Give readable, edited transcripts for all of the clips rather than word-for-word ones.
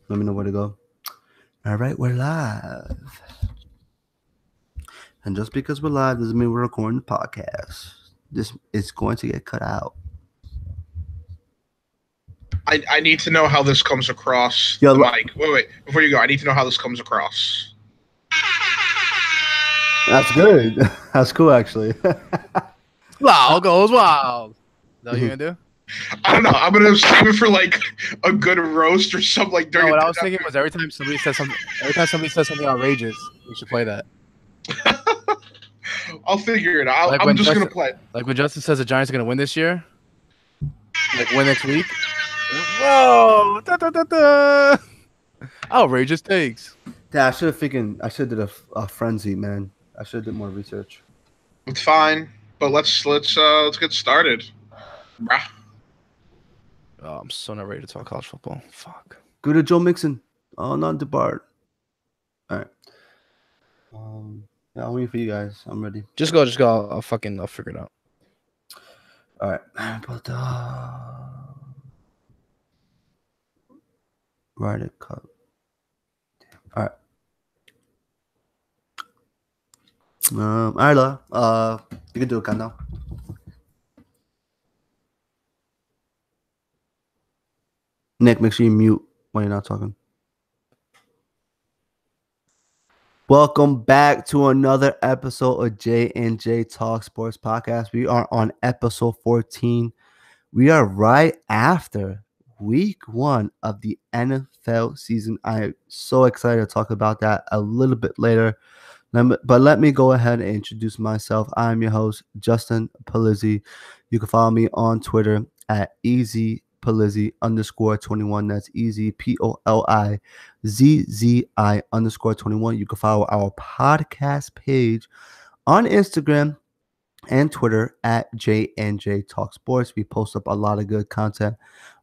Let me know where to go. All right, we're live. And just because we're live doesn't mean we're recording the podcast. This is going to get cut out. I need to know how this comes across Yo, the mic. Wait. Before you go, I need to know how this comes across. That's good. That's cool, actually. Wild goes wild. Is that what you gonna do? I don't know. I'm gonna save it for like a good roast or something like during. No, what I was thinking was every time somebody says something outrageous, we should play that. I'll figure it out. Like I'm when just gonna Justin- play. Like when Justin says the Giants are gonna win this year, like win next week. Whoa! Da, da, da, da. Outrageous takes. Yeah, I should have did a frenzy, man. I should have did more research. It's fine, but let's get started. Brah. Oh, I'm so not ready to talk college football. Fuck. Go to Joe Mixon. Oh, not DeBart. All right. Yeah, I'm waiting for you guys. I'm ready. Just go. I'll figure it out. All right. But right it cut. All right. All right, you can do it, countdown. Nick, make sure you mute when you're not talking. Welcome back to another episode of J&J Talk Sports Podcast. We are on episode 14. We are right after week 1 of the NFL season. I'm so excited to talk about that a little bit later. But let me go ahead and introduce myself. I'm your host, Justin Palizzi. You can follow me on Twitter at EasyPalizzi_21. That's easy, POLIZZI_21. You can follow our podcast page on Instagram and Twitter at J&J Talk Sports. We post up a lot of good content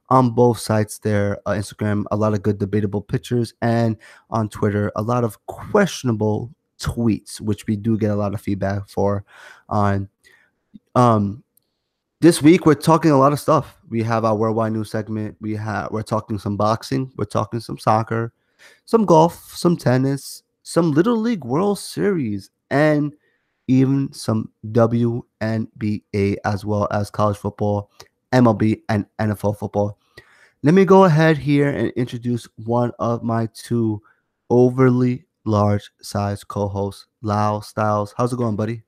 on both sites there. Instagram, a lot of good debatable pictures, and on Twitter, a lot of questionable tweets, which we do get a lot of feedback for on. This week we're talking a lot of stuff. We have our worldwide news segment. We're talking some boxing, we're talking some soccer, some golf, some tennis, some Little League World Series, and even some WNBA, as well as college football, MLB, and NFL football. Let me go ahead here and introduce one of my two overly large size co-hosts, Lau Styles. How's it going, buddy?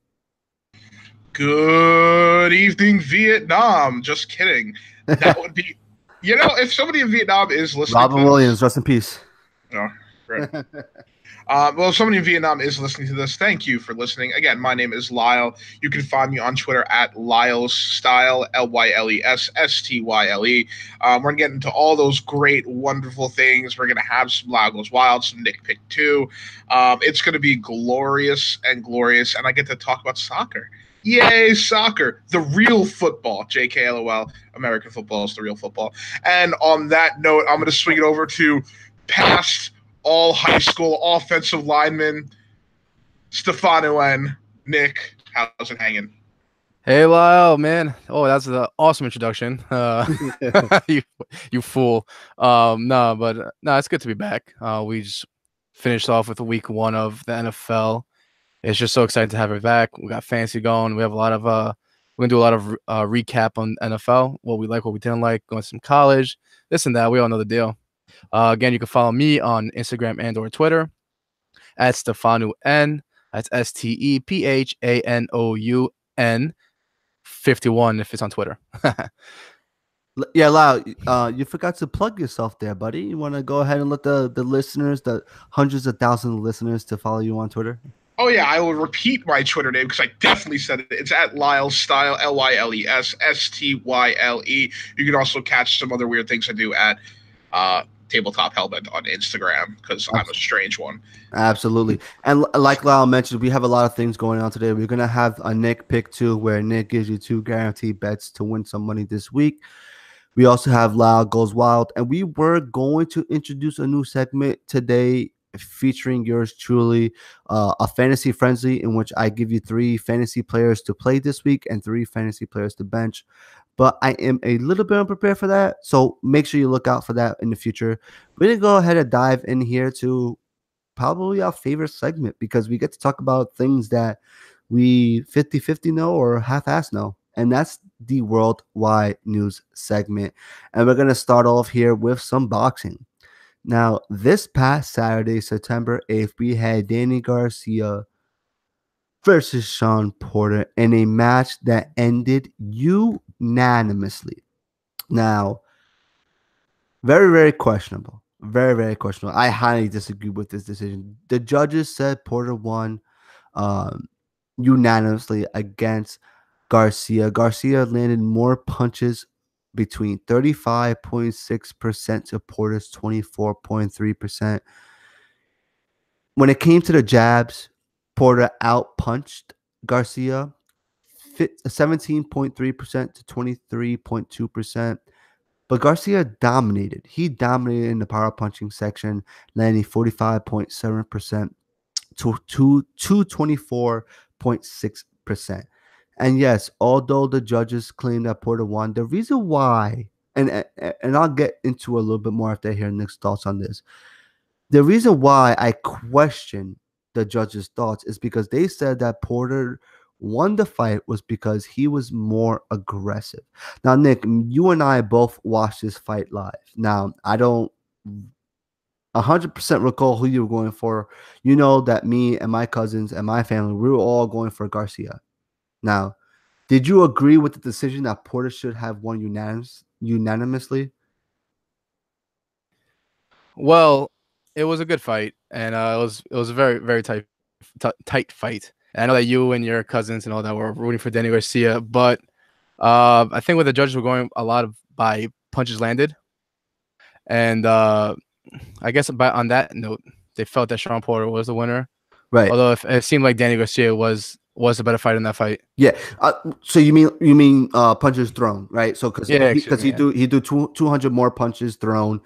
Good evening, Vietnam. Just kidding. That would be, if somebody in Vietnam is listening. Robin Williams, rest in peace. Oh, right. Well, if somebody in Vietnam is listening to this, thank you for listening. Again, my name is Lyle. You can find me on Twitter at LylesStyle, LYLESSTYLE. We're going to get into all those great, wonderful things. We're going to have some Lyle Goes Wild, some Nick Pick 2. It's going to be glorious, and I get to talk about soccer. Yay, soccer, the real football. JK LOL, American football is the real football. And on that note, I'm going to swing it over to past all high school offensive lineman, Stefano N. Nick, how's it hanging? Hey, Lyle, man. Oh, that's an awesome introduction. You fool. It's good to be back. We just finished off with week 1 of the NFL. It's just so exciting to have it back. We got fantasy going. We have a lot of we're gonna do a lot of recap on NFL, what we like, what we didn't like, going to some college, this and that. We all know the deal. Again, you can follow me on Instagram and or Twitter at Stefano N. That's STEPHANOUN 51 if it's on Twitter. Yeah, Lau, you forgot to plug yourself there, buddy. You want to go ahead and let the listeners, the hundreds of thousands of listeners, to follow you on Twitter? Oh, yeah, I will repeat my Twitter name because I definitely said it. It's at LylesStyle, LYLESSTYLE. You can also catch some other weird things I do at Tabletop Helmet on Instagram because I'm a strange one. Absolutely. And like Lyle mentioned, we have a lot of things going on today. We're going to have a Nick Pick 2 where Nick gives you 2 guaranteed bets to win some money this week. We also have Lyle Goes Wild. And we were going to introduce a new segment today featuring yours truly, a fantasy frenzy in which I give you 3 fantasy players to play this week and 3 fantasy players to bench. but I am a little bit unprepared for that. So make sure you look out for that in the future. We're going to go ahead and dive in here to probably our favorite segment because we get to talk about things that we 50-50 know or half-ass know. And that's the worldwide news segment. And we're going to start off here with some boxing. Now, this past Saturday, September 8th, we had Danny Garcia versus Sean Porter in a match that ended unanimously. Now, very, very questionable. Very, very questionable. I highly disagree with this decision. The judges said Porter won unanimously against Garcia. Garcia landed more punches between 35.6% to Porter's 24.3%. When it came to the jabs, Porter outpunched Garcia 17.3% to 23.2%. But Garcia dominated. He dominated in the power punching section, landing 45.7% to 24.6%. And yes, although the judges claim that Porter won, the reason why, and I'll get into a little bit more after I hear Nick's thoughts on this. The reason why I question the judges' thoughts is because they said that Porter won the fight was because he was more aggressive. Now, Nick, you and I both watched this fight live. Now, I don't 100% recall who you were going for. You know that me and my cousins and my family, we were all going for Garcia. Now, did you agree with the decision that Porter should have won unanimously? Well, it was a good fight, and it was a very, very tight fight. And I know that you and your cousins and all that were rooting for Danny Garcia, but I think what the judges were going a lot by punches landed, and I guess on that note, they felt that Sean Porter was the winner. Right. Although it seemed like Danny Garcia was a better fighter in that fight. Yeah. So you mean punches thrown, right? So because he do 200 more punches thrown.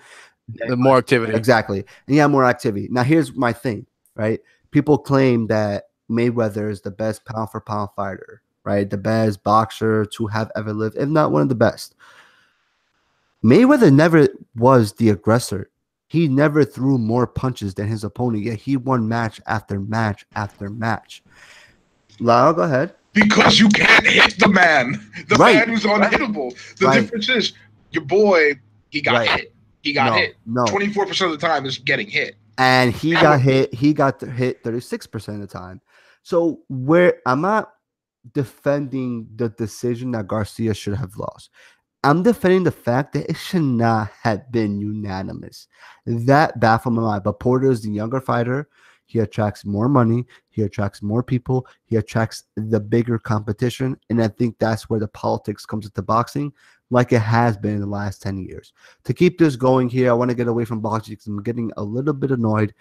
The more activity. Exactly. And he had more activity. Now, here's my thing, right? People claim that Mayweather is the best pound for pound fighter, right? The best boxer to have ever lived, if not one of the best. Mayweather never was the aggressor. He never threw more punches than his opponent, yet he won match after match after match. Lyle, go ahead. Because you can't hit the man. The man was unhittable. The difference is your boy, he got hit. He got hit. No. 24% of the time is getting hit. And he got hit. He got hit 36% of the time. So I'm not defending the decision that Garcia should have lost. I'm defending the fact that it should not have been unanimous. That baffled my mind. But Porter is the younger fighter. He attracts more money. He attracts more people. He attracts the bigger competition. And I think that's where the politics comes into boxing, like it has been in the last 10 years. To keep this going here, I want to get away from boxing because I'm getting a little bit annoyed.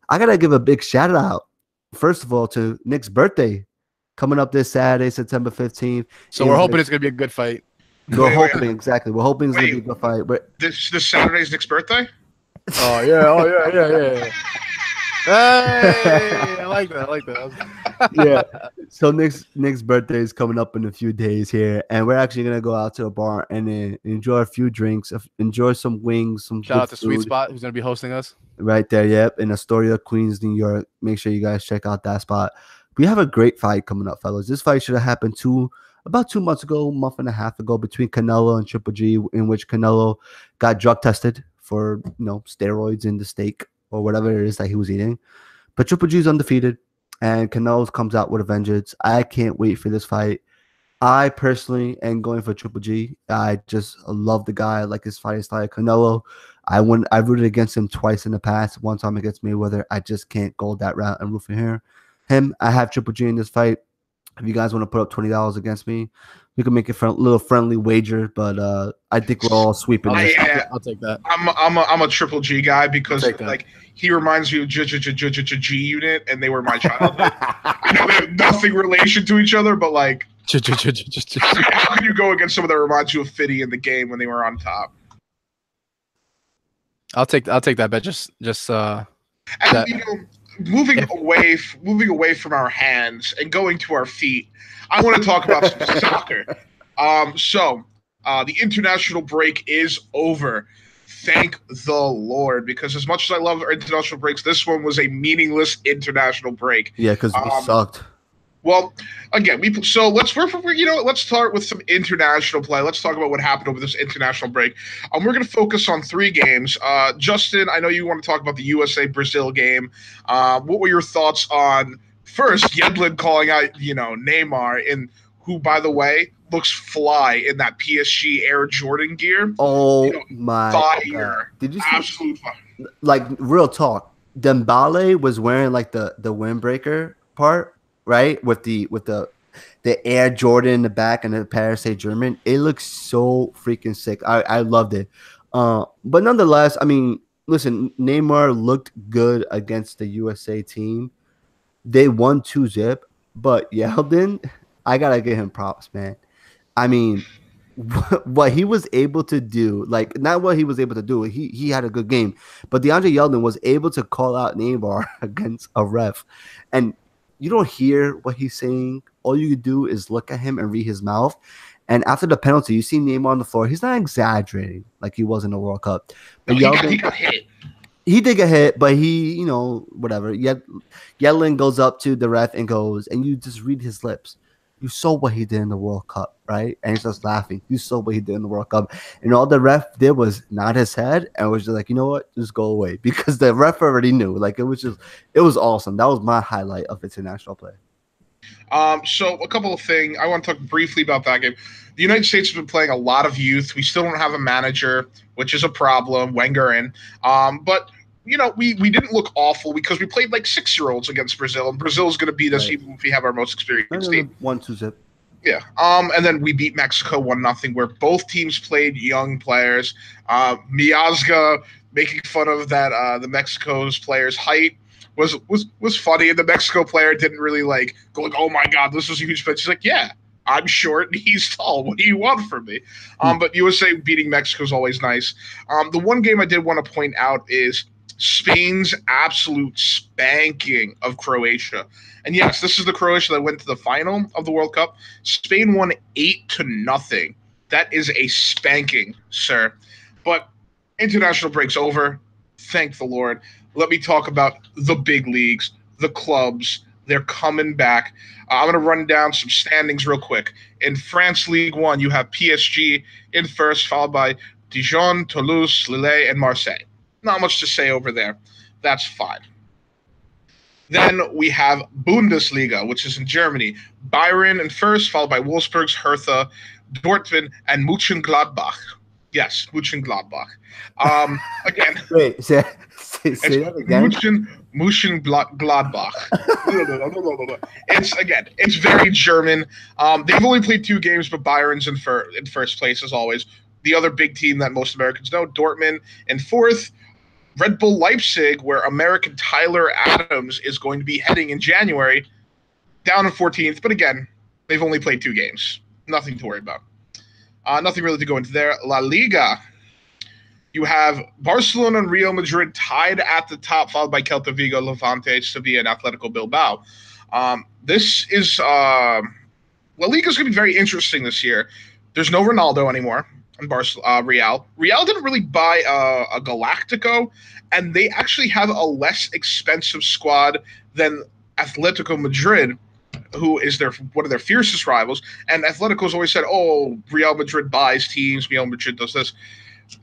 I got to give a big shout out, first of all, to Nick's birthday coming up this Saturday, September 15th. So we're hoping it's going to be a good fight. We're hoping, exactly. We're hoping it's going to be a good fight. But this Saturday's Nick's birthday? Oh, yeah. Hey, I like that. Yeah. So Nick's birthday is coming up in a few days here, and we're actually gonna go out to a bar and enjoy a few drinks, enjoy some wings, some shout out to Sweet Spot, who's gonna be hosting us right there. Yep, in Astoria, Queens, New York. Make sure you guys check out that spot. We have a great fight coming up, fellas. This fight should have happened about 2 months ago, month and a half ago, between Canelo and Triple G, in which Canelo got drug tested for steroids in the steak or whatever it is that he was eating. But Triple G is undefeated, and Canelo comes out with a vengeance. I can't wait for this fight. I personally am going for Triple G. I just love the guy. I like his fighting style. Canelo, I rooted against him twice in the past. One time against Mayweather. I just can't go that route and root for him. I have Triple G in this fight. If you guys want to put up $20 against me, we can make a little friendly wager, but I think we're all sweeping this. I'll take that. I'm a Triple G guy because he reminds me of G Unit, and they were my childhood. I know they have nothing relation to each other, but like, how can you go against someone that reminds you of Fitty in the game when they were on top? I'll take that bet. Just moving away from our hands and going to our feet, I want to talk about some soccer. So The international break is over. Thank the Lord, because as much as I love our international breaks, this one was a meaningless international break. Yeah, because we sucked. Well, again, let's let's start with some international play. Let's talk about what happened over this international break. We're going to focus on 3 games. Justin, I know you want to talk about the USA Brazil game. What were your thoughts on first Yedlin calling out Neymar, and who, by the way, looks fly in that PSG Air Jordan gear? Oh my fire! God. Did you see? Absolute fire. Like real talk, Dembele was wearing like the windbreaker part. Right, with the Air Jordan in the back and the Paris Saint-Germain, it looks so freaking sick. I loved it. But nonetheless, I mean, listen, Neymar looked good against the USA team. They won 2-0, but Yeldon, I gotta give him props, man. I mean, what he was able to do, like not what he was able to do, he had a good game, but DeAndre Yeldon was able to call out Neymar against a ref, and you don't hear what he's saying. All you do is look at him and read his mouth. And after the penalty, you see Neymar on the floor. He's not exaggerating like he was in the World Cup. But No, he got hit. He did get hit, but he, whatever. Yedlin goes up to the ref and goes, and you just read his lips. You saw what he did in the World Cup, right? And he's just laughing. You saw what he did in the World Cup. And all the ref did was nod his head and was just like, you know what? Just go away. Because the ref already knew. Like, it was awesome. That was my highlight of international play. So a couple of things. I want to talk briefly about that game. The United States has been playing a lot of youth. We still don't have a manager, which is a problem. Wenger in. But we didn't look awful because we played like 6-year-olds against Brazil, and Brazil is going to beat us even if we have our most experienced team. 1-2 Yeah. And then we beat Mexico 1-0, where both teams played young players. Miazga making fun of that the Mexico's player's height was funny, and the Mexico player didn't really go like, oh my God, this is a huge pitch. He's like, yeah, I'm short and he's tall. What do you want from me? But USA beating Mexico is always nice. The one game I did want to point out is Spain's absolute spanking of Croatia. And yes, this is the Croatia that went to the final of the World Cup. Spain won 8-0. That is a spanking, sir. But international break's over. Thank the Lord. Let me talk about the big leagues, the clubs. They're coming back. I'm going to run down some standings real quick. In France League 1, you have PSG in first, followed by Dijon, Toulouse, Lille, and Marseille. Not much to say over there. That's fine. Then we have Bundesliga, which is in Germany. Bayern in first, followed by Wolfsburg's Hertha, Dortmund, and Mönchengladbach. Yes, Mönchengladbach. Again. Wait, say that again. Mönchengladbach. It's very German. They've only played 2 games, but Bayern's in first place as always. The other big team that most Americans know, Dortmund in fourth. Red Bull Leipzig, where American Tyler Adams is going to be heading in January, down in 14th. But again, they've only played 2 games. Nothing to worry about. Nothing really to go into there. La Liga. You have Barcelona and Real Madrid tied at the top, followed by Celta Vigo, Levante, Sevilla, and Atletico Bilbao. This is La Liga is going to be very interesting this year. There's no Ronaldo anymore. And Real didn't really buy a Galactico, and they actually have a less expensive squad than Atletico Madrid, who is one of their fiercest rivals. And Atletico's always said, oh, Real Madrid buys teams, Real Madrid does this.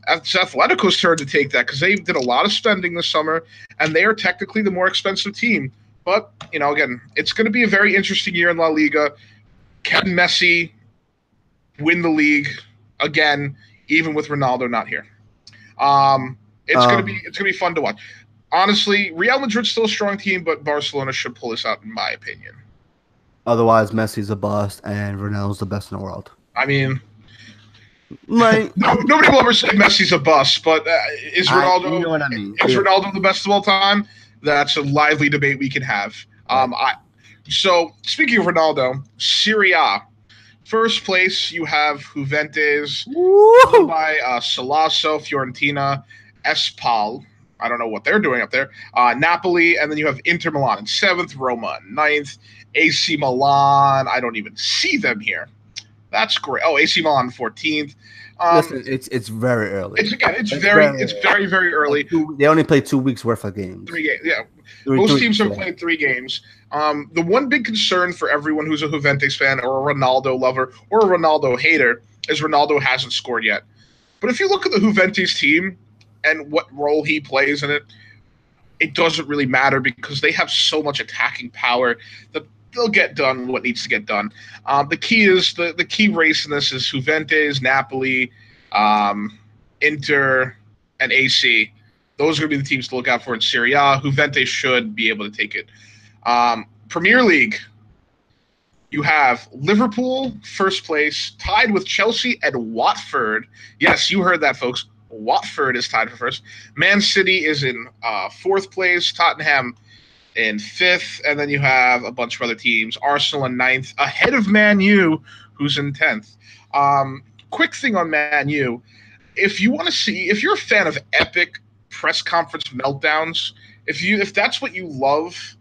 It's Atletico's turn to take that because they did a lot of spending this summer, and they are technically the more expensive team. But, again, it's going to be a very interesting year in La Liga. Can Messi win the league again, even with Ronaldo not here? It's gonna be fun to watch. Honestly, Real Madrid's still a strong team, but Barcelona should pull this out, in my opinion. Otherwise, Messi's a bust and Ronaldo's the best in the world. I mean, nobody will ever say Messi's a bust, but is Ronaldo? You know what I mean? Is Ronaldo the best of all time? That's a lively debate we can have. So speaking of Ronaldo, Serie A. First place, you have Juventus, followed by Salasso, Fiorentina, Espal. I don't know what they're doing up there. Napoli, and then you have Inter Milan in 7th, Roma in 9th, AC Milan. I don't even see them here. That's great. Oh, AC Milan 14th. Listen, it's very early. It's very very early. They only play 2 weeks worth of games. 3 games. Yeah, Three- most three- teams have yeah. played 3 games. The one big concern for everyone who's a Juventus fan or a Ronaldo lover or a Ronaldo hater is Ronaldo hasn't scored yet. But if you look at the Juventus team and what role he plays in it, it doesn't really matter because they have so much attacking power that they'll get done what needs to get done. The key is the key race in this is Juventus, Napoli, Inter, and AC. Those are going to be the teams to look out for in Serie A. Juventus should be able to take it. Premier League, you have Liverpool, first place, tied with Chelsea and Watford. Yes, you heard that, folks. Watford is tied for first. Man City is in fourth place. Tottenham in fifth. And then you have a bunch of other teams. Arsenal in ninth, ahead of Man U, who's in 10th. Quick thing on Man U. If you want to see, if you're a fan of epic press conference meltdowns, if that's what you love,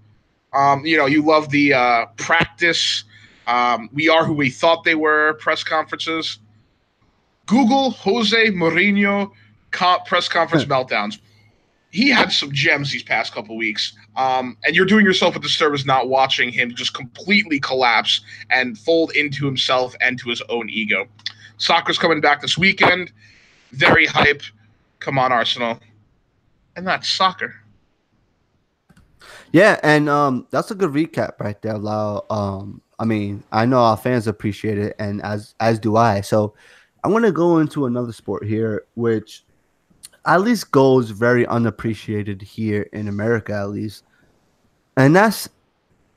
you love the practice, we are who we thought they were press conferences. Google Jose Mourinho press conference meltdowns. He had some gems these past couple weeks, and you're doing yourself a disservice not watching him just completely collapse and fold into himself and to his own ego. Soccer's coming back this weekend. Very hype. Come on, Arsenal. And that's soccer. Yeah, and that's a good recap right there, Lau. I mean, I know our fans appreciate it, and as do I. So I want to go into another sport here, which at least goes very unappreciated here in America, at least, and that's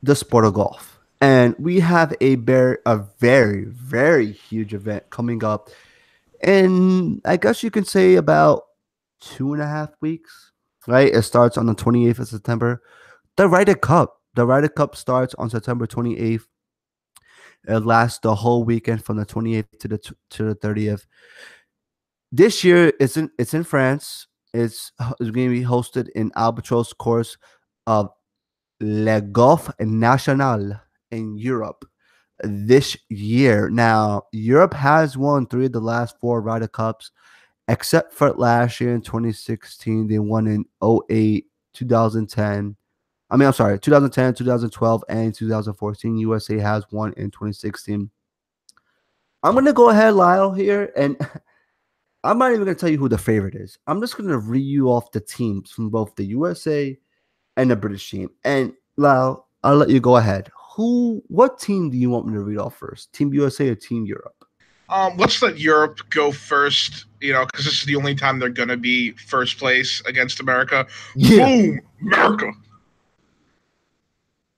the sport of golf. And we have a very, very huge event coming up, and I guess you can say about 2.5 weeks, right? It starts on the 28th of September. The Ryder Cup. The Ryder Cup starts on September 28th. It lasts the whole weekend from the 28th to the 30th. This year it's in France. It's going to be hosted in Albatross course of Le Golf National in Europe this year. Now, Europe has won 3 of the last 4 Ryder Cups, except for last year in 2016. They won in 08, 2010. I'm sorry, 2010, 2012, and 2014. USA has won in 2016. I'm going to go ahead, Lyle, here, and I'm not even going to tell you who the favorite is. I'm just going to read you off the teams from both the USA and the British team. And Lyle, I'll let you go ahead. What team do you want me to read off first? Team USA or Team Europe? Let's let Europe go first, because this is the only time they're going to be first place against America. Yeah. Boom, America.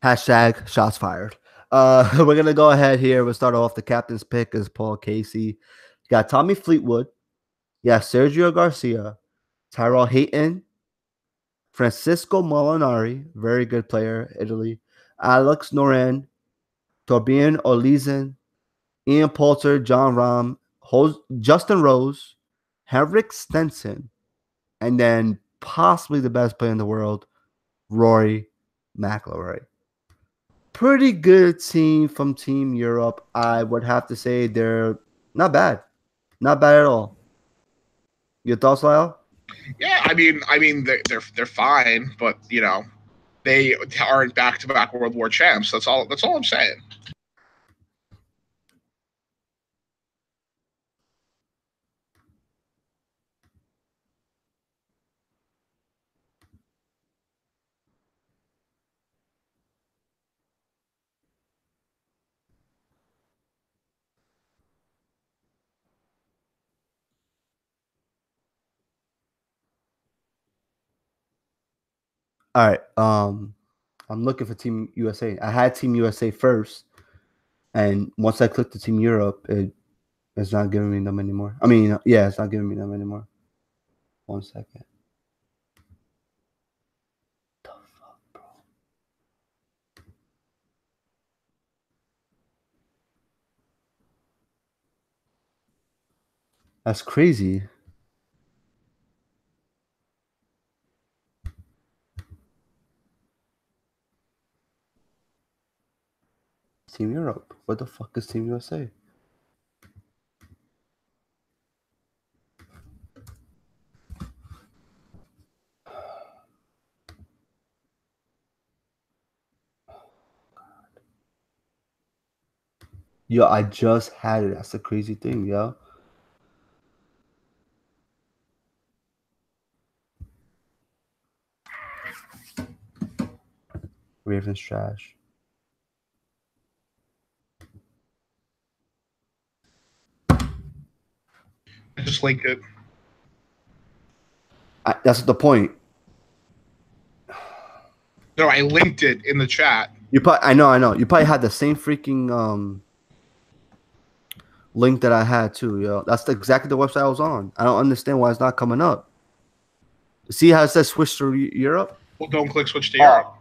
Hashtag shots fired. We're going to go ahead here. We'll start off. The captain's pick is Paul Casey. You got Tommy Fleetwood. Yeah, Sergio Garcia, Tyrell Hayton, Francisco Molinari, very good player, Italy, Alex Noren, Torbjorn Olesen, Ian Poulter, John Rahm, Justin Rose, Henrik Stenson, and then possibly the best player in the world, Rory McIlroy. Pretty good team from Team Europe. I would have to say they're not bad. Not bad at all. Your thoughts, Lyle? Yeah, I mean they're fine, but they aren't back-to-back World War champs. That's all I'm saying. All right. I'm looking for Team USA. I had Team USA first, and once I clicked the Team Europe, it's not giving me them anymore. I mean, yeah, it's not giving me them anymore. 1 second. The fuck, bro? That's crazy. Team Europe. What the fuck is Team USA? Yo, I just had it. That's the crazy thing, yo. Ravens trash. I just linked it. That's the point. No, I linked it in the chat. I know. You probably had the same freaking link that I had too, yo. That's exactly the website I was on. I don't understand why it's not coming up. See how it says switch to Europe? Well, don't click switch to Europe.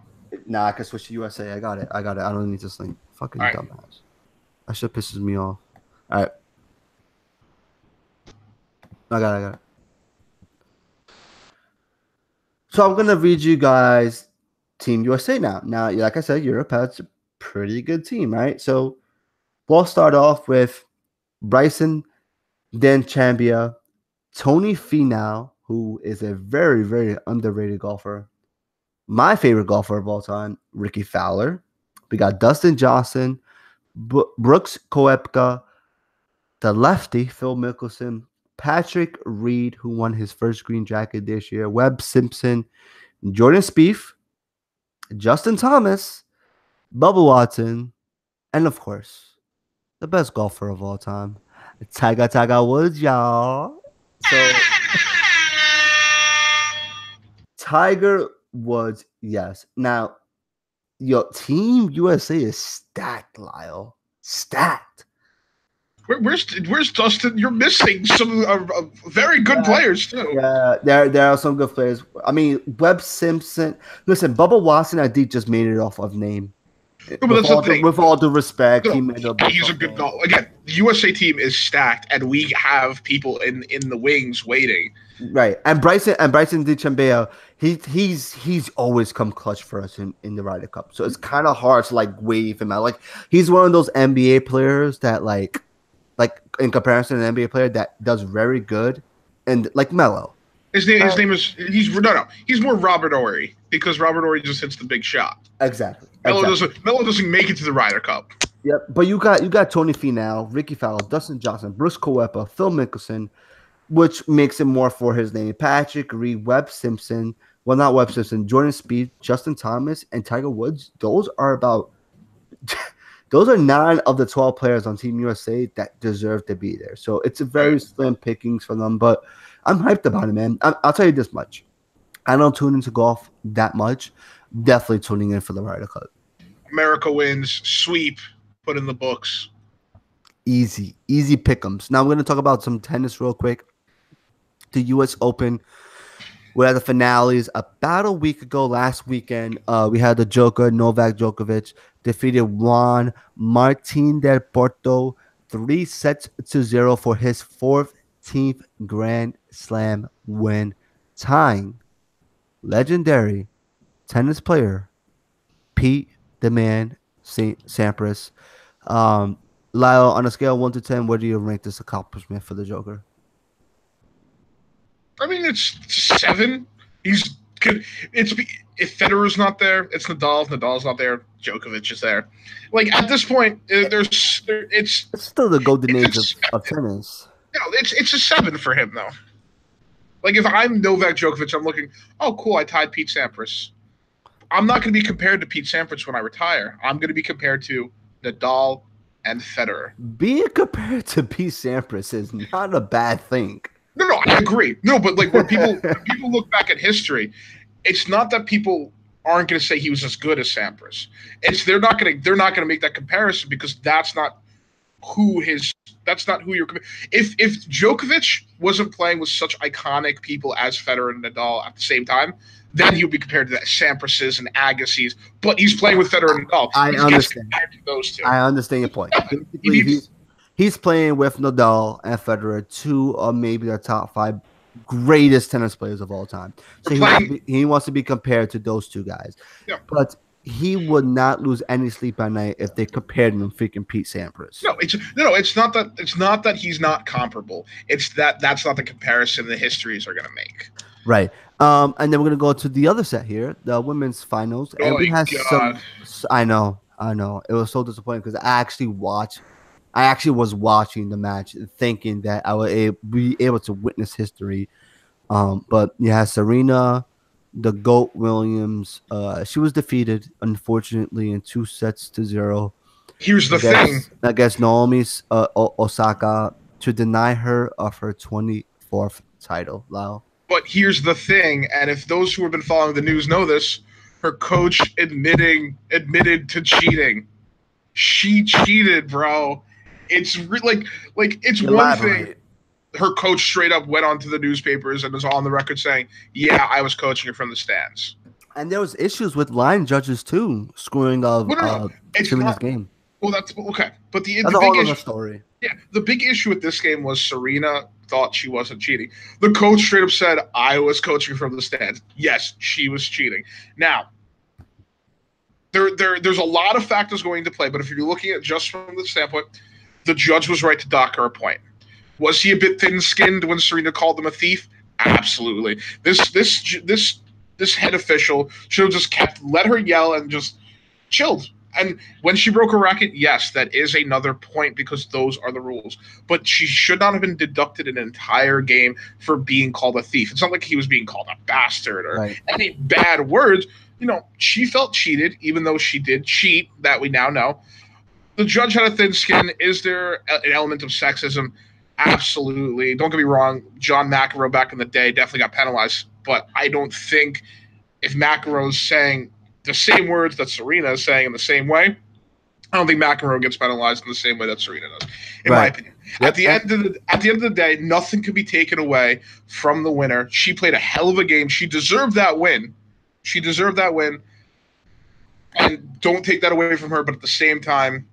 Nah, I can switch to USA. I got it. I don't need this link. Fucking All right. dumbass. That shit pisses me off. All right. I got it. So I'm gonna read you guys Team USA now. Now, like I said, Europe has a pretty good team, right? So we'll start off with Bryson DeChambeau, Tony Finau, who is a very, very underrated golfer. My favorite golfer of all time, Ricky Fowler. We got Dustin Johnson, Brooks Koepka, the lefty, Phil Mickelson, Patrick Reed, who won his first green jacket this year, Webb Simpson, Jordan Spieth, Justin Thomas, Bubba Watson, and of course, the best golfer of all time, Tiger Woods, y'all. So, Tiger Woods, yes. Now, your Team USA is stacked, Lyle. Stacked. Where's Dustin? You're missing some very good players too. Yeah, there are some good players. I mean, Webb Simpson. Listen, Bubba Watson, I think just made it off of name. No, but that's the thing. With all due respect, he's a good dog. Again, the USA team is stacked, and we have people in the wings waiting. Right, and Bryson DeChambeau, he's always come clutch for us in the Ryder Cup. So it's kind of hard to like wave him out. Like he's one of those NBA players that like in comparison to an NBA player that does very good, and like Melo. His name is he's more Robert Ory because Robert Ory just hits the big shot. Exactly. Melo doesn't make it to the Ryder Cup. Yep, but you got Tony Finau, Ricky Fowler, Dustin Johnson, Brooks Koepka, Phil Mickelson, which makes it more for his name. Patrick Reed, Webb Simpson, well not Webb Simpson, Jordan Spieth, Justin Thomas, and Tiger Woods. Those are 9 of the 12 players on Team USA that deserve to be there. So it's a very slim pickings for them, but I'm hyped about it, man. I'll tell you this much. I don't tune into golf that much. Definitely tuning in for the Ryder Cup. America wins, sweep, put in the books. Easy pick'ems. Now I'm going to talk about some tennis real quick. The U.S. Open. We had the finales about a week ago. Last weekend, we had the Joker, Novak Djokovic, defeated Juan Martín del Potro 3-0 for his 14th Grand Slam win, tying legendary tennis player Pete the Man Sampras. Lyle, on a scale of 1 to 10, where do you rank this accomplishment for the Joker? I mean, it's 7. He's good. If Federer's not there, it's Nadal. If Nadal's not there, Djokovic is there. Like at this point, it's still the golden age of tennis. No, it's a 7 for him though. Like if I'm Novak Djokovic, I'm looking. Oh, cool! I tied Pete Sampras. I'm not going to be compared to Pete Sampras when I retire. I'm going to be compared to Nadal and Federer. Being compared to Pete Sampras is not a bad thing. No, I agree. No, but like when people look back at history, it's not that people aren't going to say he was as good as Sampras. It's they're not going to make that comparison because that's not who you're. If Djokovic wasn't playing with such iconic people as Federer and Nadal at the same time, then he would be compared to that Sampras's and Agassi's. But he's playing with Federer and Nadal. I understand. Compared to those two. I understand your point. He's playing with Nadal and Federer, 2 of maybe the top 5 greatest tennis players of all time. So he wants to be compared to those 2 guys. Yeah. But he would not lose any sleep at night if they compared him to freaking Pete Sampras. It's not that he's not comparable. It's that's not the comparison the histories are going to make. Right. And then we're going to go to the other set here, the women's finals. And we had some. I know. It was so disappointing because I actually watched I actually was watching the match thinking that I would be able to witness history. But yeah, Serena, the GOAT Williams, she was defeated, unfortunately, in 2-0 Here's the thing. against Naomi Osaka to deny her of her 24th title. Lau. But here's the thing, and if those who have been following the news know this, her coach admitted to cheating. She cheated, bro. It's like it's one thing. Her coach straight up went onto the newspapers and was on the record saying, "Yeah, I was coaching her from the stands." And there was issues with line judges too, screwing up Serena's game. Well, that's okay, but the whole big other story. Yeah, the big issue with this game was Serena thought she wasn't cheating. The coach straight up said, "I was coaching from the stands." Yes, she was cheating. Now, there's a lot of factors going into play, but if you're looking at just from the standpoint, the judge was right to dock her a point. Was he a bit thin-skinned when Serena called him a thief? Absolutely. This head official should have just let her yell and just chilled. And when she broke her racket, yes, that is another point because those are the rules. But she should not have been deducted an entire game for being called a thief. It's not like he was being called a bastard or any bad words. You know, she felt cheated, even though she did cheat, that we now know. The judge had a thin skin. Is there an element of sexism? Absolutely. Don't get me wrong. John McEnroe back in the day definitely got penalized. But I don't think if McEnroe's saying the same words that Serena is saying in the same way, I don't think McEnroe gets penalized in the same way that Serena does, in my opinion. At the end of the day, nothing can be taken away from the winner. She played a hell of a game. She deserved that win. And don't take that away from her. But at the same time,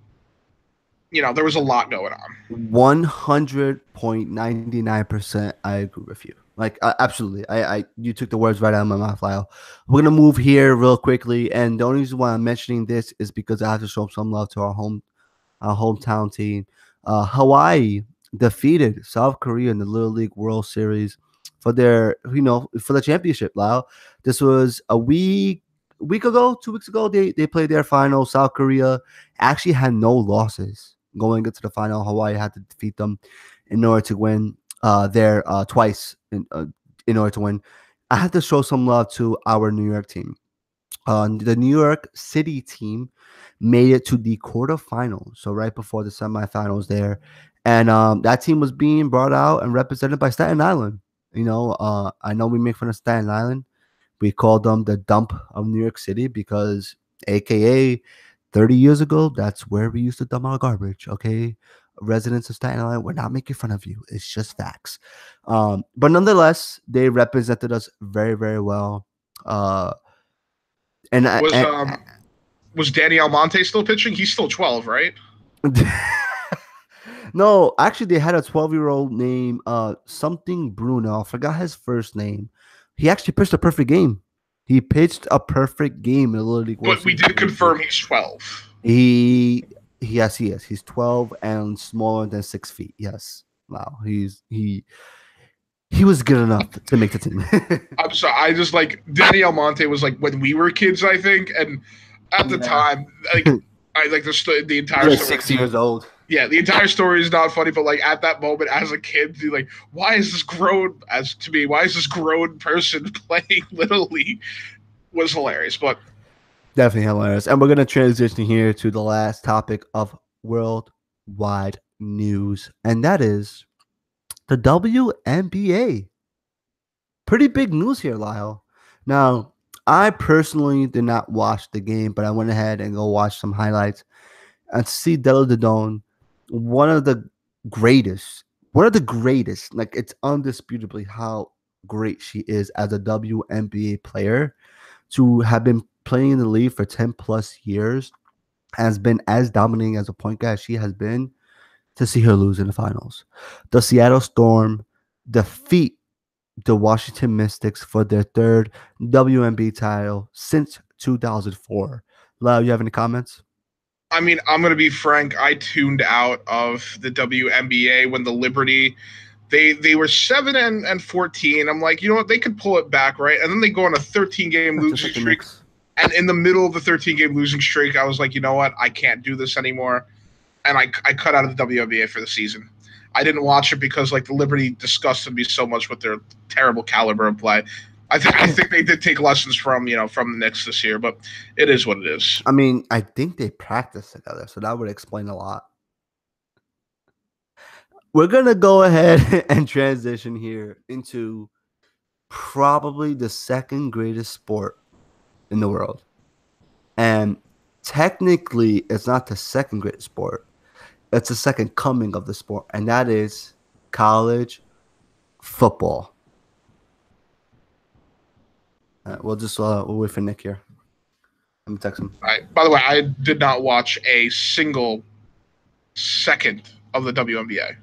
you know, there was a lot going on. 100.99%. I agree with you. Like, absolutely. You took the words right out of my mouth, Lyle. We're going to move here real quickly. And the only reason why I'm mentioning this is because I have to show some love to our hometown team. Hawaii defeated South Korea in the Little League World Series for their, for the championship, Lyle. This was a week ago, 2 weeks ago. They played their final. South Korea actually had no losses going into the final. Hawaii had to defeat them in order to win there twice in order to win. I had to show some love to our New York team. The New York City team made it to the quarterfinals, so right before the semifinals there. And that team was being brought out and represented by Staten Island. I know we make fun of Staten Island. We call them the dump of New York City because, AKA, 30 years ago, that's where we used to dump our garbage, okay? Residents of Staten Island, we're not making fun of you. It's just facts. But nonetheless, they represented us very, very well. Was Danny Almonte still pitching? He's still 12, right? No, actually, they had a 12-year-old named something Bruno. I forgot his first name. He actually pitched a perfect game. He pitched a perfect game in the Little League. But we did confirm he's 12. Yes, he is. He's 12 and smaller than 6 feet. Yes. Wow. He was good enough to make the team. I'm sorry. I just Danny Almonte was when we were kids, I think, and at the time, I like the entire story. 6 years old. Yeah, the entire story is not funny, but at that moment, as a kid, you're why is this grown person playing Little League? Was hilarious, but definitely hilarious. And we're gonna transition here to the last topic of worldwide news, and that is the WNBA. Pretty big news here, Lyle. Now, I personally did not watch the game, but I went ahead and go watch some highlights and see Della Dodone, one of the greatest. Like, it's undisputably how great she is as a WNBA player. To have been playing in the league for 10 plus years, has been as dominating as a point guard as she has been, to see her lose in the finals. The Seattle Storm defeat the Washington Mystics for their third WNBA title since 2004. Lau, you have any comments? I mean, I'm going to be frank. I tuned out of the WNBA when the Liberty, they were 7-14. I'm like, you know what? They could pull it back, right? And then they go on a 13-game losing streak. And in the middle of the 13-game losing streak, I was like, you know what? I can't do this anymore. and I cut out of the WNBA for the season. I didn't watch it because like the Liberty disgusted me so much with their terrible caliber of play. I think they did take lessons from from the Knicks this year, but it is what it is. I mean, I think they practice together, so that would explain a lot. We're gonna go ahead and transition here into probably the second greatest sport in the world. And technically, it's not the second greatest sport. It's the second coming of the sport, and that is college football. We'll wait for Nick here. Let me text him. By the way, I did not watch a single second of the WNBA,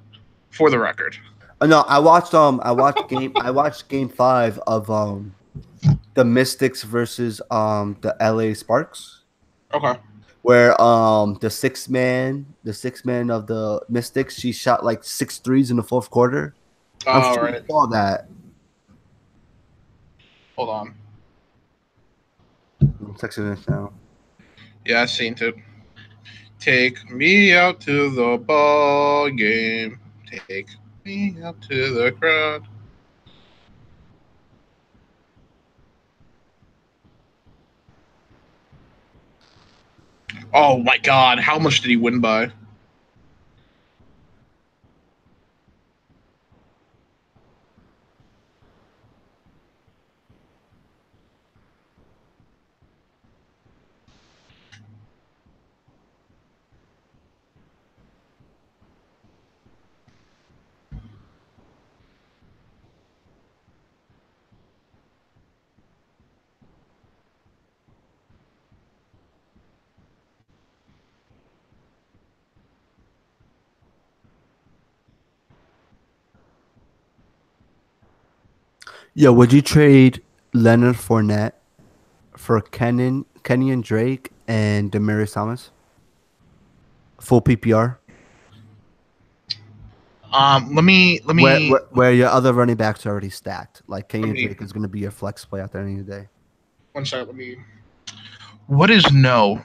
for the record. No, I watched game 5 of the Mystics versus the LA Sparks. Okay. Where the sixth man of the Mystics, she shot like 6 threes in the fourth quarter. I'm sure you saw that. Hold on. I'm texting this now. Yeah, I seen it. Take me out to the ball game. Take me out to the crowd. Oh my God! How much did he win by? Yo, would you trade Leonard Fournette for Kenyon Drake and Demaryius Thomas? Full PPR. Let me. Where your other running backs are already stacked. Like Kenyon Drake is going to be your flex play out there any day. One second. Let me. What is no?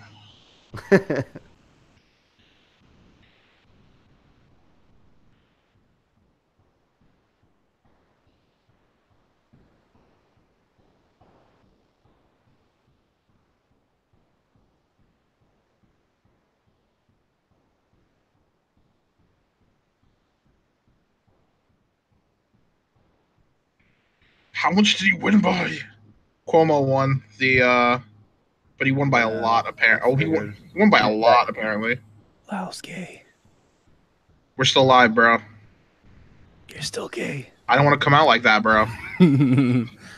How much did he win by? Cuomo won but he won by a lot apparently. Oh, he won by a lot apparently. Lau's gay. We're still live, bro. You're still gay. I don't want to come out like that, bro.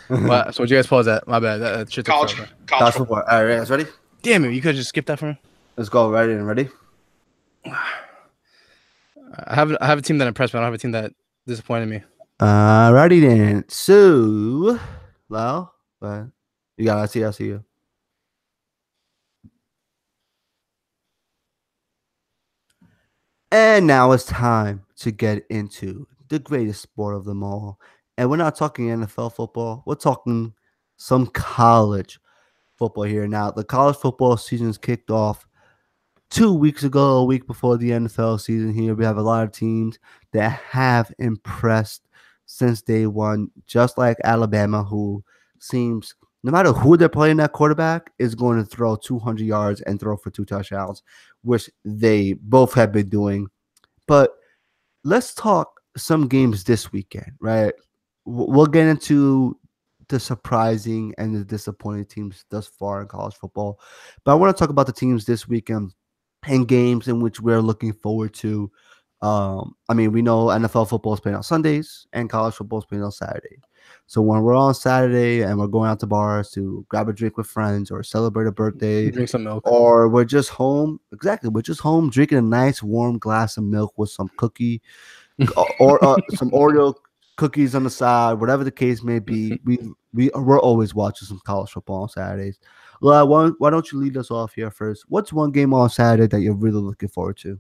Well, so what you guys pause at? My bad. That shit college football. All right, guys, ready? Damn it! You could just skip that for me. Let's go. Ready? I have a team that impressed me. I don't have a team that disappointed me. Righty then. So, Lau, you got. I see you. And now it's time to get into the greatest sport of them all. And we're not talking NFL football. We're talking some college football here. Now, the college football season's kicked off 2 weeks ago, a week before the NFL season here. We have a lot of teams that have impressed since day one, just like Alabama, who seems, no matter who they're playing at quarterback, is going to throw 200 yards and throw for 2 touchdowns, which they both have been doing. But let's talk some games this weekend, right? We'll get into the surprising and the disappointing teams thus far in college football. But I want to talk about the teams this weekend and games in which we're looking forward to. I mean, we know NFL football is playing on Sundays and college football is playing on Saturday. So when we're on Saturday and we're going out to bars to grab a drink with friends or celebrate a birthday, drink some milk, or we're just home, we're just home drinking a nice warm glass of milk with some cookie or some Oreo cookies on the side, whatever the case may be. We're always watching some college football on Saturdays. Why don't you lead us off here first? What's one game on Saturday that you're really looking forward to?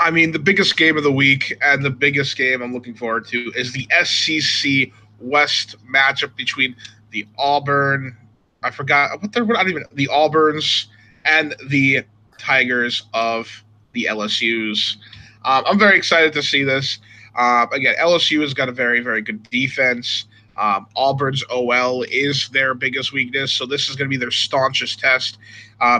I mean, the biggest game of the week and the biggest game I'm looking forward to is the SEC West matchup between the Auburn. The Auburns and the Tigers of the LSU's. I'm very excited to see this. Again, LSU has got a very, very good defense. Auburn's OL is their biggest weakness, so this is going to be their staunchest test.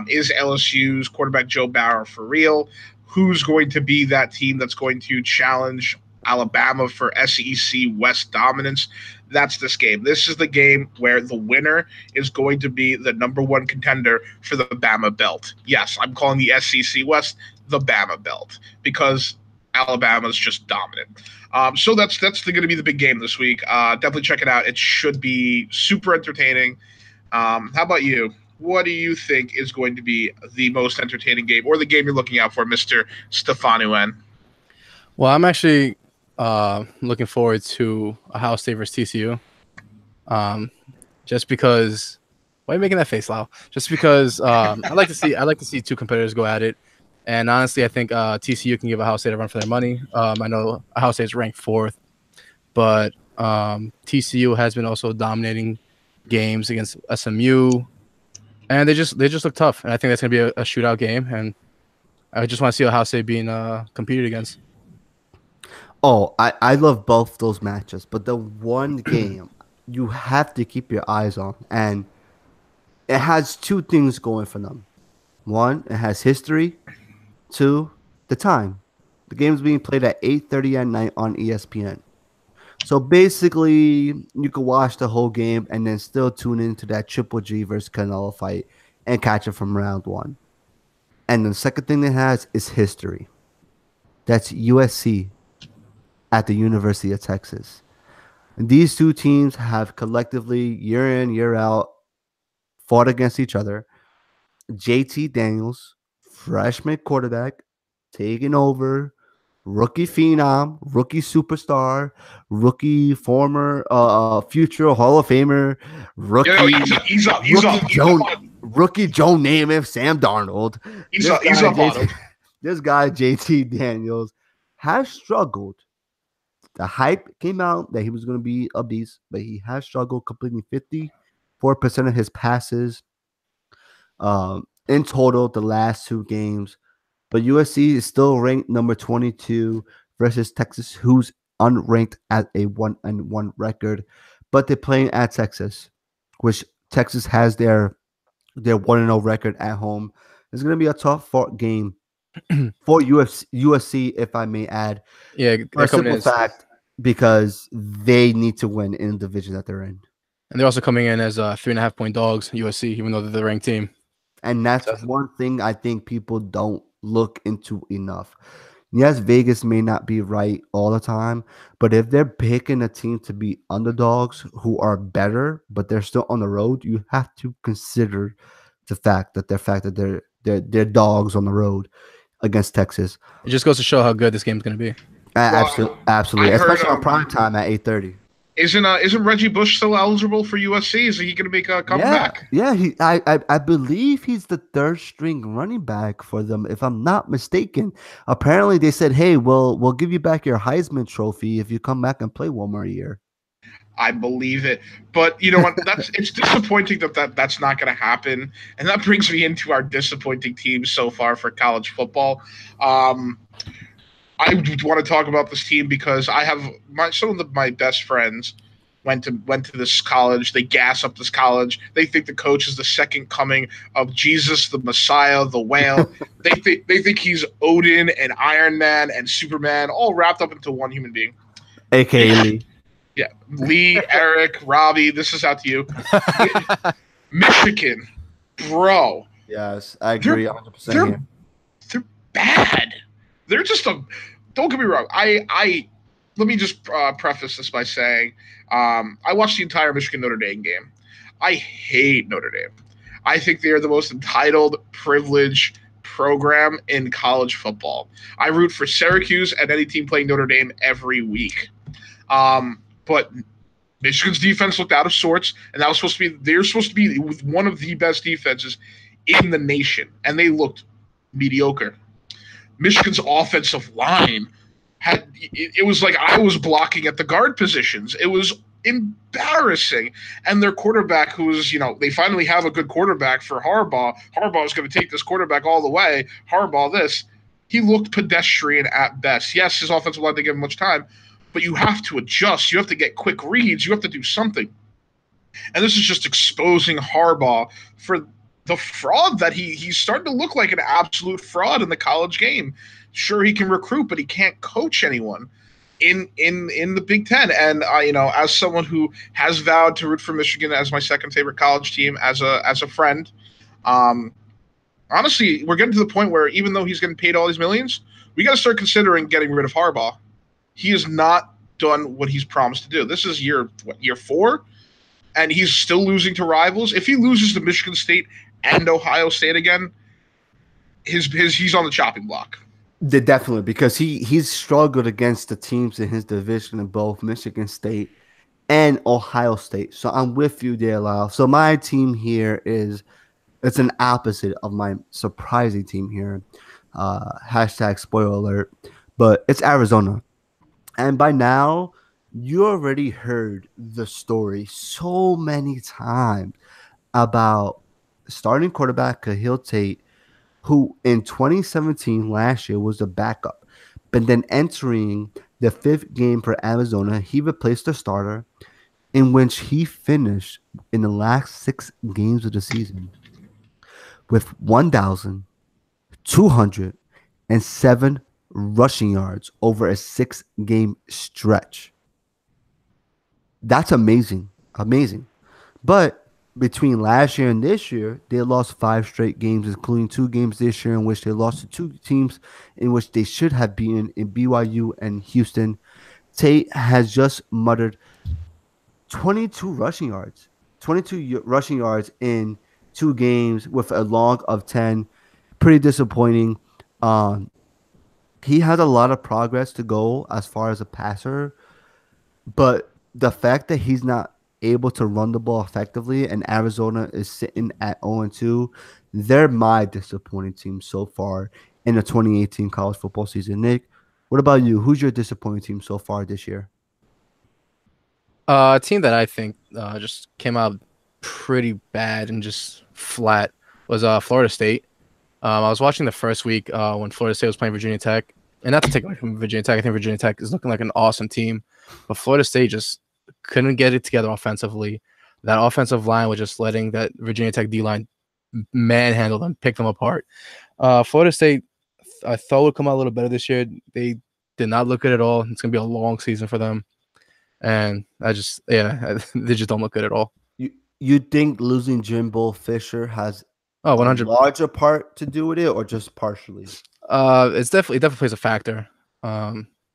Is LSU's quarterback Joe Barrow for real? Who's going to be that team that's going to challenge Alabama for SEC West dominance? That's this game. This is the game where the winner is going to be the number one contender for the Bama belt. Yes, I'm calling the SEC West the Bama belt because Alabama's just dominant. So that's going to be the big game this week. Definitely check it out. It should be super entertaining. How about you? What do you think is going to be the most entertaining game or the game you're looking out for, Mr. Stefanuan? Well, I'm actually looking forward to Ohio State versus TCU. Just because, why are you making that face, Lau? Just because I like to see two competitors go at it. And honestly, I think TCU can give Ohio State a run for their money. I know Ohio State is ranked 4th, but TCU has been also dominating games against SMU, and they just look tough. And I think that's going to be a shootout game. And I just want to see Ohio State being competed against. Oh, I love both those matches, but the one game you have to keep your eyes on, and it has two things going for them. One, it has history. Two, the time. The game's being played at 8:30 at night on ESPN. So basically, you can watch the whole game and then still tune into that Triple G versus Canelo fight and catch it from round 1. And the second thing it has is history. That's USC at the University of Texas. And these two teams have collectively, year in, year out, fought against each other. JT Daniels, freshman quarterback, taking over, rookie phenom, rookie superstar, rookie former future Hall of Famer, rookie Joe Namath, Sam Darnold. This guy, JT Daniels, has struggled. The hype came out that he was going to be a beast, but he has struggled, completing 54% of his passes in total the last 2 games. But USC is still ranked number 22 versus Texas, who's unranked at a 1-1 record. But they're playing at Texas, which Texas has their 1-0 record at home. It's going to be a tough fought game for USC, if I may add. Yeah, for a simple fact, because they need to win in the division that they're in. And they're also coming in as 3.5-point dogs, USC, even though they're the ranked team. And that's one thing I think people don't look into enough. Yes, Vegas may not be right all the time, but if they're picking a team to be underdogs who are better, but they're still on the road, you have to consider the fact that they're dogs on the road against Texas. It just goes to show how good this game is going to be. Absolutely, especially on prime time at 8:30. Isn't Reggie Bush still eligible for USC? Is he going to make a comeback? Yeah. I believe he's the 3rd string running back for them, if I'm not mistaken. Apparently, they said, "Hey, we'll give you back your Heisman Trophy if you come back and play one more year." I believe it, but you know what? It's disappointing that's not going to happen, and that brings me into our disappointing teams so far for college football. I want to talk about this team because I have some of my best friends went to this college. They gas up this college. They think the coach is the second coming of Jesus, the Messiah, the whale. they think he's Odin and Iron Man and Superman, all wrapped up into one human being. AKA Lee. Yeah, Lee, Eric, Robbie. This is out to you. Michigan, bro. Yes, I agree 100% here. They're bad. They're just don't get me wrong. I let me just preface this by saying I watched the entire Michigan Notre Dame game. I hate Notre Dame. I think they are the most entitled, privileged program in college football. I root for Syracuse and any team playing Notre Dame every week. But Michigan's defense looked out of sorts, and they're supposed to be one of the best defenses in the nation, and they looked mediocre. Michigan's offensive line it was like I was blocking at the guard positions. It was embarrassing. And their quarterback, who's, they finally have a good quarterback for Harbaugh. Harbaugh is going to take this quarterback all the way. Harbaugh this. he looked pedestrian at best. Yes, his offensive line didn't give him much time, but you have to adjust. You have to get quick reads. You have to do something. And this is just exposing Harbaugh for the fraud that he's starting to look like an absolute fraud in the college game. Sure, he can recruit, but he can't coach anyone in the Big Ten. And as someone who has vowed to root for Michigan as my second favorite college team, as a friend, honestly, we're getting to the point where even though he's getting paid all these millions, we got to start considering getting rid of Harbaugh. He has not done what he's promised to do. This is year 4, and he's still losing to rivals. If he loses to Michigan State and Ohio State again, he's on the chopping block. Definitely, because he's struggled against the teams in his division in both Michigan State and Ohio State. So I'm with you there, Lyle. So my team here it's an opposite of my surprising team here. Hashtag spoiler alert, but it's Arizona. And by now, you already heard the story so many times about starting quarterback Khalil Tate, who in 2017 last year was a backup, but then entering the 5th game for Arizona, he replaced the starter, in which he finished in the last 6 games of the season with 1,207 rushing yards over a 6-game stretch. That's amazing. But between last year and this year, they lost 5 straight games, including 2 games this year in which they lost to 2 teams in which they should have been in BYU and Houston. Tate has just muttered 22 rushing yards in 2 games with a log of 10. Pretty disappointing. He has a lot of progress to go as far as a passer, but the fact that he's not able to run the ball effectively and Arizona is sitting at 0-2, they're my disappointing team so far in the 2018 college football season. Nick, what about you? Who's your disappointing team so far this year? A team that I think just came out pretty bad and just flat was Florida State. I was watching the first week when Florida State was playing Virginia Tech, and not to take away from Virginia Tech, I think Virginia Tech is looking like an awesome team, but Florida State just couldn't get it together offensively. That offensive line was just letting that Virginia Tech D-line manhandle them, pick them apart. Florida State, I thought would come out a little better this year. They did not look good at all. It's going to be a long season for them. And they just don't look good at all. You think losing Jimbo Fisher has 100 larger part to do with it, or just partially? It definitely plays a factor.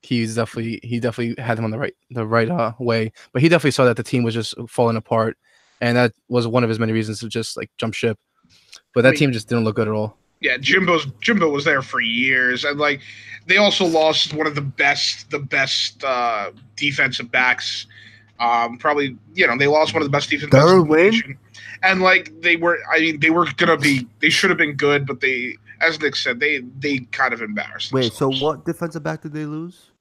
He definitely had him on the right way, but he definitely saw that the team was just falling apart, and that was one of his many reasons to just like jump ship. But that team just didn't look good at all. Yeah, Jimbo was there for years, and like they also lost one of the best defensive backs. Probably they lost one of the best defensive backs in the nation. And like they should have been good, but they, as Nick said, they kind of embarrassed themselves. Wait, so what defensive back did they lose?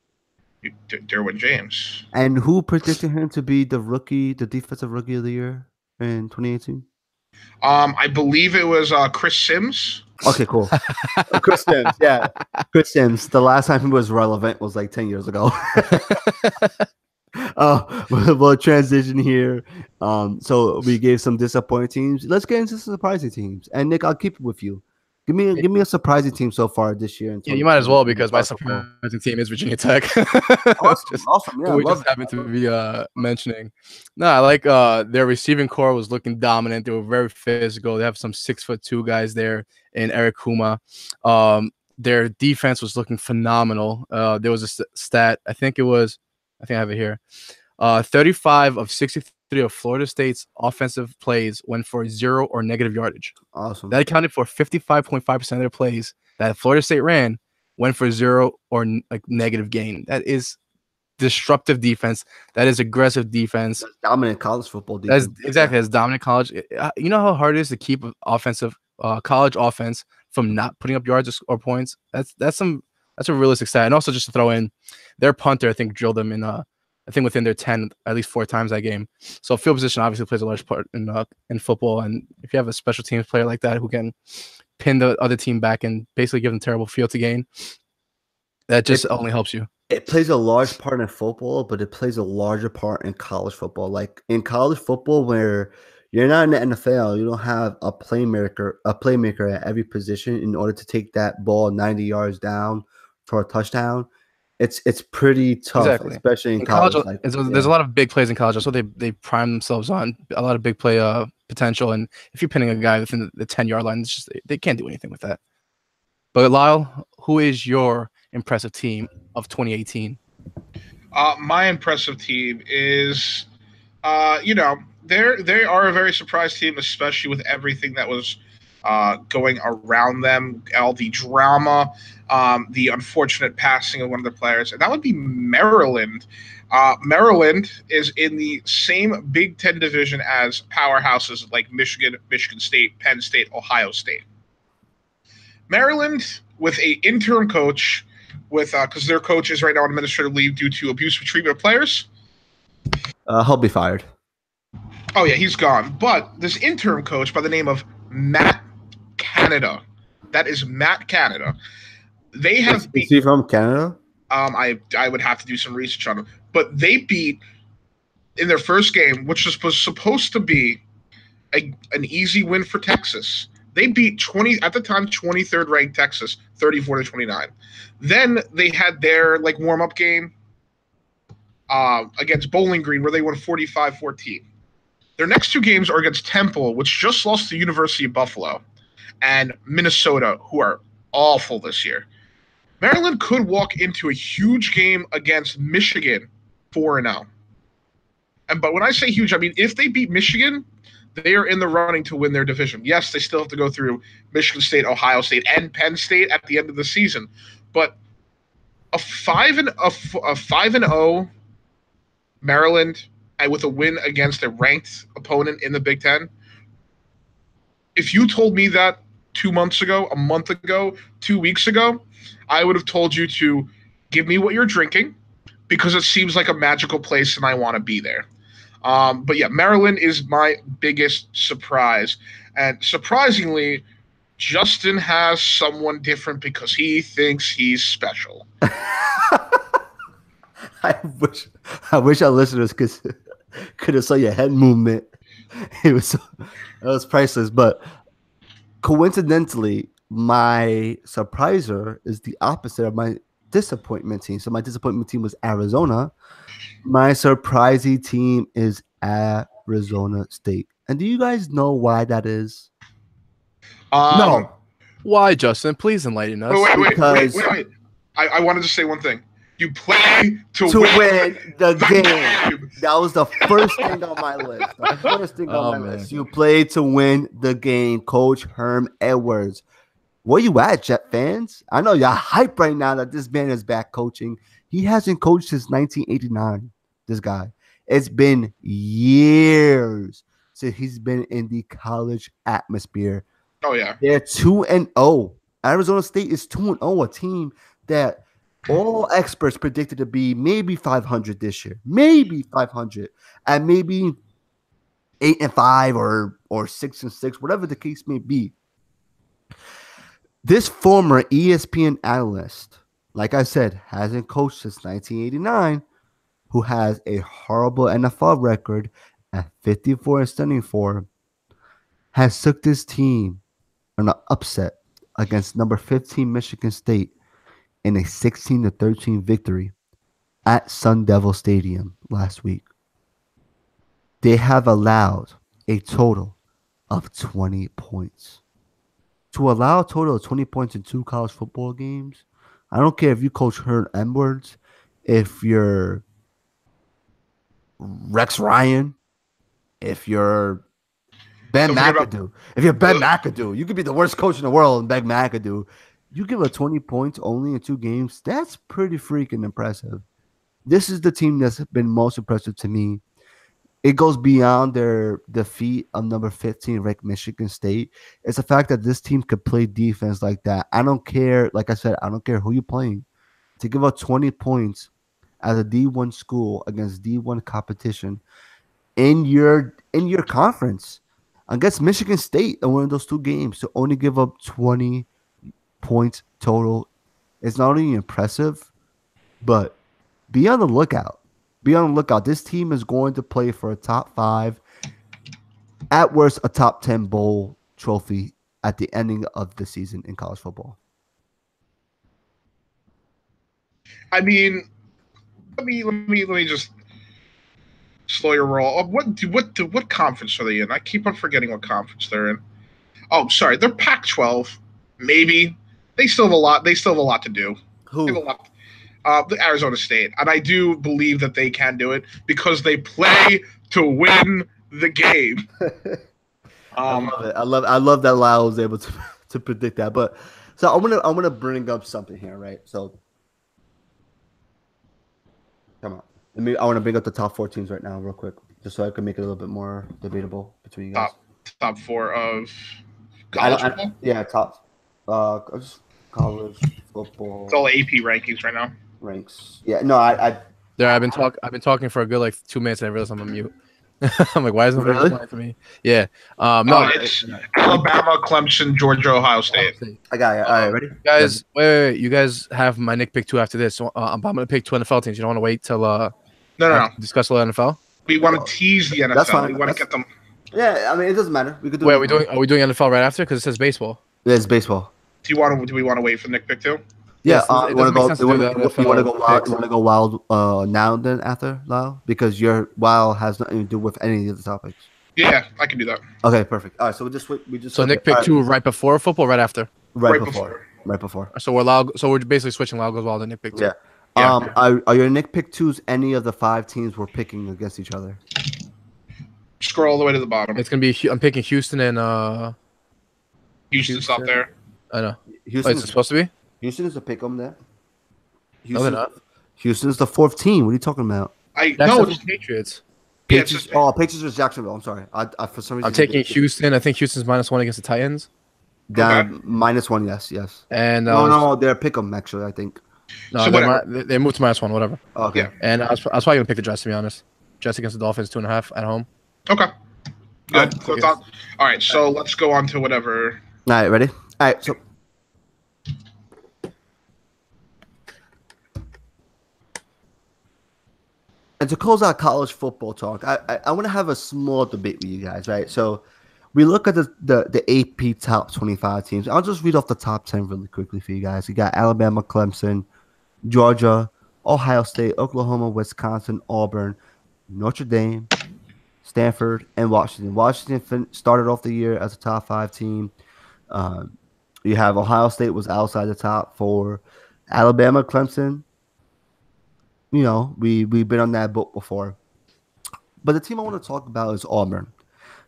Derwin James. And who predicted him to be the defensive rookie of the year in 2018? I believe it was Chris Sims. Okay, cool. Chris Sims, yeah. Chris Sims. The last time he was relevant was like 10 years ago. We'll transition here. So we gave some disappointing teams. Let's get into some surprising teams. And Nick, I'll keep it with you. Give me a surprising team so far this year. Yeah, you might as well, because my surprising team is Virginia Tech. Awesome. Yeah, we just happened to be mentioning. No, I like their receiving core was looking dominant. They were very physical. They have some 6'2" guys there in Eric Kuma. Their defense was looking phenomenal. There was a stat. I think I have it here. 35 of 63 of Florida State's offensive plays went for 0 or negative yardage. Awesome. That accounted for 55.5% of their plays that Florida State ran went for 0 or negative gain. That is disruptive defense. That is aggressive defense. That's dominant college football defense. That's dominant college. You know how hard it is to keep offensive college offense from not putting up yards or points? That's a realistic stat. And also, just to throw in, their punter, I think, drilled them in within their 10 at least 4 times that game. So field position obviously plays a large part in football. And if you have a special teams player like that who can pin the other team back and basically give them terrible field to gain. That just only helps you. It plays a large part in football, but it plays a larger part in college football. Like in college football, where you're not in the NFL, you don't have a playmaker at every position in order to take that ball 90 yards down for a touchdown. It's pretty tough, especially in college. There's a lot of big plays in college. That's what they prime themselves on. A lot of big play potential. And if you're pinning a guy within the 10-yard line, it's just they can't do anything with that. But Lyle, who is your impressive team of 2018? My impressive team is, they are a very surprise team, especially with everything that was going around them, all the drama, the unfortunate passing of one of the players, and that would be Maryland. Maryland is in the same Big Ten division as powerhouses like Michigan, Michigan State, Penn State, Ohio State. Maryland, with a interim coach, because their coach is right now on administrative leave due to abusive treatment of players. He'll be fired. Oh yeah, he's gone. But this interim coach by the name of Matt Canada, that is Matt Canada. They have Is he from Canada? I would have to do some research on him, but they beat in their first game, which was supposed to be an easy win for Texas. They beat 23rd ranked Texas 34-29. Then they had their warm-up game against Bowling Green where they won 45-14. Their next two games are against Temple, which just lost to the University of Buffalo, and Minnesota, who are awful this year. Maryland could walk into a huge game against Michigan 4-0. But when I say huge, I mean if they beat Michigan, they are in the running to win their division. Yes, they still have to go through Michigan State, Ohio State, and Penn State at the end of the season. But a 5-0 Maryland, and with a win against a ranked opponent in the Big Ten. If you told me that 2 months ago, a month ago, 2 weeks ago, I would have told you to give me what you're drinking because it seems like a magical place and I want to be there. But yeah, Maryland is my biggest surprise. And surprisingly, Justin has someone different because he thinks he's special. I wish our listeners could have saw your head movement. It was priceless. But coincidentally, my surpriser is the opposite of my disappointment team. So my disappointment team was Arizona. My surprising team is Arizona State. And do you guys know why that is? No. Why, Justin? Please enlighten us. Wait. I wanted to say one thing. You play to win the game. That was the first thing on my list. You play to win the game, Coach Herm Edwards. Where you at, Jet fans? I know y'all hype right now that this man is back coaching. He hasn't coached since 1989, this guy. It's been years since he's been in the college atmosphere. Oh, yeah. They're 2-0. Arizona State is 2-0, a team that all experts predicted to be maybe 500 this year. Maybe 500. And maybe 8-5 or 6-6, whatever the case may be. This former ESPN analyst, like I said, hasn't coached since 1989, who has a horrible NFL record at 54-74, has took this team on an upset against number 15 Michigan State in a 16-13 victory at Sun Devil Stadium last week. They have allowed a total of 20 points. To allow a total of 20 points in 2 college football games, I don't care if you coach Herm Edwards, if you're Rex Ryan, if you're Ben McAdoo. If you're Ben McAdoo, you could be the worst coach in the world and Ben McAdoo. You give a 20 points only in 2 games, that's pretty freaking impressive. This is the team that's been most impressive to me. It goes beyond their defeat of number 15 ranked Michigan State. It's the fact that this team could play defense like that. I don't care. Like I said, I don't care who you're playing. To give up 20 points as a D1 school against D1 competition in your conference. against Michigan State in one of those two games to only give up 20 points total. It's not only impressive, but be on the lookout. Be on the lookout. This team is going to play for a top 5, at worst, a top 10 bowl trophy at the ending of the season in college football. I mean, let me just slow your roll. What conference are they in? I keep on forgetting what conference they're in. Oh, sorry, they're Pac-12. Maybe they still have a lot. They still have a lot to do. Who? They have a lot. The Arizona State, and I do believe that they can do it because they play to win the game. I love it. I love that Lau was able to predict that. But so I'm gonna bring up something here, right? So come on. I want to bring up the top 4 teams right now, real quick, just so I can make it a little bit more debatable between you guys. Top 4 of college football? Yeah, top just college football. It's all AP rankings right now. Ranks. Yeah, no, I've been talking for a good like 2 minutes and I realized I'm on mute. I'm like, why isn't it replying to me? Yeah. No, it's Alabama, Clemson, Georgia, Ohio State. I got it. All right, ready? Guys, wait. You guys have my Nick pick 2 after this. So, I'm gonna pick 2 NFL teams. You don't want to wait till no. discuss the NFL? We want to tease the NFL. That's fine. We want to get them. Yeah, I mean, it doesn't matter. We could do. Wait, are we doing NFL right after? Because it says baseball. Yeah, it's baseball. Do we want to wait for Nick pick 2? Yeah, Yes, you want to go wild now then after Lau, because your wild has nothing to do with any of the topics. Yeah, I can do that. Okay, perfect. All right, so we just. So Nick pick 2 right before football, right after. Right before. So we're basically switching Lau goes wild and Nick pick 2. Yeah. Are your Nick pick 2s any of the 5 teams we're picking against each other? Scroll all the way to the bottom. It's gonna be. I'm picking Houston and Houston's up there. I know. Houston It's supposed to be. Houston is a pick 'em there. No, they're not. Houston is the 4th team. What are you talking about? No, it's Patriots. Patriots. Patriots was Jacksonville. I'm sorry. I for some reason I'm taking Houston. I think Houston's -1 against the Titans. Down -1. Yes. And no, they're pick 'em actually. I think. No, So they moved to -1. Whatever. Okay. Yeah. And I was probably gonna pick the Jets, to be honest. Jets against the Dolphins, 2.5 at home. Okay. Good. So all right. So let's go on to whatever. All right. Ready? All right. So. And to close out college football talk, I want to have a small debate with you guys, right? So we look at the AP top 25 teams. I'll just read off the top 10 really quickly for you guys. You got Alabama, Clemson, Georgia, Ohio State, Oklahoma, Wisconsin, Auburn, Notre Dame, Stanford, and Washington. Washington started off the year as a top 5 team. You have Ohio State was outside the top 4. Alabama, Clemson. You know, we've been on that boat before. But the team I want to talk about is Auburn.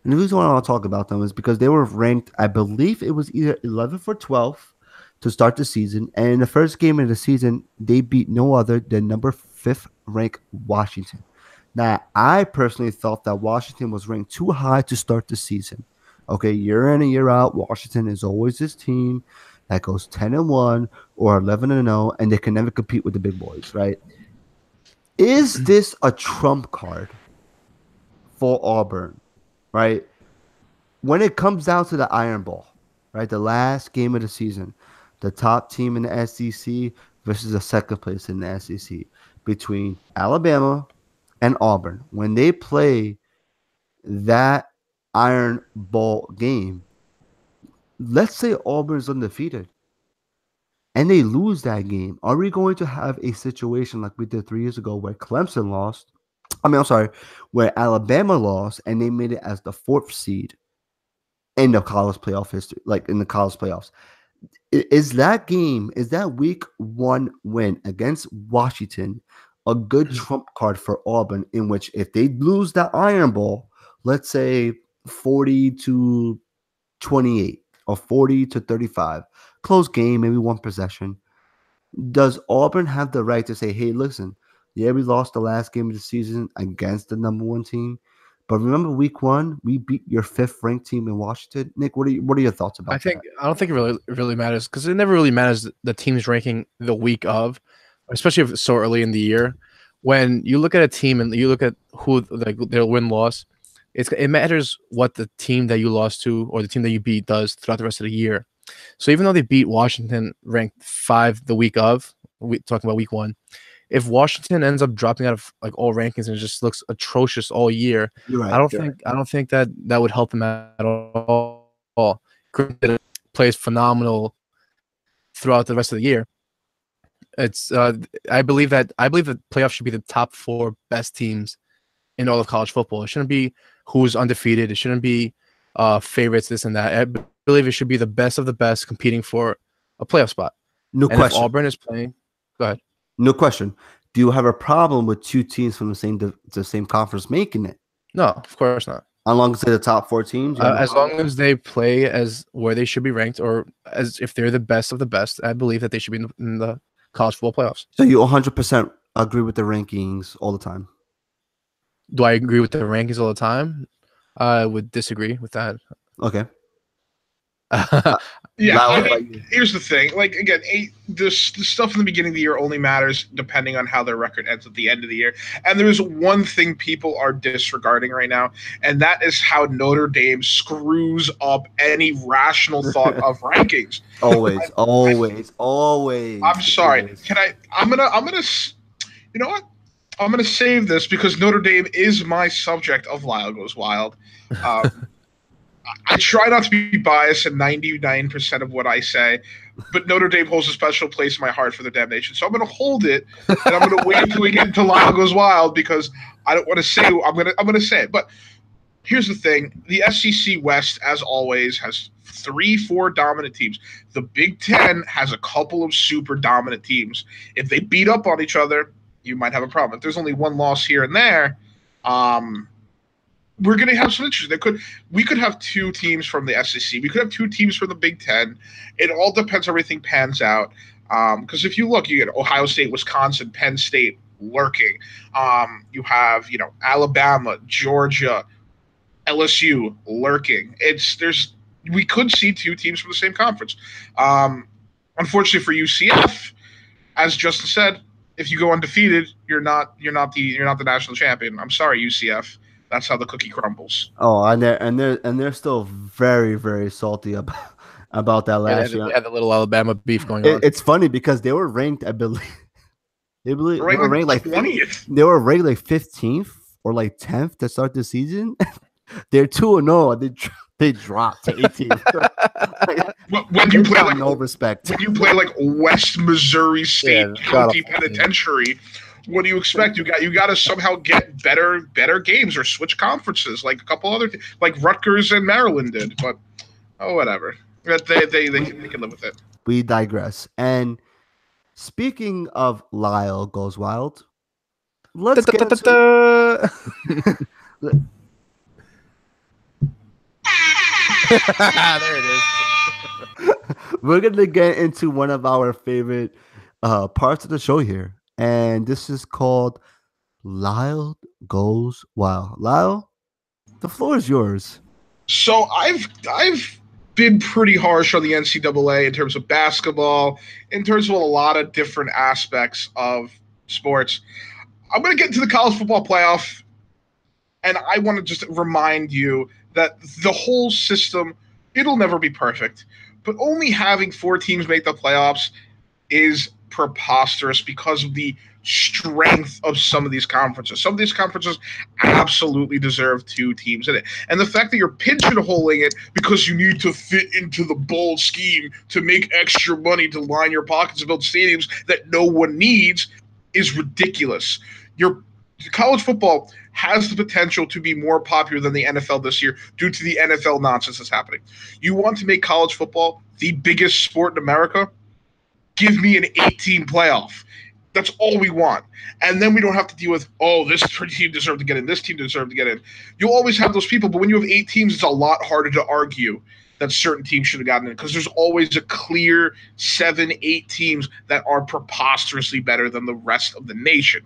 And the reason why I want to talk about them is because they were ranked, I believe it was either 11th or 12th to start the season. And in the first game of the season, they beat no other than number 5th ranked Washington. Now, I personally thought that Washington was ranked too high to start the season. Okay, year in and year out, Washington is always this team that goes 10-1 or 11-0, and they can never compete with the big boys, right? Is this a trump card for Auburn, right? When it comes down to the Iron Bowl, right, the last game of the season, the top team in the SEC versus the second place in the SEC between Alabama and Auburn, when they play that Iron Bowl game, let's say Auburn's undefeated and they lose that game, are we going to have a situation like we did 3 years ago where Clemson lost? Where Alabama lost and they made it as the 4th seed in the college playoff history, like in the college playoffs. Is that week 1 win against Washington a good trump card for Auburn, in which if they lose that Iron Bowl, let's say 40-28 or 40-35, close game, maybe 1 possession, does Auburn have the right to say, hey, listen, yeah, we lost the last game of the season against the number 1 team, but remember week 1, we beat your 5th ranked team in Washington? Nick, what are your thoughts about that? I don't think it really matters, because it never really matters the team's ranking the week of, especially if it's so early in the year. When you look at a team and you look at who, like, their win-loss, it matters what the team that you lost to or the team that you beat does throughout the rest of the year. So even though they beat Washington ranked 5 the week of, talking about week 1, if Washington ends up dropping out of like all rankings and it just looks atrocious all year, You're right. I don't think that would help them at all. Granted, plays phenomenal throughout the rest of the year. It's I believe that playoffs should be the top 4 best teams in all of college football. It shouldn't be who's undefeated. It shouldn't be favorites, this and that. I believe it should be the best of the best competing for a playoff spot. No And question. if Auburn is playing, go ahead. No question. Do you have a problem with 2 teams from the same conference making it? No, of course not. As long as they're the top 4 teams? As long as they play as where they should be ranked, or as if they're the best of the best, I believe that they should be in the college football playoffs. So you 100% agree with the rankings all the time? Do I agree with the rankings all the time? I would disagree with that. Okay. Yeah, Lyle, I what mean, here's the thing. Like, again, the stuff in the beginning of the year only matters depending on how their record ends at the end of the year. And there's one thing people are disregarding right now, and that is how Notre Dame screws up any rational thought of rankings. Always. I'm sorry. I'm gonna. You know what? I'm gonna save this because Notre Dame is my subject of Lyle Goes Wild. I try not to be biased in 99% of what I say, but Notre Dame holds a special place in my heart for their damnation. So I'm going to hold it, and I'm going to wait until we get into Lyle Goes Wild because I don't want to say I'm going to say it. But here's the thing: the SEC West, as always, has 3-4 dominant teams. The Big Ten has a couple of super dominant teams. If they beat up on each other, you might have a problem. If there's only one loss here and there, we're going to have some issues. We could have 2 teams from the SEC. We could have 2 teams from the Big Ten. It all depends how everything pans out. Because if you look, you get Ohio State, Wisconsin, Penn State lurking. You have, Alabama, Georgia, LSU lurking. We could see 2 teams from the same conference. Unfortunately for UCF, as Justin said, if you go undefeated, you're not the national champion. I'm sorry, UCF. That's how the cookie crumbles. Oh, and they're still very, very salty about that last year. They had the little Alabama beef going on. It's funny because they were ranked, I believe. They were ranked like 20th. They were ranked like 15th or like 10th to start the season. They're 2-0. They dropped to 18th. When you play like no respect. When you play like West Missouri State County Penitentiary. What do you expect? You got to somehow get better games or switch conferences like a couple other like Rutgers and Maryland did. But whatever. They can live with it. We digress. And speaking of Lyle Goes Wild, let's get into There it is. We're gonna get into one of our favorite parts of the show here. And this is called Lyle Goes Wild. Lyle, the floor is yours. So I've been pretty harsh on the NCAA in terms of basketball, in terms of a lot of different aspects of sports. I'm going to get into the college football playoff, and I want to just remind you that the whole system, it'll never be perfect, but only having 4 teams make the playoffs is preposterous because of the strength of some of these conferences. Some of these conferences absolutely deserve 2 teams in it. And the fact that you're pigeonholing it because you need to fit into the bowl scheme to make extra money to line your pockets and build stadiums that no one needs is ridiculous. Your college football has the potential to be more popular than the NFL this year due to the NFL nonsense that's happening. You want to make college football the biggest sport in America? Give me an 8-team playoff. That's all we want. And then we don't have to deal with, this team deserved to get in, this team deserved to get in. You'll always have those people, but when you have 8 teams, it's a lot harder to argue that certain teams should have gotten in because there's always a clear 7-8 teams that are preposterously better than the rest of the nation.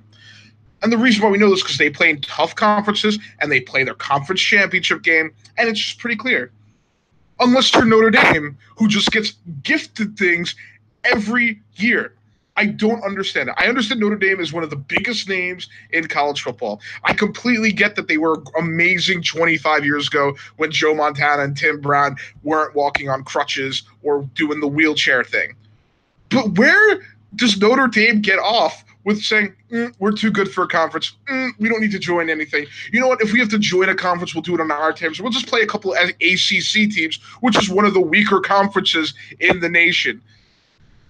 And the reason why we know this is because they play in tough conferences and they play their conference championship game, and it's just pretty clear. Unless you're Notre Dame, who just gets gifted things every year. I don't understand it. I understand Notre Dame is one of the biggest names in college football. I completely get that they were amazing 25 years ago when Joe Montana and Tim Brown weren't walking on crutches or doing the wheelchair thing. But where does Notre Dame get off with saying, we're too good for a conference. We don't need to join anything. You know what? If we have to join a conference, we'll do it on our terms. We'll just play a couple of ACC teams, which is one of the weaker conferences in the nation.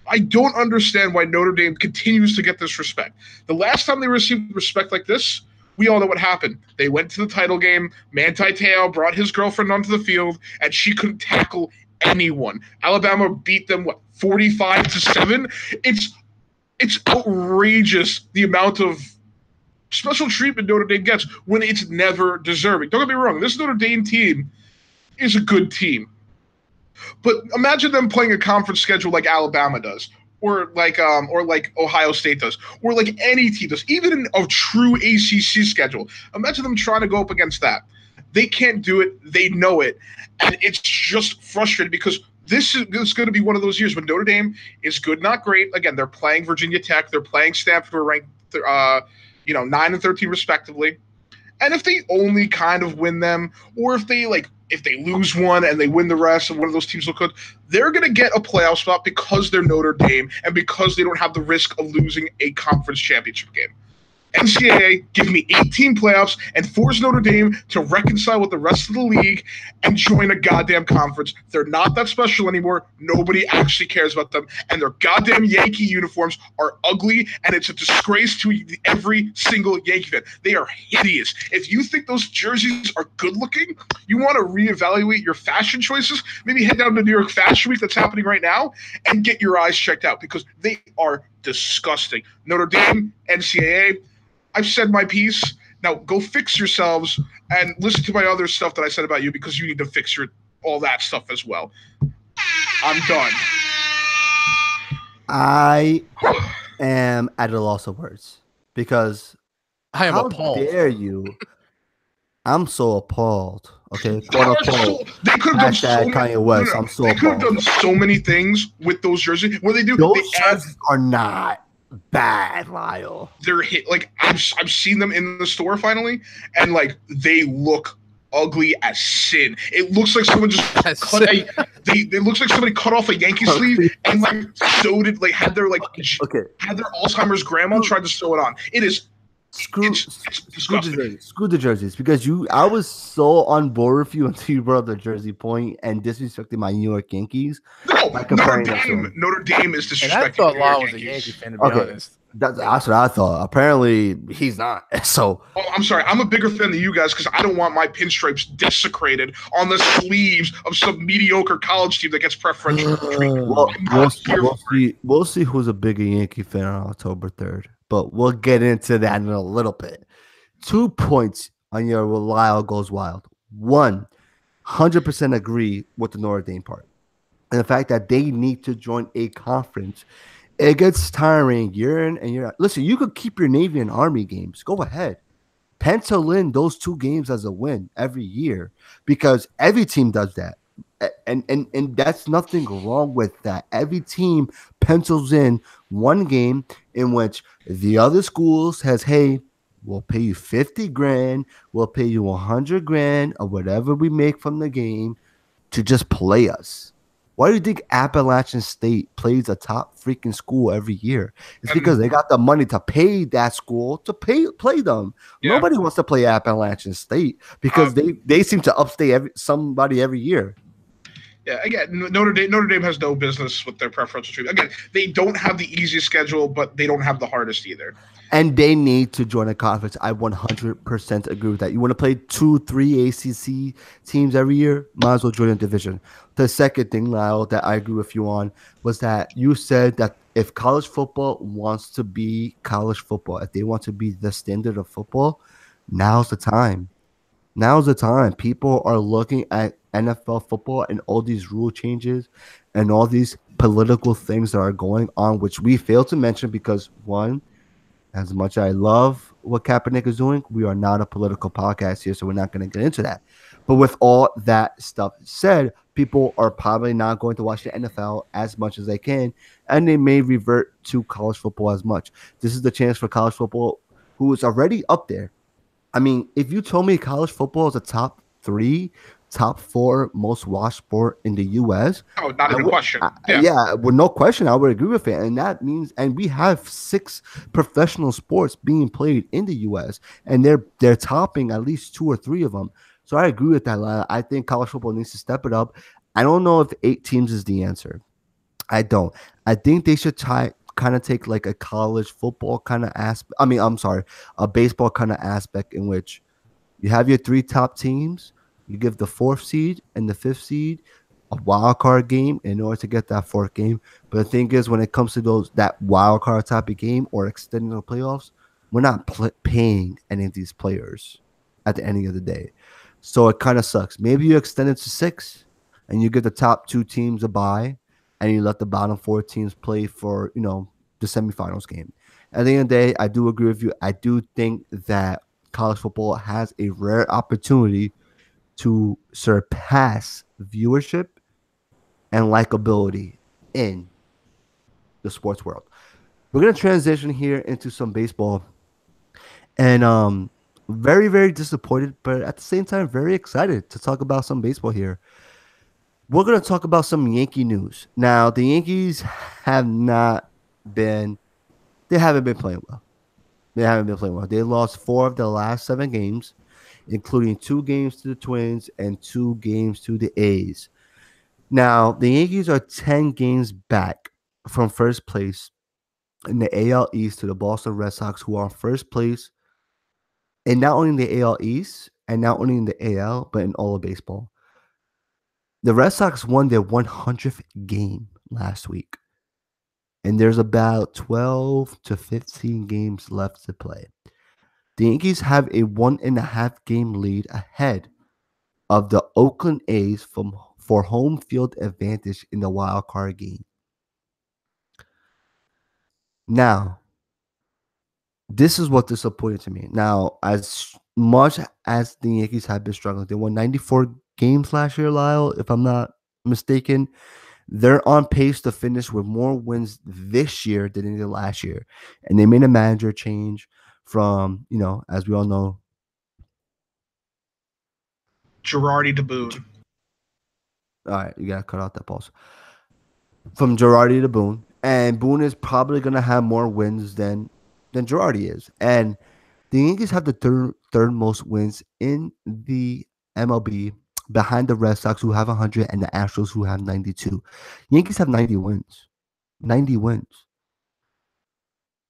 I don't understand why Notre Dame continues to get this respect. The last time they received respect like this, we all know what happened. They went to the title game. Manti Te'o brought his girlfriend onto the field, and she couldn't tackle anyone. Alabama beat them, 45-7? It's outrageous the amount of special treatment Notre Dame gets when it's never deserving. Don't get me wrong. This Notre Dame team is a good team. But imagine them playing a conference schedule like Alabama does, or like Ohio State does, or like any team does, even in a true ACC schedule. Imagine them trying to go up against that. They can't do it. They know it. And it's just frustrating because this is going to be one of those years when Notre Dame is good, not great. Again, they're playing Virginia Tech. They're playing Stanford, who are ranked 9 and 13 respectively. And if they only kind of win them, or if they lose one and they win the rest and one of those teams look good, they're going to get a playoff spot because they're Notre Dame and because they don't have the risk of losing a conference championship game. NCAA, give me 18 playoffs and force Notre Dame to reconcile with the rest of the league and join a goddamn conference. They're not that special anymore. Nobody actually cares about them. And their goddamn Yankee uniforms are ugly, and it's a disgrace to every single Yankee fan. They are hideous. If you think those jerseys are good looking, you want to reevaluate your fashion choices, maybe head down to New York Fashion Week that's happening right now and get your eyes checked out because they are disgusting. Notre Dame, NCAA, I've said my piece. Now go fix yourselves and listen to my other stuff that I said about you because you need to fix all that stuff as well. I'm done. I am at a loss of words because I am how appalled. dare you? I'm so appalled. Okay, they could have done Kanye West. I'm so they could have appalled. done so many things with those jerseys. What they do? Those they jerseys are not bad, Lyle. They're hit like I've seen them in the store finally, and like they look ugly as sin. It looks like someone just cut it looks like somebody cut off a Yankee sleeve and like sewed it, like had their Alzheimer's grandma tried to sew it on. It is Screw the jerseys because I was so on board with you until you brought up the jersey point and disrespected my New York Yankees. No, Notre Dame is disrespecting. And I thought Lyle was a Yankee fan, to be honest. That's what I thought. Apparently, he's not. So, I'm sorry. I'm a bigger fan than you guys because I don't want my pinstripes desecrated on the sleeves of some mediocre college team that gets preferential treatment. We'll see who's a bigger Yankee fan on October 3rd. But we'll get into that in a little bit. 2 points on your Lyle Goes Wild. 100% agree with the Notre Dame part. And the fact that they need to join a conference. It gets tiring year in and year out. Listen, you could keep your Navy and Army games. Go ahead. Pencil in those 2 games as a win every year because every team does that. And that's nothing wrong with that. Every team pencils in 1 game in which the other school says, hey, we'll pay you $50,000, we'll pay you $100,000 or whatever we make from the game to just play us. Why do you think Appalachian State plays a top freaking school every year? It's because they got the money to pay that school to play them. Yeah. Nobody wants to play Appalachian State because they seem to upstate somebody every year. Yeah, again, Notre Dame has no business with their preferential treatment. Again, they don't have the easiest schedule, but they don't have the hardest either. And they need to join a conference. I 100% agree with that. You want to play 2-3 ACC teams every year? Might as well join a division. The second thing, Lyle, that I agree with you on was that you said that if college football wants to be college football, if they want to be the standard of football, now's the time. Now's the time. People are looking at NFL football and all these rule changes and all these political things that are going on, which we fail to mention because, one, as much as I love what Kaepernick is doing, we are not a political podcast here, so we're not going to get into that. But with all that stuff said, people are probably not going to watch the NFL as much as they can, and they may revert to college football as much. This is the chance for college football, who is already up there. I mean, if you told me college football is a top 3, top 4 most watched sport in the U.S., Oh, not even a question. yeah, with no question, I would agree with it. And that means, and we have 6 professional sports being played in the U.S., and they're topping at least 2 or 3 of them. So I agree with that, Lila. I think college football needs to step it up. I don't know if 8 teams is the answer. I don't. I think they should kind of take like a college football kind of aspect. I mean, I'm sorry, a baseball kind of aspect in which you have your 3 top teams. You give the 4th seed and the 5th seed a wild card game in order to get that 4th game. But the thing is, when it comes to that wild card type of game or extending the playoffs, we're not paying any of these players at the end of the day. So it kind of sucks. Maybe you extend it to 6 and you give the top 2 teams a bye and you let the bottom 4 teams play for, the semifinals game. At the end of the day, I do agree with you. I do think that college football has a rare opportunity to surpass viewership and likability in the sports world. We're going to transition here into some baseball. And very, very disappointed, but at the same time, very excited to talk about some baseball here. We're going to talk about some Yankee news. Now, the Yankees haven't been playing well. They haven't been playing well. They lost 4 of the last 7 games, including 2 games to the Twins and 2 games to the A's. Now, the Yankees are 10 games back from first place in the AL East to the Boston Red Sox, who are in first place, and not only in the AL East and not only in the AL, but in all of baseball. The Red Sox won their 100th game last week, and there's about 12 to 15 games left to play. The Yankees have a 1.5 game lead ahead of the Oakland A's for home field advantage in the wild card game. Now, this is what disappointed to me. Now, as much as the Yankees have been struggling, they won 94 games last year, Lyle, if I'm not mistaken. They're on pace to finish with more wins this year than they did last year. And they made a manager change from, as we all know, Girardi to Boone. All right, you got to cut out that pause. From Girardi to Boone. And Boone is probably going to have more wins than Girardi is. And the Yankees have the third most wins in the MLB, behind the Red Sox, who have 100, and the Astros, who have 92. Yankees have 90 wins. 90 wins.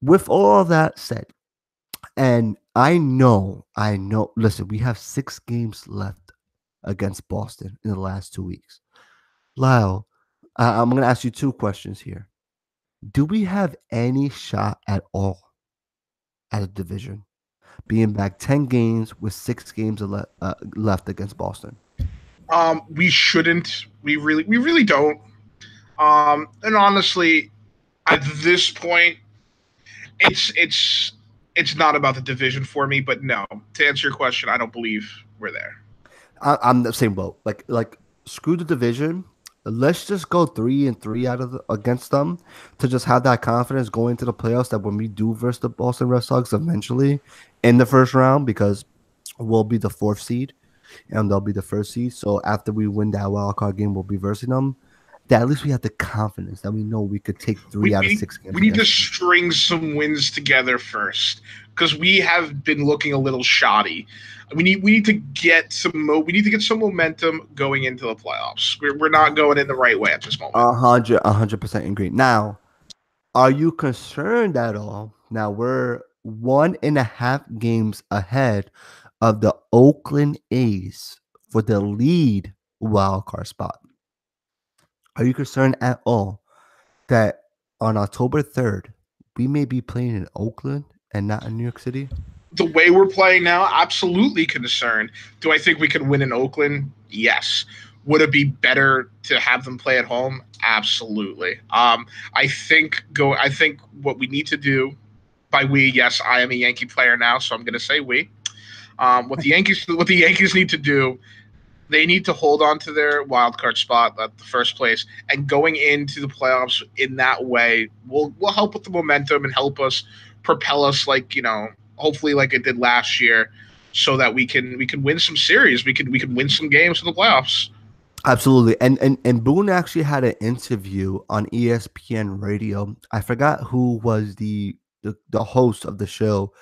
With all that said, and I know, listen, we have 6 games left against Boston in the last 2 weeks. Lyle, I'm going to ask you 2 questions here. Do we have any shot at all at a division, being back 10 games with 6 games left against Boston? We shouldn't. We really don't. And honestly, at this point, it's not about the division for me. But no, to answer your question, I don't believe we're there. I'm the same boat. Like screw the division. Let's just go 3-3 against them to just have that confidence going into the playoffs that when we do versus the Boston Red Sox eventually in the first round, because we'll be the 4th seed and they'll be the 1st seed. So after we win that wild card game, we'll be versing them. That at least we have the confidence that we know we could take 3 out of 6 games. We need to string some wins together first, because we have been looking a little shoddy. We need to get some momentum going into the playoffs. We're not going in the right way at this moment. 100% agree. Now, are you concerned at all? Now we're 1.5 games ahead of the Oakland A's for the lead wild card spot. Are you concerned at all that on October 3rd we may be playing in Oakland and not in New York City? The way we're playing now, absolutely concerned. Do I think we could win in Oakland? Yes. Would it be better to have them play at home? Absolutely. I think what we need to do, by we, yes, I am a Yankee player now, so I'm going to say we. What the Yankees need to do They need to hold on to their wild card spot at the first place, and going into the playoffs in that way will help with the momentum and help us propel us, like, hopefully like it did last year, so that we can win some series. We can win some games in the playoffs. Absolutely. And Boone actually had an interview on ESPN radio. I forgot who was the host of the show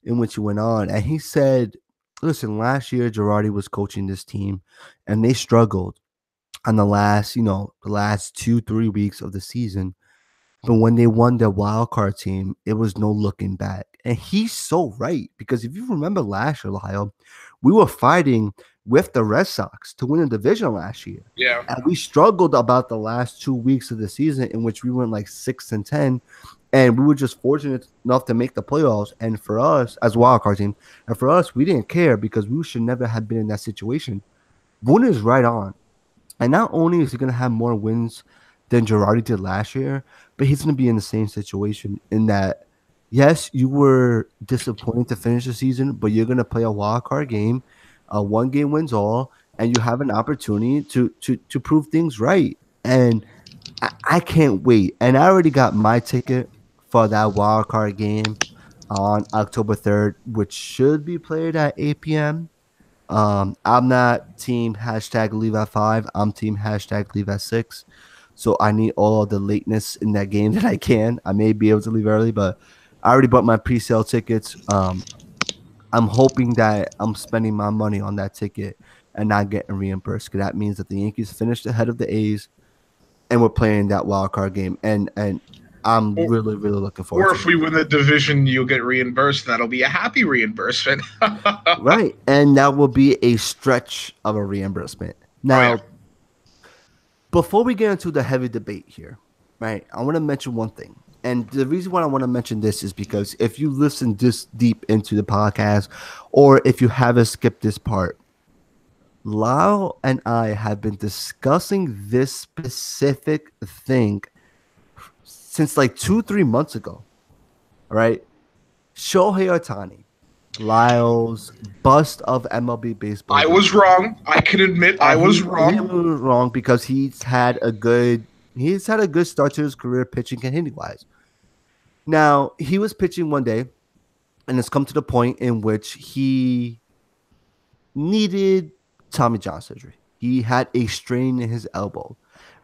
in which he went on, and he said, listen, last year Girardi was coaching this team and they struggled on the last 2-3 weeks of the season. But when they won their wild card team, it was no looking back. And he's so right, because if you remember last year, Lyle, we were fighting with the Red Sox to win the division last year. Yeah. And we struggled about the last 2 weeks of the season, in which we went like 6-10. And we were just fortunate enough to make the playoffs. And for us, as a wild card team, and for us, we didn't care because we should never have been in that situation. Boone is right on. And not only is he going to have more wins than Girardi did last year, but he's going to be in the same situation in that, yes, you were disappointed to finish the season, but you're going to play a wild card game, a 1-game wins all, and you have an opportunity to prove things right. And I can't wait. And I already got my ticket for that wild card game on October 3rd, which should be played at 8 p.m. I'm not team #leave at 5. I'm team #leave at 6. So I need all of the lateness in that game that I can. I may be able to leave early, but I already bought my pre-sale tickets. I'm hoping that I'm spending my money on that ticket and not getting reimbursed, because that means that the Yankees finished ahead of the A's and we're playing that wild card game. And I'm really, really looking forward to it. Or if we win the division, you'll get reimbursed. That'll be a happy reimbursement. Right. And that will be a stretch of a reimbursement. Now, before we get into the heavy debate here, right, I want to mention one thing. And the reason why I want to mention this is because if you listen this deep into the podcast, or if you haven't skipped this part, Lyle and I have been discussing this specific thing since like 2-3 months ago. All right. Shohei Ohtani, Lyle's bust of MLB baseball. I was wrong. I can admit I was wrong. He was wrong because he's had a good start to his career, pitching and hitting wise. Now, he was pitching one day, and it's come to the point in which he needed Tommy John surgery. He had a strain in his elbow,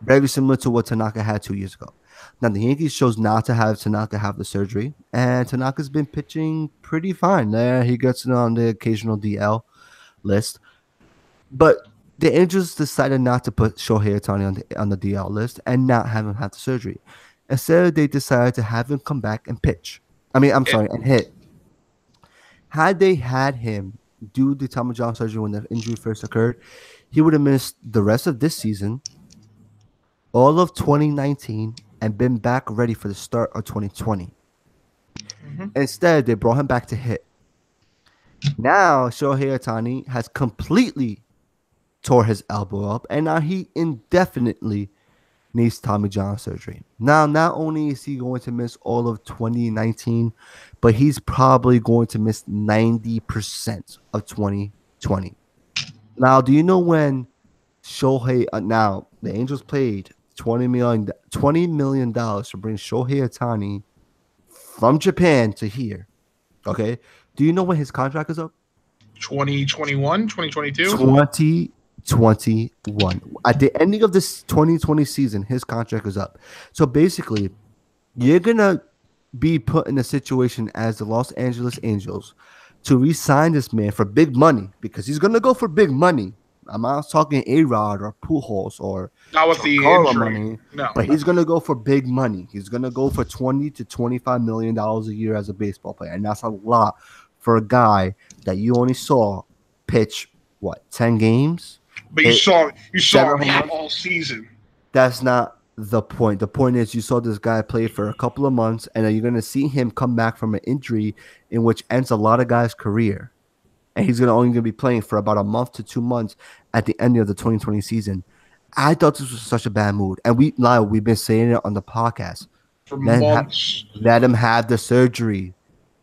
very similar to what Tanaka had 2 years ago. Now, the Yankees chose not to have Tanaka have the surgery, and Tanaka's been pitching pretty fine. There, he gets on the occasional DL list. But the Angels decided not to put Shohei Ohtani on the DL list and not have him have the surgery. Instead, they decided to have him come back and pitch. And hit. Had they had him do the Tommy John surgery when the injury first occurred, he would have missed the rest of this season, all of 2019, and been back ready for the start of 2020. Mm-hmm. Instead, they brought him back to hit. Now, Shohei Ohtani has completely tore his elbow up, and now he indefinitely needs Tommy John surgery. Now, not only is he going to miss all of 2019, but he's probably going to miss 90% of 2020. Now, do you know when Shohei? Now, the Angels paid $20 million to bring Shohei Ohtani from Japan to here. Okay, do you know when his contract is up? 2021, 2022? 2021. At the ending of this 2020 season, his contract is up. So basically, you're going to be put in a situation as the Los Angeles Angels to re-sign this man for big money, because he's going to go for big money. I'm not talking A-Rod or Pujols or not with the Carla injury. Money, no. But he's going to go for big money. He's going to go for $20 to $25 million a year as a baseball player, and that's a lot for a guy that you only saw pitch 10 games. But you saw him all season. That's not the point. The point is you saw this guy play for a couple of months, and then you're going to see him come back from an injury in which ends a lot of guys' career. And he's only going to be playing for about a month to 2 months at the end of the 2020 season. I thought this was such a bad move. And we've been saying it on the podcast. For months. Let him have the surgery.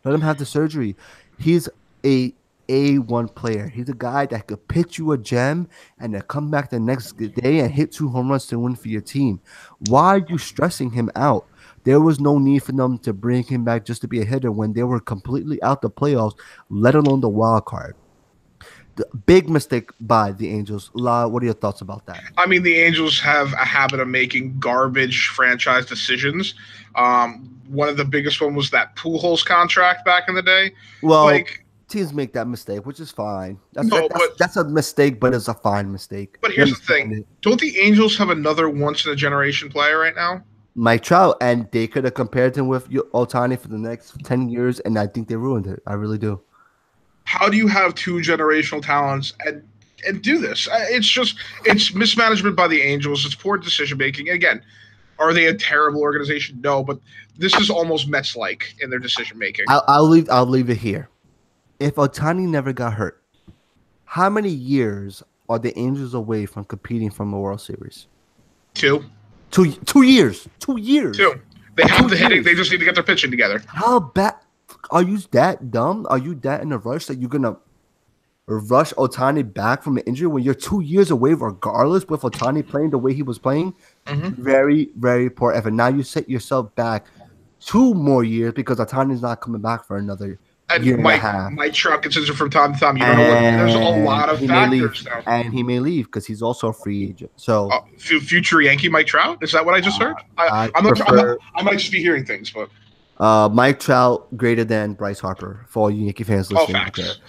Let him have the surgery. He's a A1 player. He's a guy that could pitch you a gem and then come back the next day and hit 2 home runs to win for your team. Why are you stressing him out? There was no need for them to bring him back just to be a hitter when they were completely out the playoffs, let alone the wild card. The big mistake by the Angels. La, what are your thoughts about that? I mean, the Angels have a habit of making garbage franchise decisions. One of the biggest one was that Pujols contract back in the day. Well, Like, teams make that mistake, which is fine. But That's a mistake, but it's a fine mistake. but here's the Understand thing: it. don't the Angels have another once in a generation player right now? Mike Trout, and they could have compared him with Otani for the next 10 years, and I think they ruined it. I really do. How do you have two generational talents and do this? It's mismanagement by the Angels. It's poor decision making. Again, are they a terrible organization? No, but this is almost Mets like in their decision making. I'll leave it here. If Otani never got hurt, how many years are the Angels away from competing from a World Series? 2. 2 years. 2 years. 2. They have 2 the hitting. years. They just need to get their pitching together. How bad are you? That dumb? Are you that in a rush that you're gonna rush Otani back from an injury when you're 2 years away, regardless? With Otani playing the way he was playing, very, very poor effort. Now you set yourself back 2 more years because Otani's not coming back for another year and a half. Mike Trout gets injured from time to time. You don't know what. There's a lot of he may leave, factors now. and he may leave because he's also a free agent. So Future Yankee Mike Trout? Is that what I just heard? I might just be hearing things, but Mike Trout greater than Bryce Harper for all you Yankee fans listening. facts.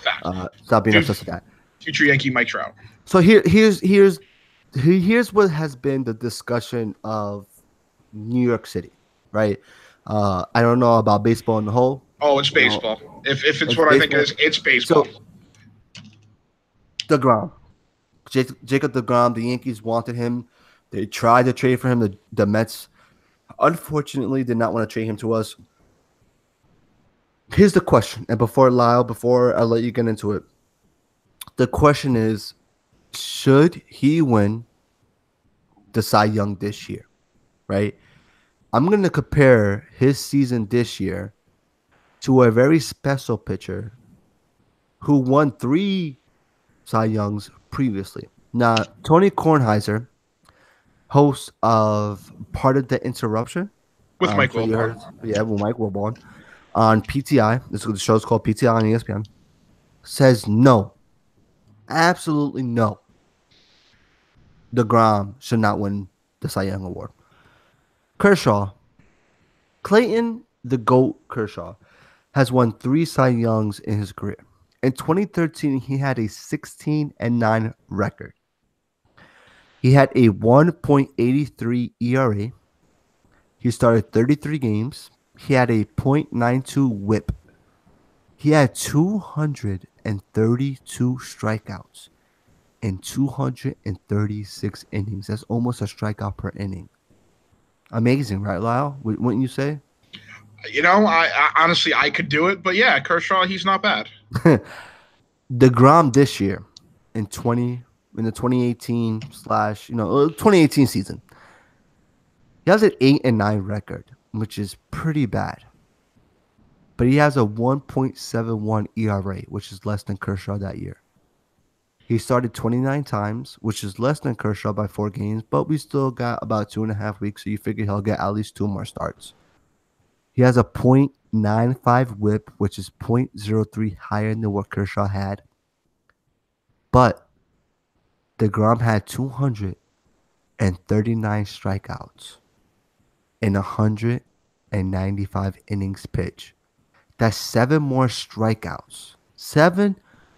Stop being obsessed with that. Future Yankee Mike Trout. So here's what has been the discussion of New York City, right? I don't know about baseball in the whole. Oh, it's baseball. If it's what baseball. I think it is, it's baseball. So DeGrom, Jacob DeGrom, the Yankees wanted him. They tried to trade for him. The Mets, unfortunately, did not want to trade him to us. Here's the question, and before I let you get into it, the question is, should he win the Cy Young this year, right? I'm going to compare his season this year to a very special pitcher who won 3 Cy Youngs previously. Now, Tony Kornheiser, host of Part of the Interruption. With Mike Wilbon. Yeah, with Mike Wilbon. On PTI, the show's called PTI on ESPN, says no. Absolutely no. DeGrom should not win the Cy Young Award. Kershaw, Clayton the GOAT Kershaw, has won 3 Cy Youngs in his career. In 2013, he had a 16-9 record. He had a 1.83 ERA. He started 33 games. He had a .92 whip. He had 232 strikeouts in 236 innings. That's almost a strikeout per inning. Amazing, right, Lyle? Wouldn't you say? You know, I honestly I could do it, but yeah, Kershaw, he's not bad. DeGrom this year in the 2018 season, he has an 8-9 record, which is pretty bad. But he has a 1.71 ERA, which is less than Kershaw that year. He started 29 times, which is less than Kershaw by 4 games, but we still got about 2.5 weeks, so you figure he'll get at least 2 more starts. He has a .95 whip, which is .03 higher than what Kershaw had. But DeGrom had 239 strikeouts in 195 innings pitched. That's 7 more strikeouts. 7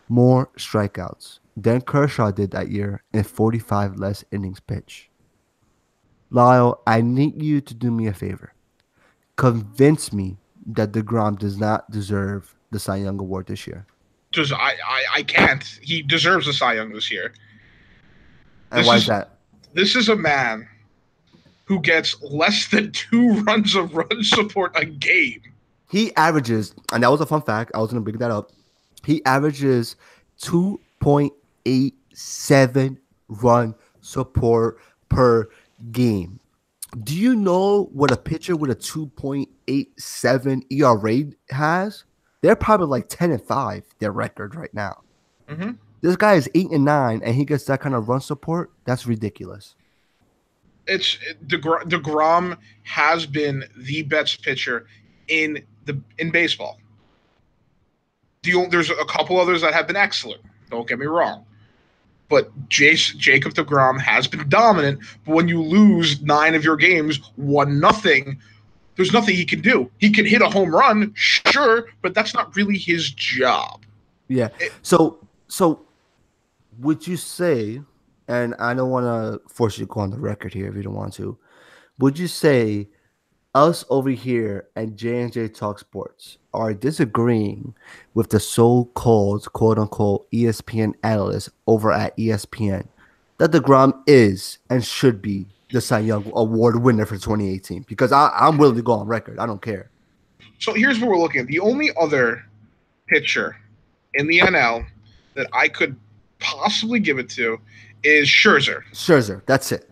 more strikeouts than Kershaw did that year in 45 less innings pitched. Lyle, I need you to do me a favor. Convince me that DeGrom does not deserve the Cy Young Award this year. I can't. He deserves a Cy Young this year. And why is that? This is a man who gets less than 2 runs of run support a game. He averages, and that was a fun fact, I was going to bring that up. He averages 2.87 run support per game. Do you know what a pitcher with a 2.87 ERA has? They're probably like 10-5, their record right now. Mm-hmm. This guy is 8-9, and he gets that kind of run support. That's ridiculous. DeGrom has been the best pitcher in baseball. There's a couple others that have been excellent. Don't get me wrong. But Jacob DeGrom has been dominant. But when you lose 9 of your games, 1-0, there's nothing he can do. He can hit a home run, sure, but that's not really his job. Yeah. So would you say, and I don't want to force you to go on the record here if you don't want to, would you say us over here at J&J Talk Sports are disagreeing with the so-called quote-unquote ESPN analysts over at ESPN that DeGrom is and should be the Cy Young Award winner for 2018? Because I'm willing to go on record. I don't care. So here's what we're looking at. The only other pitcher in the NL that I could possibly give it to is Scherzer. That's it.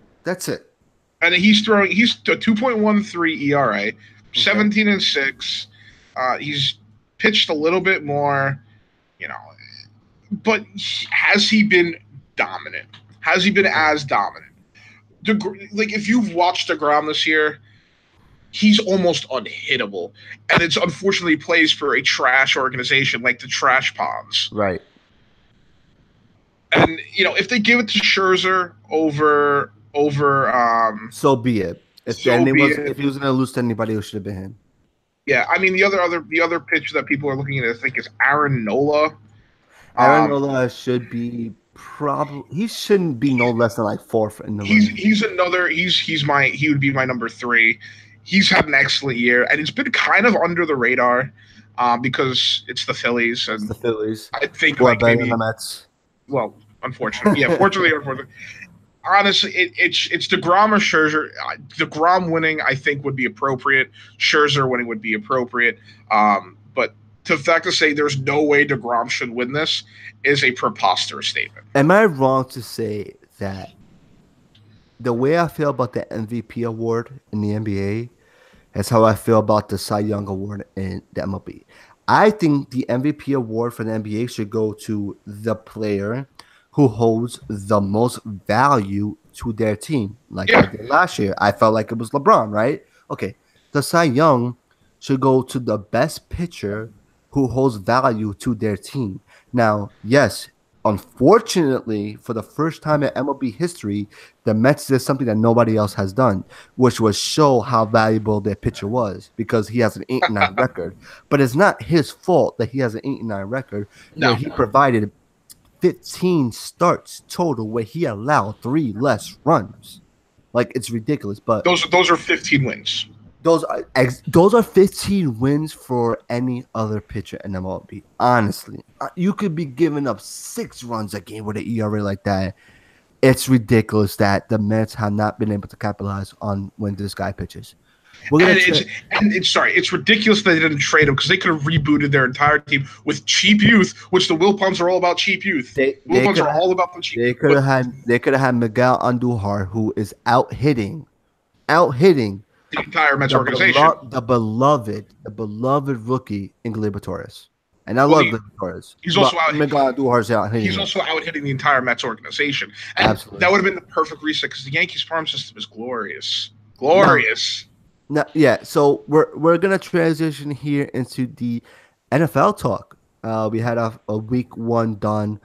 And he's a 2.13 ERA, 17-6. He's pitched a little bit more, but has he been dominant? Has he been as dominant? If you've watched DeGrom this year, he's almost unhittable. And it's unfortunately he plays for a trash organization like the Trash Ponds. Right. And, if they give it to Scherzer over so be it. If he was going to lose to anybody, it should have been him. Yeah, I mean the other pitcher that people are looking at, I think, is Aaron Nola. Aaron Nola should be he shouldn't be no less than like 4th in the range. He would be my number 3. He's had an excellent year, and it's been kind of under the radar because it's the Phillies, and the Phillies. I think better than the Mets. Well, unfortunately, yeah, fortunately. Honestly, it's DeGrom or Scherzer. DeGrom winning, I think, would be appropriate. Scherzer winning would be appropriate. But the fact to say there's no way DeGrom should win this is a preposterous statement. Am I wrong to say that the way I feel about the MVP award in the NBA is how I feel about the Cy Young award in the MLB? I think the MVP award for the NBA should go to the player who holds the most value to their team. I did last year. I felt like it was LeBron, right? Okay. The Cy Young should go to the best pitcher who holds value to their team. Now, yes, unfortunately, for the first time in MLB history, the Mets did something that nobody else has done, which was show how valuable their pitcher was because he has an 8-9 record. But it's not his fault that he has an 8-9 record. No. He provided 15 starts total where he allowed 3 less runs. It's ridiculous. But those are 15 wins. Those are 15 wins for any other pitcher in MLB. Honestly, you could be giving up 6 runs a game with an ERA like that. It's ridiculous that the Mets have not been able to capitalize on when this guy pitches. It's ridiculous that they didn't trade him because they could have rebooted their entire team with cheap youth, which the Wilpons are all about cheap youth. Wilpons are all about the cheap. They could have had Miguel Andujar, who is out hitting the entire Mets organization. The beloved rookie in Gleyber Torres. And I love Gleyber Torres. He's also out. Miguel Andujar's out hitting. He's also out hitting the entire Mets organization. And absolutely. That would have been the perfect reset because the Yankees farm system is glorious. Glorious. No, yeah, so we're gonna transition here into the NFL talk. We had a week 1 done.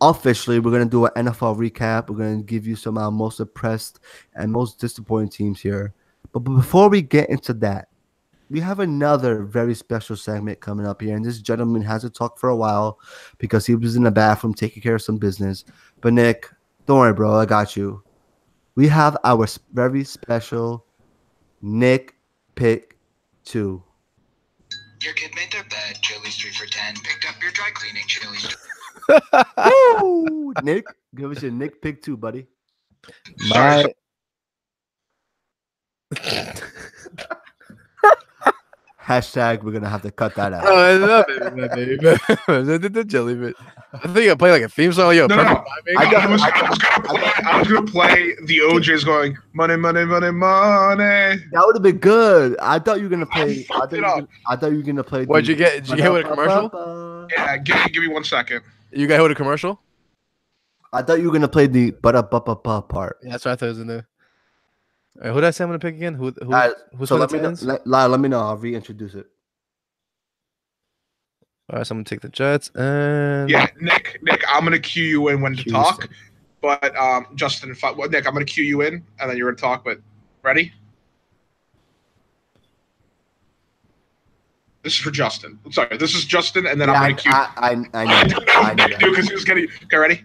Officially, we're gonna do an NFL recap. We're gonna give you some of our most impressed and most disappointing teams here. But before we get into that, we have another very special segment coming up here, and this gentleman hasn't talked for a while because he was in the bathroom taking care of some business. But Nick, don't worry, bro, I got you. We have our very special Nick Pick 2. Your kid made their bed, Chili's 3 for $10. Picked up your dry cleaning, Chili's. Woo! Nick, give us your Nick Pick 2, buddy. Hashtag, we're gonna have to cut that out. Oh, I love it, baby. The jelly bit. I think I play like a theme song. Yo, No, perfect no. timing. I was gonna play the OJ's going money, money, money, money. That would have been good. I thought you were gonna play. I fucked it up. thought you were gonna play. What'd you get? Did you get with a commercial? Yeah, give me 1 second. You got with a commercial? I thought you were gonna play the part. Yeah, that's what I thought it was in there. All right, who did I say I'm gonna pick again? Who's So for let the me know. Titans? Let me know. I'll reintroduce it. All right, so I'm gonna take the Jets and Yeah, Nick, I'm gonna cue you in when to Houston. talk. But Justin, Nick, I'm gonna cue you in, and then you're gonna talk. But ready? This is for Justin. I'm sorry, this is Justin, and then I'm gonna cue. I know. I know. Because he was getting. Okay, ready?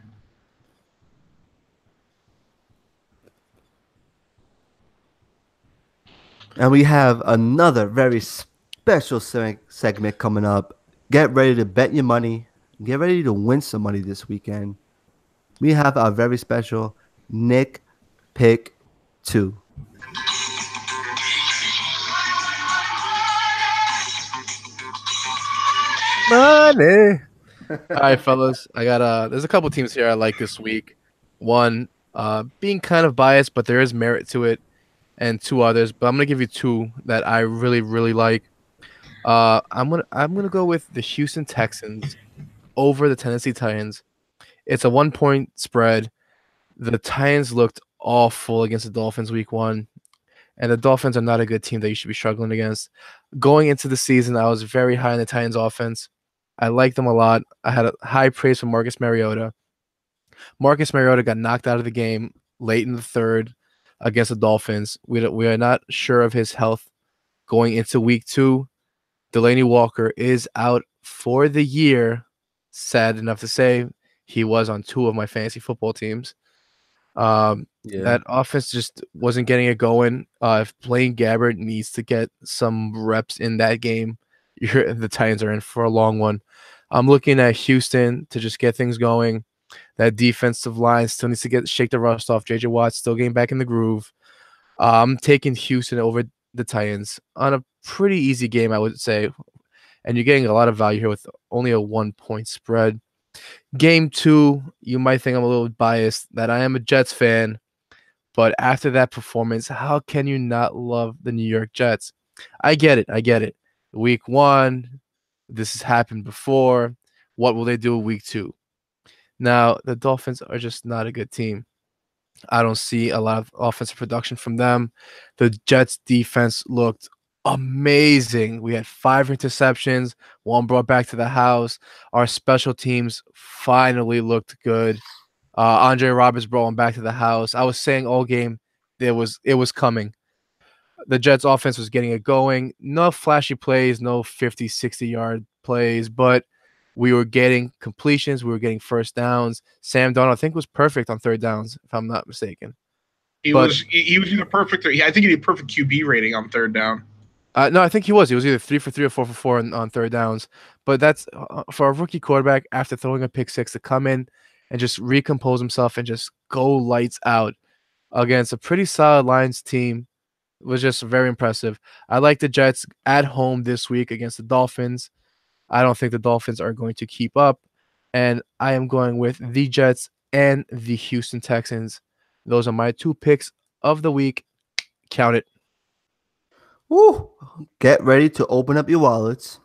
And we have another very special segment coming up. Get ready to bet your money. Get ready to win some money this weekend. We have our very special Nick Pick 2. money. All right, fellas. I got there's a couple teams here I like this week. One, being kind of biased, but there is merit to it, and two others. But I'm gonna give you two that I really, really like. I'm gonna go with the Houston Texans over the Tennessee Titans. It's a 1-point spread. The Titans looked awful against the Dolphins week 1, and the Dolphins are not a good team that you should be struggling against. Going into the season, I was very high on the Titans offense. I liked them a lot. I had a high praise for Marcus Mariota. Marcus Mariota got knocked out of the game late in the third against the Dolphins. We are not sure of his health going into week 2. Delaney Walker is out for the year. Sad enough to say, he was on 2 of my fantasy football teams. That offense just wasn't getting it going. If Blaine Gabbert needs to get some reps in that game, the Titans are in for a long one. I'm looking at Houston to just get things going. That defensive line still needs to shake the rust off. J.J. Watt's still getting back in the groove. I'm taking Houston over the Titans on a pretty easy game, I would say. And you're getting a lot of value here with only a 1-point spread. Game 2, you might think I'm a little biased that I am a Jets fan. But after that performance, how can you not love the New York Jets? I get it. Week 1, this has happened before. What will they do week 2? Now, the Dolphins are just not a good team. I don't see a lot of offensive production from them. The Jets defense looked amazing. We had 5 interceptions, 1 brought back to the house. Our special teams finally looked good. Andre Roberts brought one back to the house. I was saying all game it was coming. The Jets offense was getting it going. No flashy plays, no 50, 60-yard plays, but we were getting completions. We were getting first downs. Sam Darnold, I think, was perfect on third downs, if I'm not mistaken. He was either perfect or I think he had a perfect QB rating on third down. No, I think he was. He was either 3 for 3 or 4 for 4 on third downs. But that's for a rookie quarterback after throwing a pick 6 to come in and just recompose himself and just go lights out against a pretty solid Lions team. It was just very impressive. I like the Jets at home this week against the Dolphins. I don't think the Dolphins are going to keep up. And I am going with the Jets and the Houston Texans. Those are my 2 picks of the week. Count it. Woo! Get ready to open up your wallets.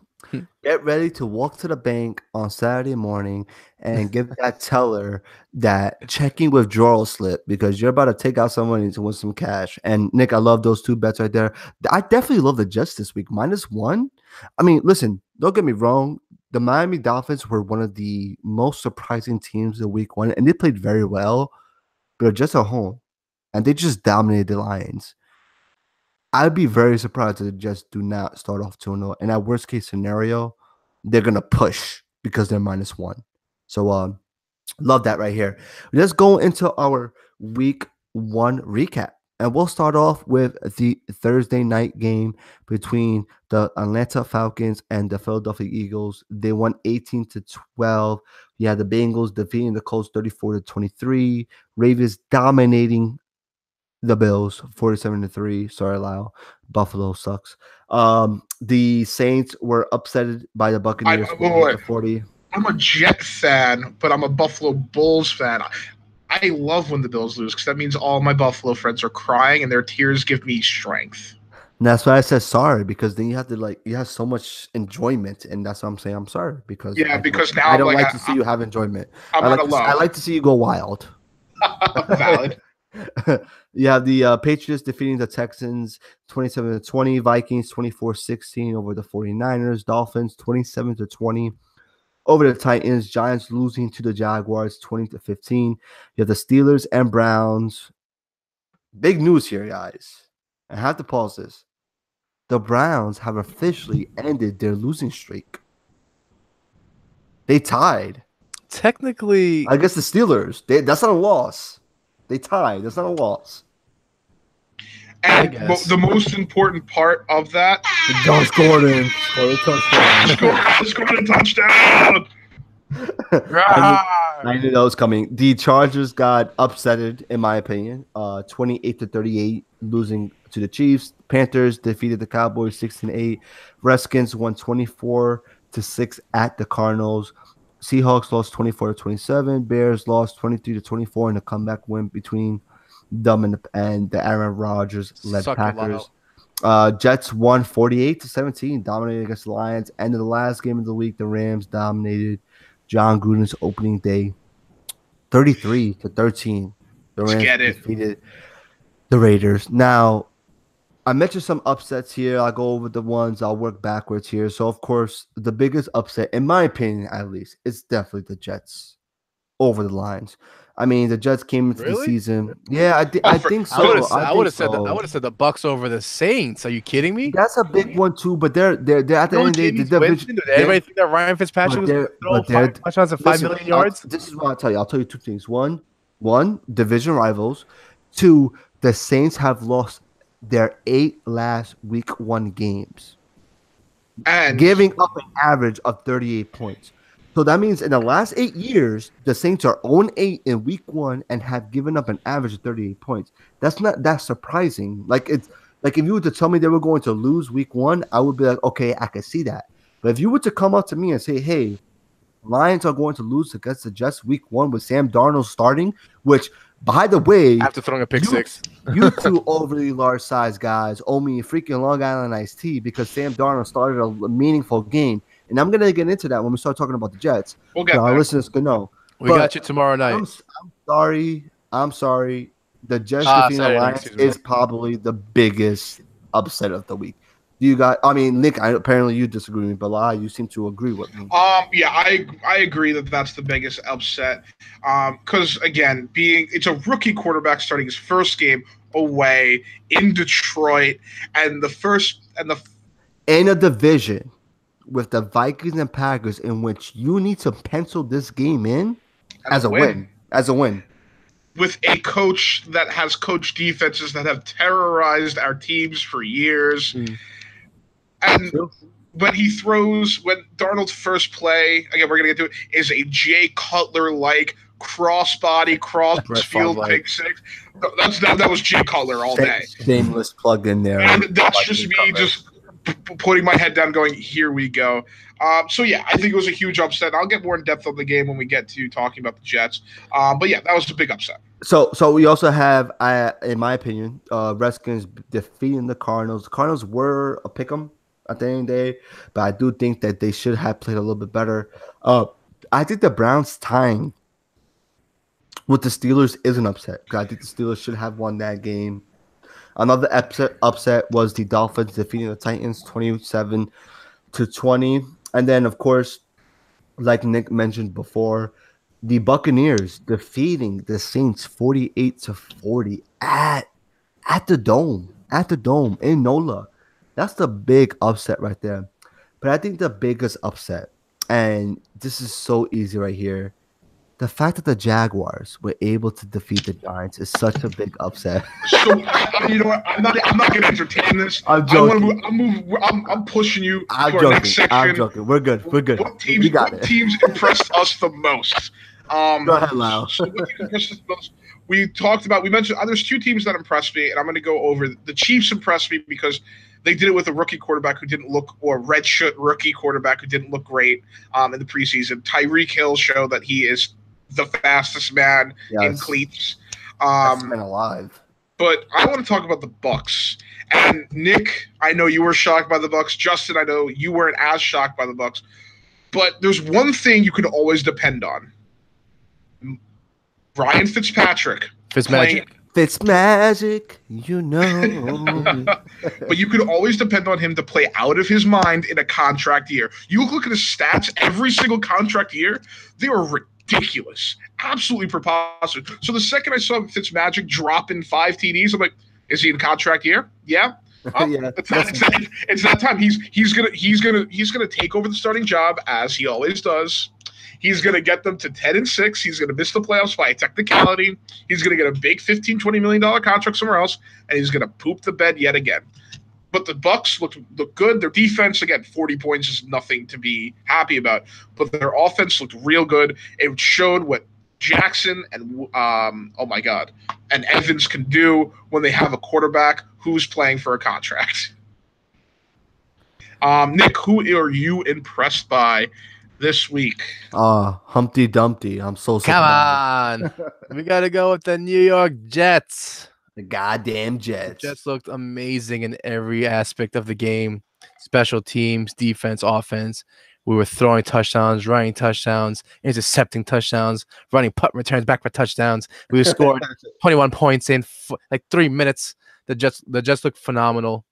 Get ready to walk to the bank on Saturday morning and give that teller that checking withdrawal slip because you're about to take out some money to win some cash. And Nick, I love those 2 bets right there. I definitely love the Jets this week. -1. I mean, listen, don't get me wrong. The Miami Dolphins were one of the most surprising teams in week 1, and they played very well. But they're just at home, and they just dominated the Lions. I'd be very surprised if the Jets do not start off 2-0. In that worst case scenario, they're gonna push because they're -1. So love that right here. Let's go into our week 1 recap. And we'll start off with the Thursday night game between the Atlanta Falcons and the Philadelphia Eagles. They won 18-12. You had the Bengals defeating the Colts 34-23. Ravens dominating the Bills 47-3. Sorry, Lyle. Buffalo sucks. The Saints were upsetted by the Buccaneers wait, wait. 40. I'm a Jet fan, but I'm a Buffalo Bulls fan. I love when the Bills lose because that means all my Buffalo friends are crying and their tears give me strength. And that's why I said sorry, because then you have to you have so much enjoyment, and that's why I'm saying I'm sorry, because because now I don't like, like to see you have enjoyment. I'm I like to see you go wild. Valid. You have the Patriots defeating the Texans 27-20, Vikings 24-16 over the 49ers, Dolphins 27-20 over the Titans, Giants losing to the Jaguars 20-15. You have the Steelers and Browns. Big news here, guys. I have to pause this. The Browns have officially ended their losing streak. They tied. Technically, I guess the Steelers. That's not a loss. They tied. That's not a loss. And the most important part of that, Josh Gordon scored a touchdown. Scored a touchdown. I knew that was coming. The Chargers got upsetted, in my opinion. 28-38, losing to the Chiefs. Panthers defeated the Cowboys 16-8. Redskins won 24-6 at the Cardinals. Seahawks lost 24-27. Bears lost 23-24 in a comeback win between them and the Aaron Rodgers led Packers. Jets won 48-17, dominated against the Lions. And in the last game of the week, the Rams dominated John Gruden's opening day 33-13. The Rams defeated the Raiders. Now, I mentioned some upsets here. I'll go over the ones. I'll work backwards here. So, of course, the biggest upset, in my opinion at least, is definitely the Jets over the Lions. I mean, the Jets came into the season. Yeah, I think so. I would have said the Bucks over the Saints. Are you kidding me? That's a big one too. But they're at the end of the day, the division. Everybody think that Ryan Fitzpatrick was throw 5 touchdowns and 5 million yards? This is what I'll tell you. I'll tell you two things. One, division rivals. Two, the Saints have lost their 8 last week 1 games, and giving up an average of 38 points. So that means in the last 8 years, the Saints are 0-8 in week 1 and have given up an average of 38 points. That's not that surprising. Like if you were to tell me they were going to lose week 1, I would be like, okay, I can see that. But if you were to come up to me and say, hey, Lions are going to lose against the Jets week 1 with Sam Darnold starting, which, by the way, after throwing a pick six, you two overly large size guys owe me a freaking Long Island iced tea because Sam Darnold started a meaningful game. And I'm going to get into that when we start talking about the Jets. We'll get our listeners can know. We got you tomorrow night. I'm sorry. The Jets defeating the Lions is probably the biggest upset of the week. You got, I mean, Nick, apparently you disagree with me, but you seem to agree with me. Yeah, I agree that that's the biggest upset. Because again, it's a rookie quarterback starting his first game away in Detroit, and in a division with the Vikings and Packers, in which you need to pencil this game in as a win. As a win. With a coach that has coached defenses that have terrorized our teams for years. And when Darnold's first play, again, we're going to get to it, is a Jay Cutler-like cross-field pick six. That was Jay Cutler all day. Shameless plug in there. And that's just me just putting my head down going, here we go. So, yeah, I think it was a huge upset. I'll get more in depth on the game when we get to talking about the Jets. But, yeah, that was a big upset. So we also have, in my opinion, Redskins defeating the Cardinals. The Cardinals were a pick'em at the end of the day, but I do think that they should have played a little bit better. I think the Browns tying with the Steelers is an upset. I think the Steelers should have won that game. Another upset was the Dolphins defeating the Titans 27-20. And then, of course, like Nick mentioned before, the Buccaneers defeating the Saints 48-40 at the Dome in NOLA. That's the big upset right there. But I think the biggest upset, and this is so easy right here, the fact that the Jaguars were able to defeat the Giants is such a big upset. So, you know what? I'm not going to entertain this. I'm joking. I'm pushing you to our next section. I'm joking. We're good. What teams impressed us the most? Go ahead, Lau. So what teams impressed us the most we mentioned there's two teams that impressed me, and I'm going to go over the Chiefs impressed me because they did it with a rookie quarterback who didn't look, or redshirt rookie quarterback who didn't look great in the preseason. Tyreek Hill showed that he is the fastest man in cleats. Best man alive. But I want to talk about the Bucks. And Nick, I know you were shocked by the Bucks. Justin, I know you weren't as shocked by the Bucks. But there's one thing you can always depend on. Ryan Fitzpatrick. Fitzmagic, you know. But you could always depend on him to play out of his mind in a contract year. You look at his stats every single contract year, they were ridiculous. Absolutely preposterous. So the second I saw Fitzmagic drop in 5 TDs, I'm like, is he in contract year? Yeah. Yeah, it's that time. He's gonna take over the starting job as he always does. He's gonna get them to 10-6. He's gonna miss the playoffs by a technicality. He's gonna get a big $15-20 million contract somewhere else, and he's gonna poop the bed yet again. But the Bucks look good. Their defense, again, 40 points is nothing to be happy about. But their offense looked real good. It showed what Jackson and and Evans can do when they have a quarterback who's playing for a contract. Nick, who are you impressed by this week? Humpty Dumpty. I'm so surprised. Come on. We got to go with the New York Jets. The goddamn Jets. The Jets looked amazing in every aspect of the game. Special teams, defense, offense. We were throwing touchdowns, running touchdowns, intercepting touchdowns, running punt returns back for touchdowns. We scored 21 points in like 3 minutes. The Jets look phenomenal.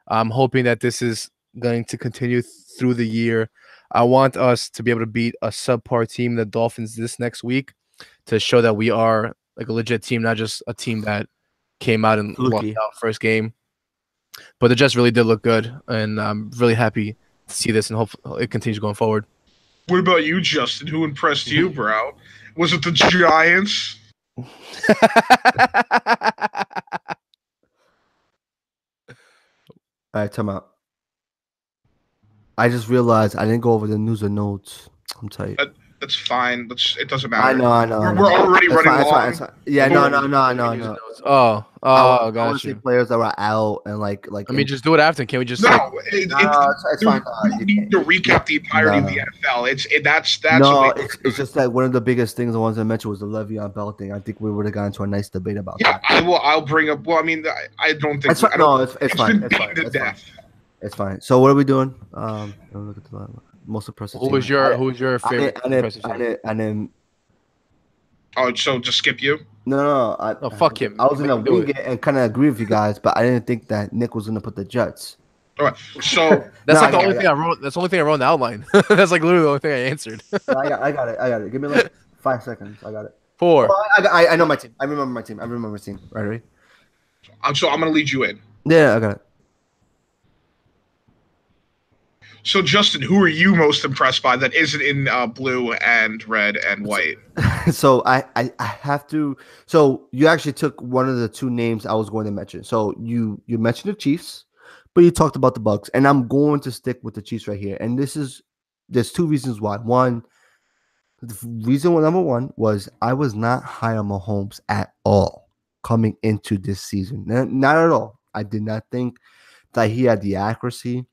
I'm hoping that this is going to continue through the year. I want us to be able to beat a subpar team, the Dolphins, this next week to show that we are like a legit team, not just a team that came out and lost out first game. But the Jets really did look good, and I'm really happy to see this and hope it continues going forward. What about you, Justin? Who impressed you, bro? Was it the Giants? All right, time out. I just realized I didn't go over the news or notes. I'm tight. That's fine. It doesn't matter. I know. We're already running long. Yeah, no. Oh, I see players that were out and like. I mean, just do it after. Can't we just? No, it's fine. You need to recap the entirety of the NFL. That's. No, it's just that one of the biggest things I wanted to mention was the Le'Veon Bell thing. I think we would have gotten into a nice debate about that. Yeah, I'll bring up. Well, I mean, I don't think. It's fine. It's fine. It's fine. So what are we doing? Look at the most impressive. Who was your favorite? I didn't. Oh, so just skip you? No. Fuck him. I was gonna wing it and kind of agree with you guys, but I didn't think that Nick was gonna put the Jets. All right. So that's the only thing I wrote. That's the only thing I wrote in the outline. That's like literally the only thing I answered. I got it. Give me like 5 seconds. I got it. 4. Oh, I know my team. I remember my team. Right. So I'm gonna lead you in. Yeah, I got it. So, Justin, who are you most impressed by that isn't in blue and red and white? So I have to. So you actually took one of the 2 names I was going to mention. So you mentioned the Chiefs, but you talked about the Bucks, and I'm going to stick with the Chiefs right here. And there's 2 reasons why. One, number one was I was not high on Mahomes at all coming into this season. Not at all. I did not think that he had the accuracy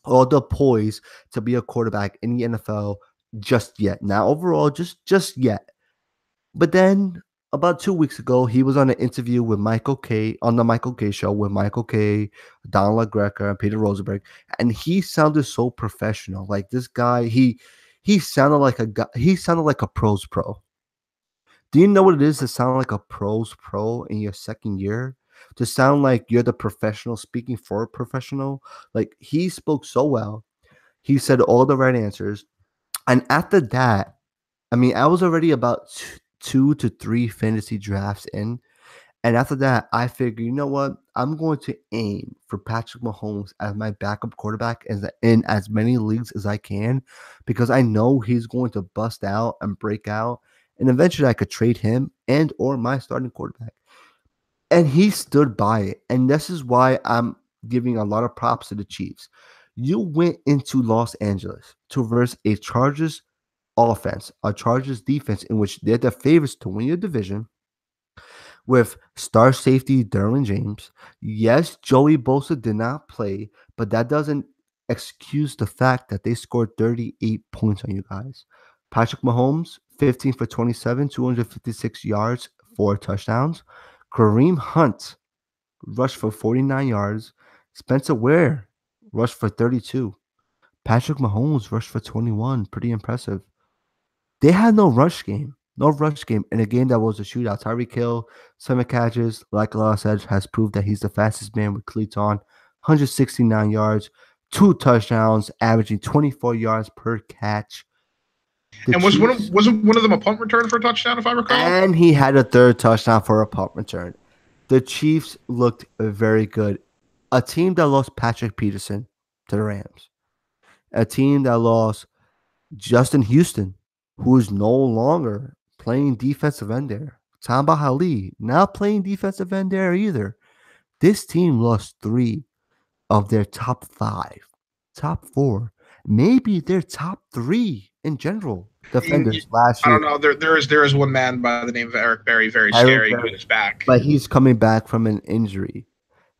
or the poise to be a quarterback in the NFL just yet. Now, overall, just yet. But then about 2 weeks ago, he was on an interview with Michael Kay on the Michael Kay show with Michael Kay, Donald LaGreca, and Peter Rosenberg, and he sounded so professional. Like this guy, he sounded like a guy. He sounded like a pros pro. Do you know what it is to sound like a pros pro in your second year? To sound like you're the professional speaking for a professional. Like he spoke so well. He said all the right answers. And after that, I mean, I was already about 2 to 3 fantasy drafts in. And after that, I figured, you know what? I'm going to aim for Patrick Mahomes as my backup quarterback in as many leagues as I can, because I know he's going to bust out and break out. And eventually I could trade him and or my starting quarterback. And he stood by it. And this is why I'm giving a lot of props to the Chiefs. You went into Los Angeles to verse a Chargers offense, a Chargers defense in which they're the favorites to win your division. with star safety Derwin James. Yes, Joey Bosa did not play, but that doesn't excuse the fact that they scored 38 points on you guys. Patrick Mahomes, 15 for 27, 256 yards, 4 touchdowns. Kareem Hunt rushed for 49 yards. Spencer Ware rushed for 32. Patrick Mahomes rushed for 21. Pretty impressive. They had no rush game. No rush game in a game that was a shootout. Tyreek Hill, 7 catches, like Lala said, has proved that he's the fastest man with cleats on. 169 yards, 2 touchdowns, averaging 24 yards per catch. And wasn't one of them a punt return for a touchdown, if I recall? And he had a 3rd touchdown for a punt return. The Chiefs looked very good. A team that lost Patrick Peterson to the Rams. A team that lost Justin Houston, who is no longer playing defensive end there. Tamba Ali, not playing defensive end there either. This team lost 3 of their top 5, top 4, maybe their top 3 in general defenders last year. I don't know. There is one man by the name of Eric Berry, very scary, who is back. But he's coming back from an injury.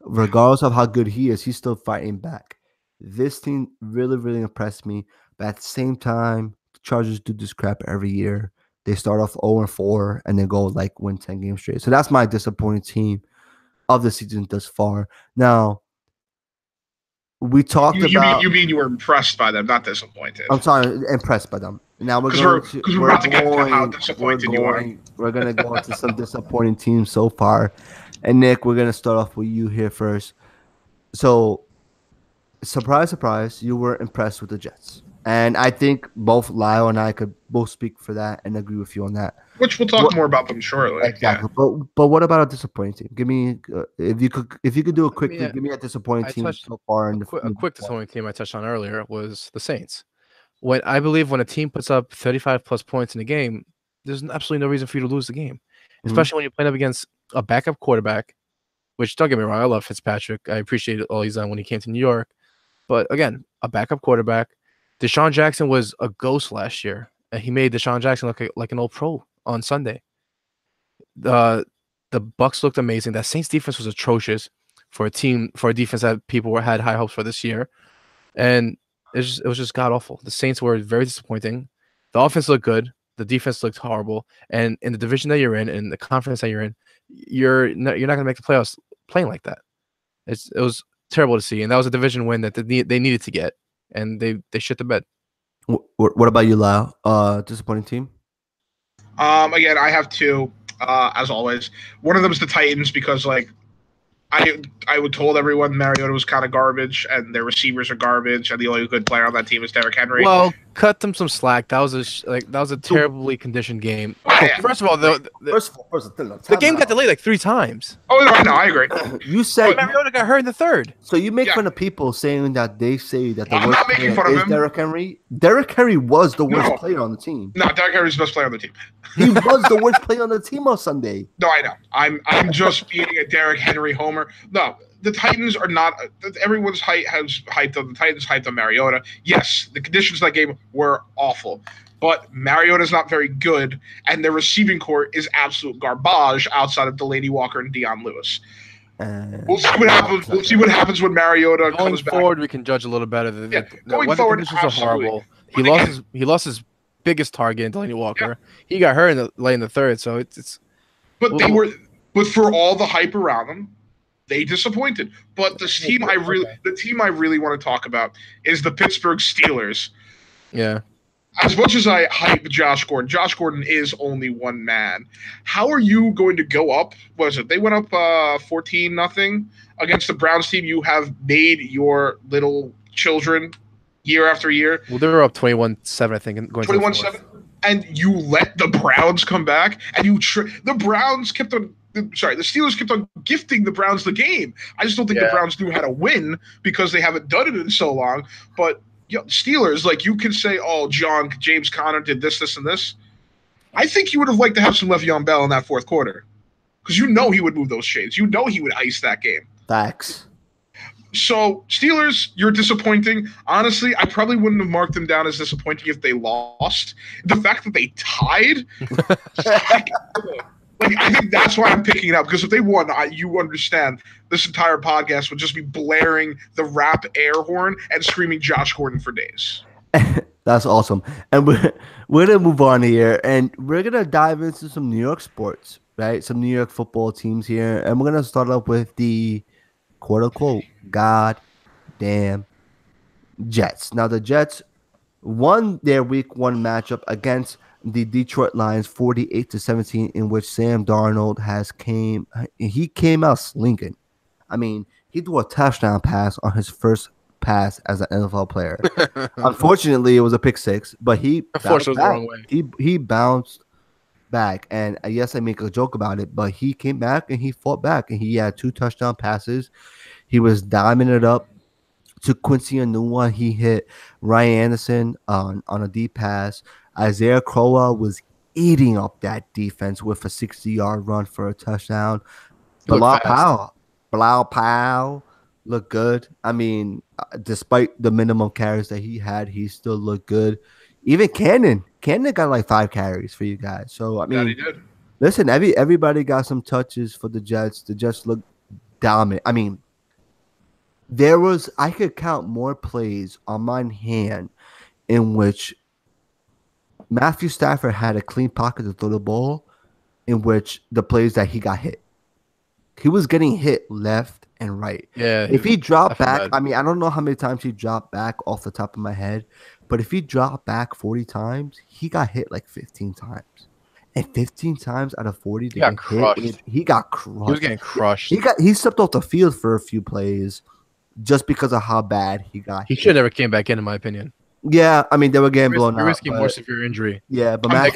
Regardless of how good he is, he's still fighting back. This team really, really impressed me. But at the same time, the Chargers do this crap every year. They start off 0-4 and then go win 10 games straight. So that's my disappointing team of the season thus far. Now, we talked about. You mean you were impressed by them, not disappointed? I'm sorry, impressed by them. Now we're about to get to how disappointed you are. We're going to go into some disappointing teams so far. And Nick, we're going to start off with you here first. So, surprise, surprise, you were impressed with the Jets. And I think both Lyle and I could both speak for that and agree with you on that. Which we'll talk more about them shortly. Exactly. Yeah. But what about a disappointing team? Give me if you could do a quick give me a disappointing team so far. A quick disappointing team I touched on earlier was the Saints. I believe when a team puts up 35 plus points in a game, there's absolutely no reason for you to lose the game, especially when you're playing up against a backup quarterback. Which, don't get me wrong, I love Fitzpatrick. I appreciate all he's done when he came to New York. But again, a backup quarterback. Deshaun Jackson was a ghost last year, and he made Deshaun Jackson look like an old pro on Sunday. The Bucs looked amazing. That Saints defense was atrocious for a defense that people had high hopes for this year, and it was just god awful. The Saints were very disappointing. The offense looked good. The defense looked horrible. And in the division that you're in the conference that you're in, you're not going to make the playoffs playing like that. It was terrible to see, and that was a division win that they needed to get, and they shit the bed. What about you, Lau? Disappointing team? Again, I have 2, as always. One of them is the Titans because, I would told everyone Mariota was kind of garbage and their receivers are garbage and the only good player on that team is Derrick Henry. Well, cut them some slack. That was a terribly conditioned game. First of all, the game got delayed 3 times. Oh no, I agree. You said Mariota got hurt in the 3rd. So you make fun of people saying that they say that the worst player is Derrick Henry. Derrick Henry was the worst player on the team. No, Derrick Henry's the best player on the team. He was the worst player on the team on Sunday. No, I know. I'm just being a Derrick Henry homer. No, the Titans are not. Everyone's has hyped on the Titans, hyped on Mariota. Yes, the conditions of that game were awful, but Mariota's not very good, and their receiving core is absolute garbage outside of Delaney Walker and Dion Lewis. We'll see what happens. We'll see what happens when Mariota comes back. Going forward, we can judge a little better. Going forward, conditions are horrible. He lost his biggest target, Delaney Walker. Yeah. He got hurt late in the 3rd, so it's. But But for all the hype around them, they disappointed. But the team I really want to talk about is the Pittsburgh Steelers. Yeah. As much as I hype Josh Gordon is only one man. How are you going to go up? What is it? They went up 14-0 against the Browns team. You have made your little children year after year. Well, they were up 21-7, I think. 21-7. And you let the Browns come back, and the Browns kept on. Sorry, the Steelers kept on gifting the Browns the game. I just don't think the Browns knew how to win because they haven't done it in so long. But Steelers, you can say, oh, James Conner did this, and this. I think you would have liked to have some Le'Veon Bell in that fourth quarter because he would move those shades. He would ice that game. Facts. So, Steelers, you're disappointing. Honestly, I probably wouldn't have marked them down as disappointing if they lost. The fact that they tied, Like, I think that's why I'm picking it up, because if they won, you understand this entire podcast would just be blaring the rap air horn and screaming Josh Gordon for days. That's awesome. And we're going to move on here, and we're going to dive into some New York sports, right? Some New York football teams here. And we're going to start up with the quote-unquote goddamn Jets. Now, the Jets won their week 1 matchup against the Detroit Lions 48-17, in which Sam Darnold came out slinging. I mean, he threw a touchdown pass on his first pass as an NFL player. Unfortunately, it was a pick 6, but he bounced back. He bounced back, and yes, I make a joke about it, but he came back and he fought back, and he had 2 touchdown passes. He was diming it up to Quincy Enunwa. He hit Ryan Anderson on a deep pass. Isaiah Crowell was eating up that defense with a 60-yard run for a touchdown. Bilal Powell looked good. I mean, despite the minimum carries that he had, he still looked good. Even Cannon got like 5 carries for you guys. So, I mean, he did. Listen, everybody got some touches for the Jets. The Jets looked dominant. I mean, I could count more plays on my hand in which Matthew Stafford had a clean pocket to throw the ball, in which the plays that he got hit. He was getting hit left and right. Yeah. If he dropped back, I mean, I don't know how many times he dropped back off the top of my head, but if he dropped back 40 times, he got hit like 15 times. And 15 times out of 40, he got crushed. He got crushed. He was getting crushed. He stepped off the field for a few plays just because of how bad he got. He should have never came back in my opinion. Yeah, I mean, they were getting blown out. You're risking more severe injury. Yeah, but that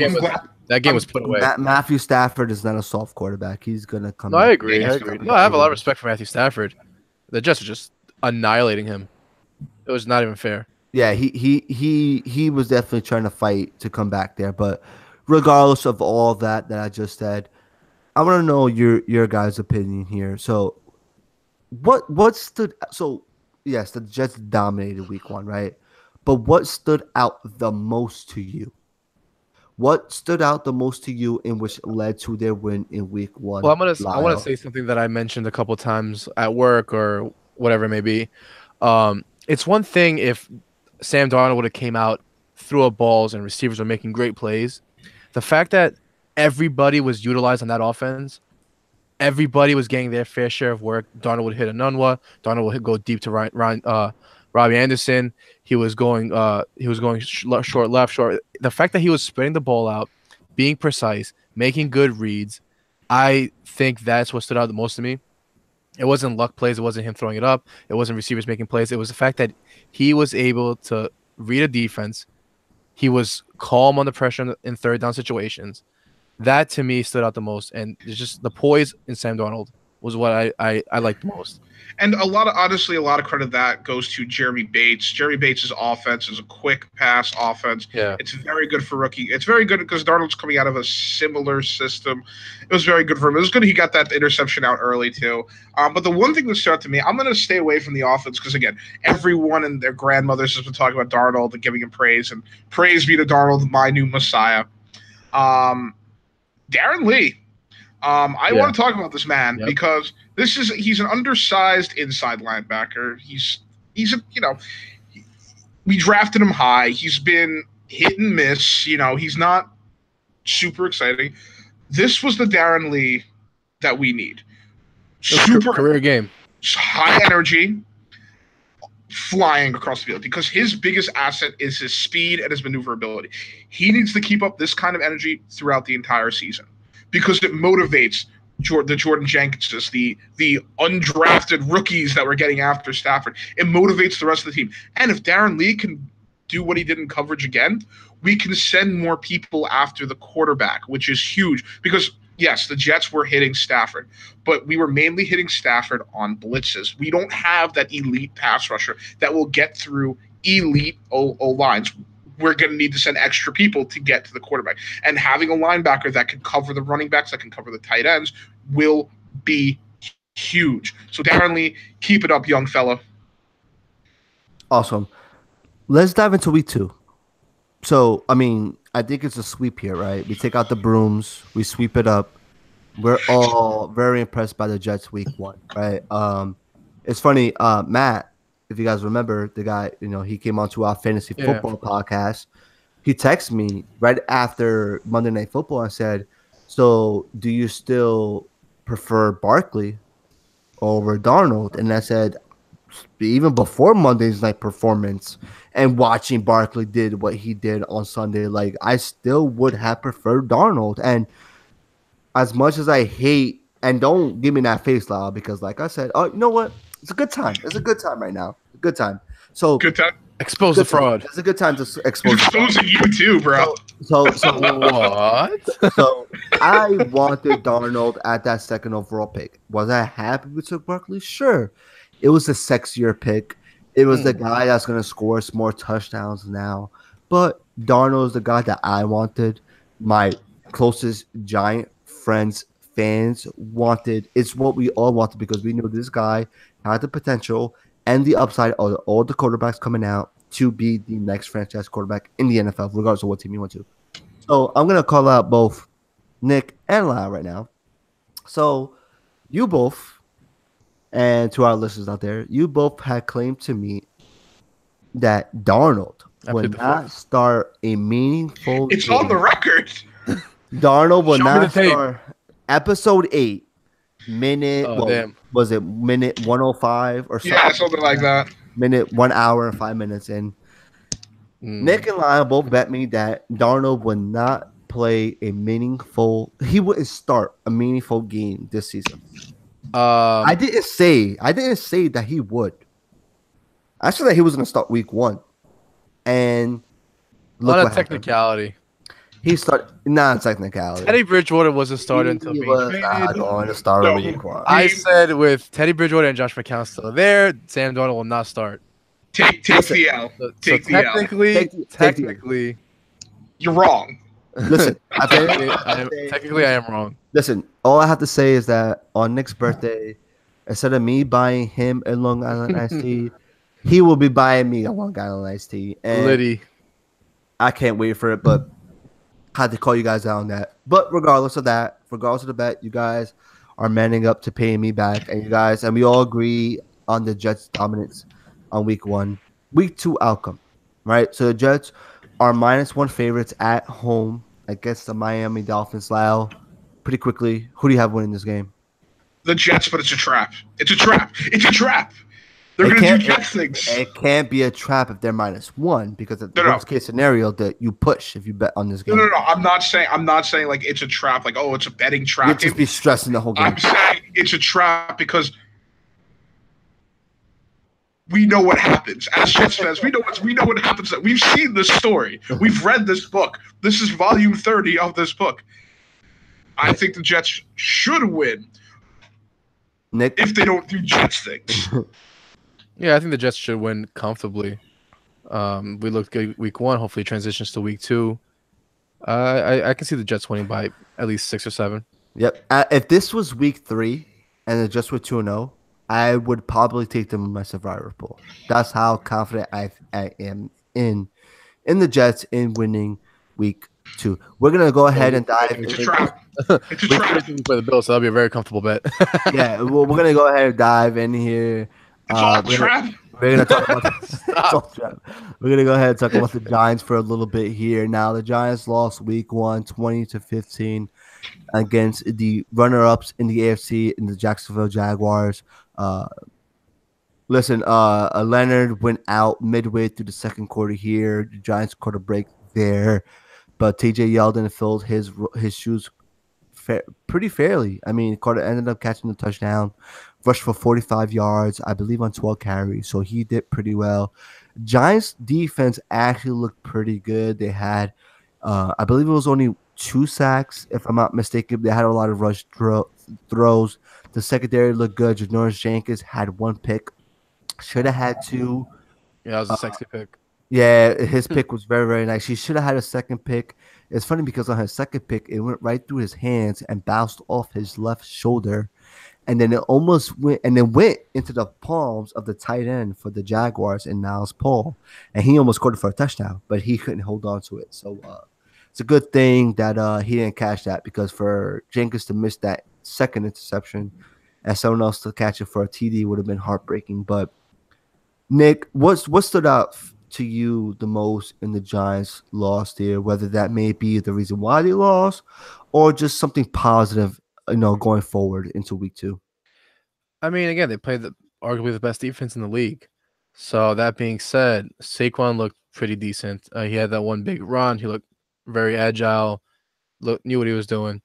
game was put away. Matthew Stafford is not a soft quarterback. He's going to come back. I agree. No, I have a lot of respect for Matthew Stafford. The Jets are just annihilating him. It was not even fair. Yeah, he was definitely trying to fight to come back there. But regardless of all that I just said, I want to know your guys' opinion here. So, what stood? So, yes, the Jets dominated week 1, right? But what stood out the most to you? What stood out the most to you in which led to their win in week 1? Well, I want to say something that I mentioned a couple times at work or whatever it may be. It's one thing if Sam Darnold would have came out, threw up balls, and receivers were making great plays. The fact that everybody was utilized on that offense, everybody was getting their fair share of work. Darnold would hit a Nunwa. Darnold would go deep to Robbie Anderson. He was going short left, short. The fact that he was spreading the ball out, being precise, making good reads, I think that's what stood out the most to me. It wasn't luck plays. It wasn't him throwing it up. It wasn't receivers making plays. It was the fact that he was able to read a defense. He was calm under pressure in third down situations. That, to me, stood out the most. And it's just the poise in Sam Darnold was what I liked the most. And a lot of credit that goes to Jeremy Bates. Jeremy Bates' offense is a quick pass offense. Yeah. It's very good for rookie. It's very good because Darnold's coming out of a similar system. It was very good for him. It was good he got that interception out early too. But the one thing that stood out to me, I'm going to stay away from the offense because, again, everyone and their grandmothers has been talking about Darnold and giving him praise. And praise be to Darnold, my new messiah. Darren Lee. I want to talk about this man because he's an undersized inside linebacker. We drafted him high. He's been hit and miss. He's not super exciting. This was the Darren Lee that we need. Super career game. High energy, flying across the field because his biggest asset is his speed and his maneuverability. He needs to keep up this kind of energy throughout the entire season, because it motivates the Jordan Jenkinses, the undrafted rookies that we're getting after Stafford. It motivates the rest of the team. And if Darren Lee can do what he did in coverage again, we can send more people after the quarterback, which is huge. Because, yes, the Jets were hitting Stafford, but we were mainly hitting Stafford on blitzes. We don't have that elite pass rusher that will get through elite O-lines. We're going to need to send extra people to get to the quarterback. And having a linebacker that can cover the running backs, that can cover the tight ends, will be huge. So, Darren Lee, keep it up, young fella. Awesome. Let's dive into week 2. So, I mean, I think it's a sweep here, right? We take out the brooms. We sweep it up. we're all very impressed by the Jets week 1, right? It's funny, Matt, if you guys remember, the guy, he came onto our fantasy Yeah. football podcast. He texted me right after Monday Night Football and said, "So, do you still prefer Barkley over Darnold?" And I said, even before Monday's night performance and watching Barkley did what he did on Sunday, like I still would have preferred Darnold. And as much as I hate, and don't give me that face, Lyle, because like I said, oh, you know what? It's a good time. It's a good time right now. A good time. So Good time. Expose the good time. fraud. It's a good time to expose. the fraud. Exposing you too, bro. So What? So I wanted Darnold at that second overall pick. Was I happy we took Barkley? Sure. It was a sexier pick. It was the guy that's going to score us more touchdowns now. But Darnold is the guy that I wanted. My closest Giant friends, fans wanted. It's what we all wanted because we knew this guy had the potential and the upside of all the quarterbacks coming out to be the next franchise quarterback in the NFL, regardless of what team you went to. So I'm gonna call out both Nick and Lyle right now. So you both, and to our listeners out there, you both had claimed to me that Darnold I would plead the not fourth. start a meaningful It's game. on the record. Darnold would Show me the not tape. start episode 8, minute, Oh, damn. was it minute 105 or something? Yeah, something like that. Minute 1 hour and 5 minutes in. Nick and Lyle both bet me that Darnold would not play he wouldn't start a meaningful game this season. I didn't say that he would. I said that he was going to start week 1. And a lot what of happened. technicality. He started non-technicality. Teddy Bridgewater wasn't started until he being was traded. not going to start No. week 1. I said with Teddy Bridgewater and Josh McCown still there, Sam Darnold will not start. Take the L. So Take the L. technically, Take the L. technically, You're wrong. Listen, technically, I am wrong. listen. All I have to say is that on Nick's birthday, instead of me buying him a Long Island iced tea, he will be buying me a Long Island iced tea. And Liddy. I can't wait for it, but I had to call you guys out on that. But regardless of that, regardless of the bet, you guys are manning up to paying me back, and we all agree on the Jets' dominance on week 1. Week 2 outcome, right? So the Jets are -1 favorites at home against the Miami Dolphins. Lyle, pretty quickly, who do you have winning this game? The Jets, but it's a trap. It's a trap. It's a trap. They're It going to do can't- Jets things. It can't be a trap if they're -1 because the No. worst case scenario that you push if you bet on this game. No. I'm not saying like it's a trap. Like, oh, it's a betting You'd trap. just be stressing the whole game. I'm saying it's a trap because we know what happens. As Jets fans, we know what happens. We've seen this story. We've read this book. This is volume 30 of this book. I think the Jets should win Nick, if they don't do Jets things. Yeah, I think the Jets should win comfortably. We looked good week 1. Hopefully, transitions to week 2. I can see the Jets winning by at least 6 or 7. yep. If this was week 3 and the Jets were 2-0, I would probably take them in my survivor pool. That's how confident I am in the Jets in winning week 2. We're gonna go ahead and dive. It's a trap. It's a trap. For the Bills, so that'll be a very comfortable bet. Yeah, we're gonna go ahead and dive in here. It's all a we're gonna- trap. We're gonna talk about it's all trap. We're gonna go ahead and talk about the Giants for a little bit here. Now the Giants lost week 1, 20-15 against the runner-ups in the AFC in the Jacksonville Jaguars. Leonard went out midway through the second quarter here. The Giants caught a break there, but TJ Yeldon filled his shoes pretty fairly. I mean, Carter ended up catching the touchdown, rushed for 45 yards, I believe, on 12 carries. So he did pretty well. Giants defense actually looked pretty good. They had, I believe it was only 2 sacks, if I'm not mistaken. They had a lot of rush throws. The secondary looked good. Janoris Jenkins had 1 pick. Should have had 2. Yeah, that was a sexy pick. Yeah, his pick was very, very nice. He should have had a second pick. It's funny because on his second pick, it went right through his hands and bounced off his left shoulder. And then it almost went into the palms of the tight end for the Jaguars and Niles Paul. And he almost scored it for a touchdown, but he couldn't hold on to it. So it's a good thing that he didn't catch that, because for Jenkins to miss that second interception and someone else to catch it for a TD would have been heartbreaking. But Nick, what stood out to you the most in the Giants' loss here? Whether that may be the reason why they lost, or just something positive, going forward into week 2. I mean, again, they played arguably the best defense in the league. So that being said, Saquon looked pretty decent. He had that one big run. He looked very agile. Knew what he was doing.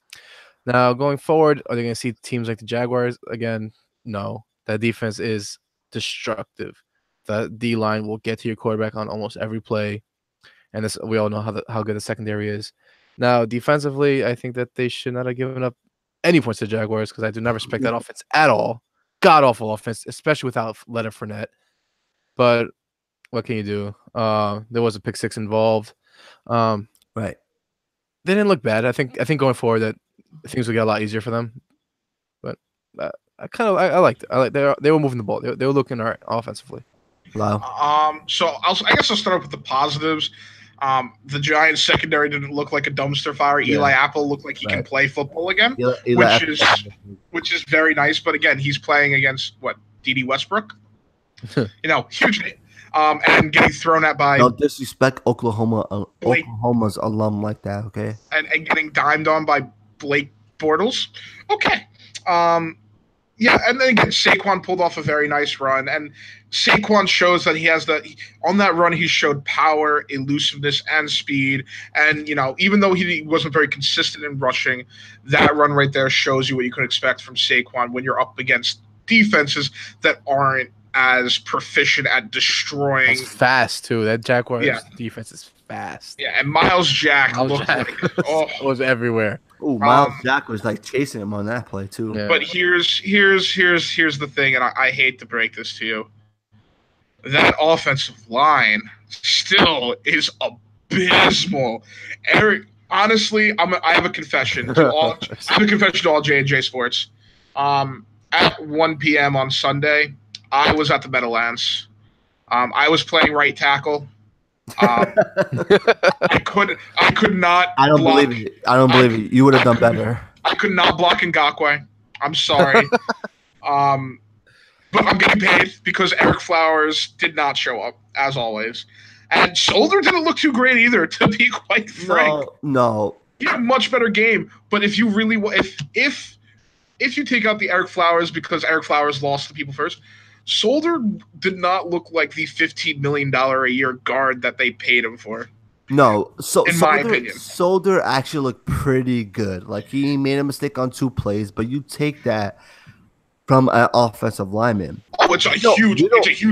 Now going forward, are they going to see teams like the Jaguars again? No, that defense is destructive. The D line will get to your quarterback on almost every play, and this we all know how good the secondary is. Now defensively, I think that they should not have given up any points to the Jaguars, because I do not respect that offense at all. God awful offense, especially without Leonard Fournette. But what can you do? There was a pick 6 involved. Right. They didn't look bad. I think going forward that things will get a lot easier for them. But I liked it. They were moving the ball. They were looking all right offensively. Wow. So I guess I'll start off with the positives. The Giants secondary didn't look like a dumpster fire. Yeah. Eli Apple looked like he can play football again, Eli which is very nice. But again, he's playing against D.D. Westbrook, huge name, and getting thrown at by Don't disrespect Oklahoma's alum like that, okay? and getting dimed on by Blake Bortles. Okay. Yeah, and then again, Saquon pulled off a very nice run, and Saquon shows that he has on that run, he showed power, elusiveness, and speed. And, even though he wasn't very consistent in rushing, that run right there shows you what you could expect from Saquon when you're up against defenses that aren't as proficient at destroying. It's fast, too. That Jaguars defense is fast. Yeah, and Miles Jack was everywhere. Oh, Miles Jack was like chasing him on that play too. Yeah. But here's the thing, and I hate to break this to you. That offensive line still is abysmal. Eric, honestly, I have a confession to all. I have a confession to all J&J Sports. At 1 p.m. on Sunday, I was at the Meadowlands. I was playing right tackle. I could not. I don't believe it. I don't believe it. You would have done better. I could not block Ngakoue. I'm sorry. But I'm getting paid because Eric Flowers did not show up, as always. And Solder didn't look too great either, to be quite frank. No. He had a much better game. But if you really if you take out the Eric Flowers because Eric Flowers lost to people first, Solder did not look like the $15 million a year guard that they paid him for. No, so in my opinion, Solder actually looked pretty good. Like, he made a mistake on 2 plays, but you take that from an offensive lineman. Oh, it's a huge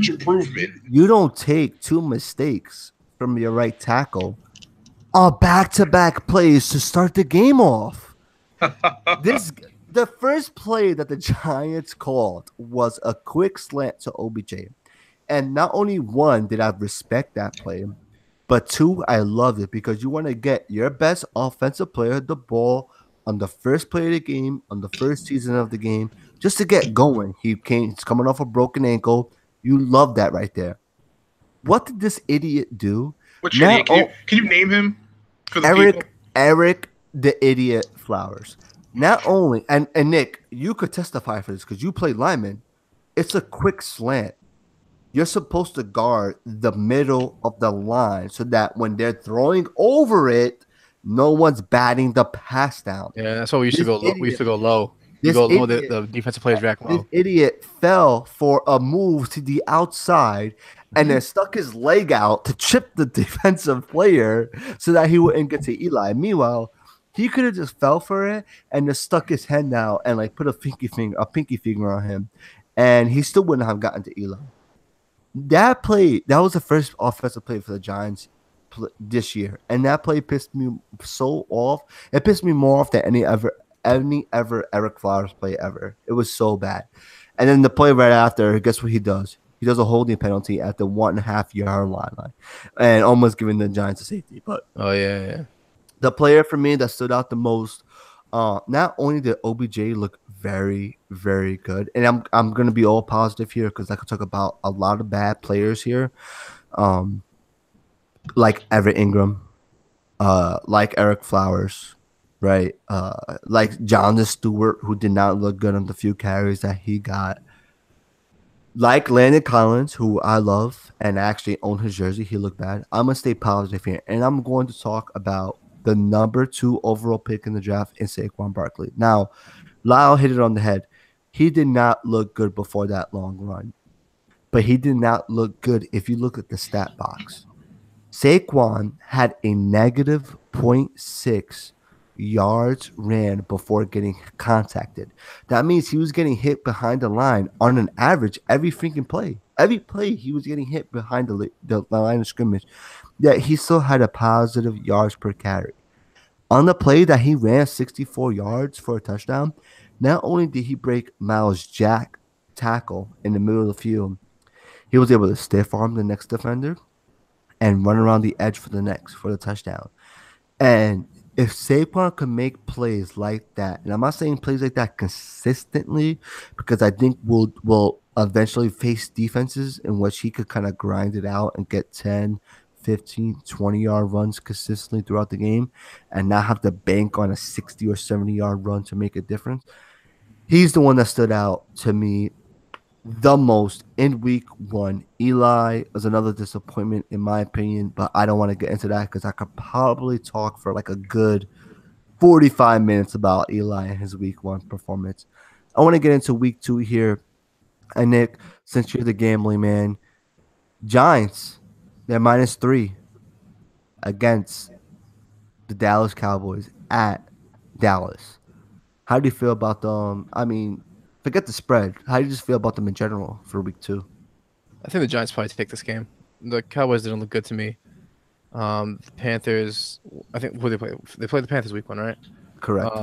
improvement. You don't take 2 mistakes from your right tackle on back-to-back plays to start the game off. The first play that the Giants called was a quick slant to OBJ. And not only 1 did I respect that play, but 2, I loved it, because you want to get your best offensive player the ball on the first play of the game, on the first season of the game, just to get going. He's coming off a broken ankle. You love that right there. What did this idiot do? Which idiot? Can you name him for the people? Eric the Idiot Flowers. Not only, and Nick, you could testify for this because you play lineman. It's a quick slant. You're supposed to guard the middle of the line so that when they're throwing over it, no one's batting the pass down. Yeah, that's why we used to go low. We used to go low. The defensive players back low. This idiot fell for a move to the outside and then stuck his leg out to chip the defensive player so that he wouldn't get to Eli. Meanwhile, he could have just fell for it and just stuck his hand out and like put a pinky finger on him, and he still wouldn't have gotten to Eli. That was the first offensive play for the Giants this year, and that play pissed me so off. It pissed me more off than any ever Eric Flowers play ever. It was so bad. And then the play right after, guess what he does? He does a holding penalty at the 1.5 yard line, and almost giving the Giants a safety. But the player for me that stood out the most, not only did OBJ look very, very good, and I'm gonna be all positive here because I could talk about a lot of bad players here, like Everett Ingram, like Eric Flowers, right? Like Jonathan Stewart, who did not look good on the few carries that he got. Like Landon Collins, who I love and actually own his jersey, he looked bad. I'm gonna stay positive here, and I'm going to talk about the number 2 overall pick in the draft in Saquon Barkley. Now, Lyle hit it on the head. He did not look good before that long run, but he did not look good if you look at the stat box. Saquon had a negative zero point 0.6 yards ran before getting contacted. That means he was getting hit behind the line on an average every freaking play. Every play he was getting hit behind the line of scrimmage. Yet he still had a positive yards per carry. On the play that he ran 64 yards for a touchdown, not only did he break Miles Jack tackle in the middle of the field, he was able to stiff arm the next defender and run around the edge for the touchdown. And if Saquon could make plays like that, and I'm not saying plays like that consistently, because I think we'll eventually face defenses in which he could kind of grind it out and get 10, 15, 20-yard runs consistently throughout the game and not have to bank on a 60 or 70-yard run to make a difference. He's the one that stood out to me the most in week 1. Eli was another disappointment in my opinion, but I don't want to get into that because I could probably talk for like a good 45 minutes about Eli and his week 1 performance. I want to get into week 2 here. And Nick, since you're the gambling man, Giants, they're -3 against the Dallas Cowboys at Dallas. How do you feel about them? I mean, forget the spread. How do you just feel about them in general for week 2? I think the Giants probably take this game. The Cowboys didn't look good to me. The Panthers, I think who they play? They played the Panthers week 1, right? Correct.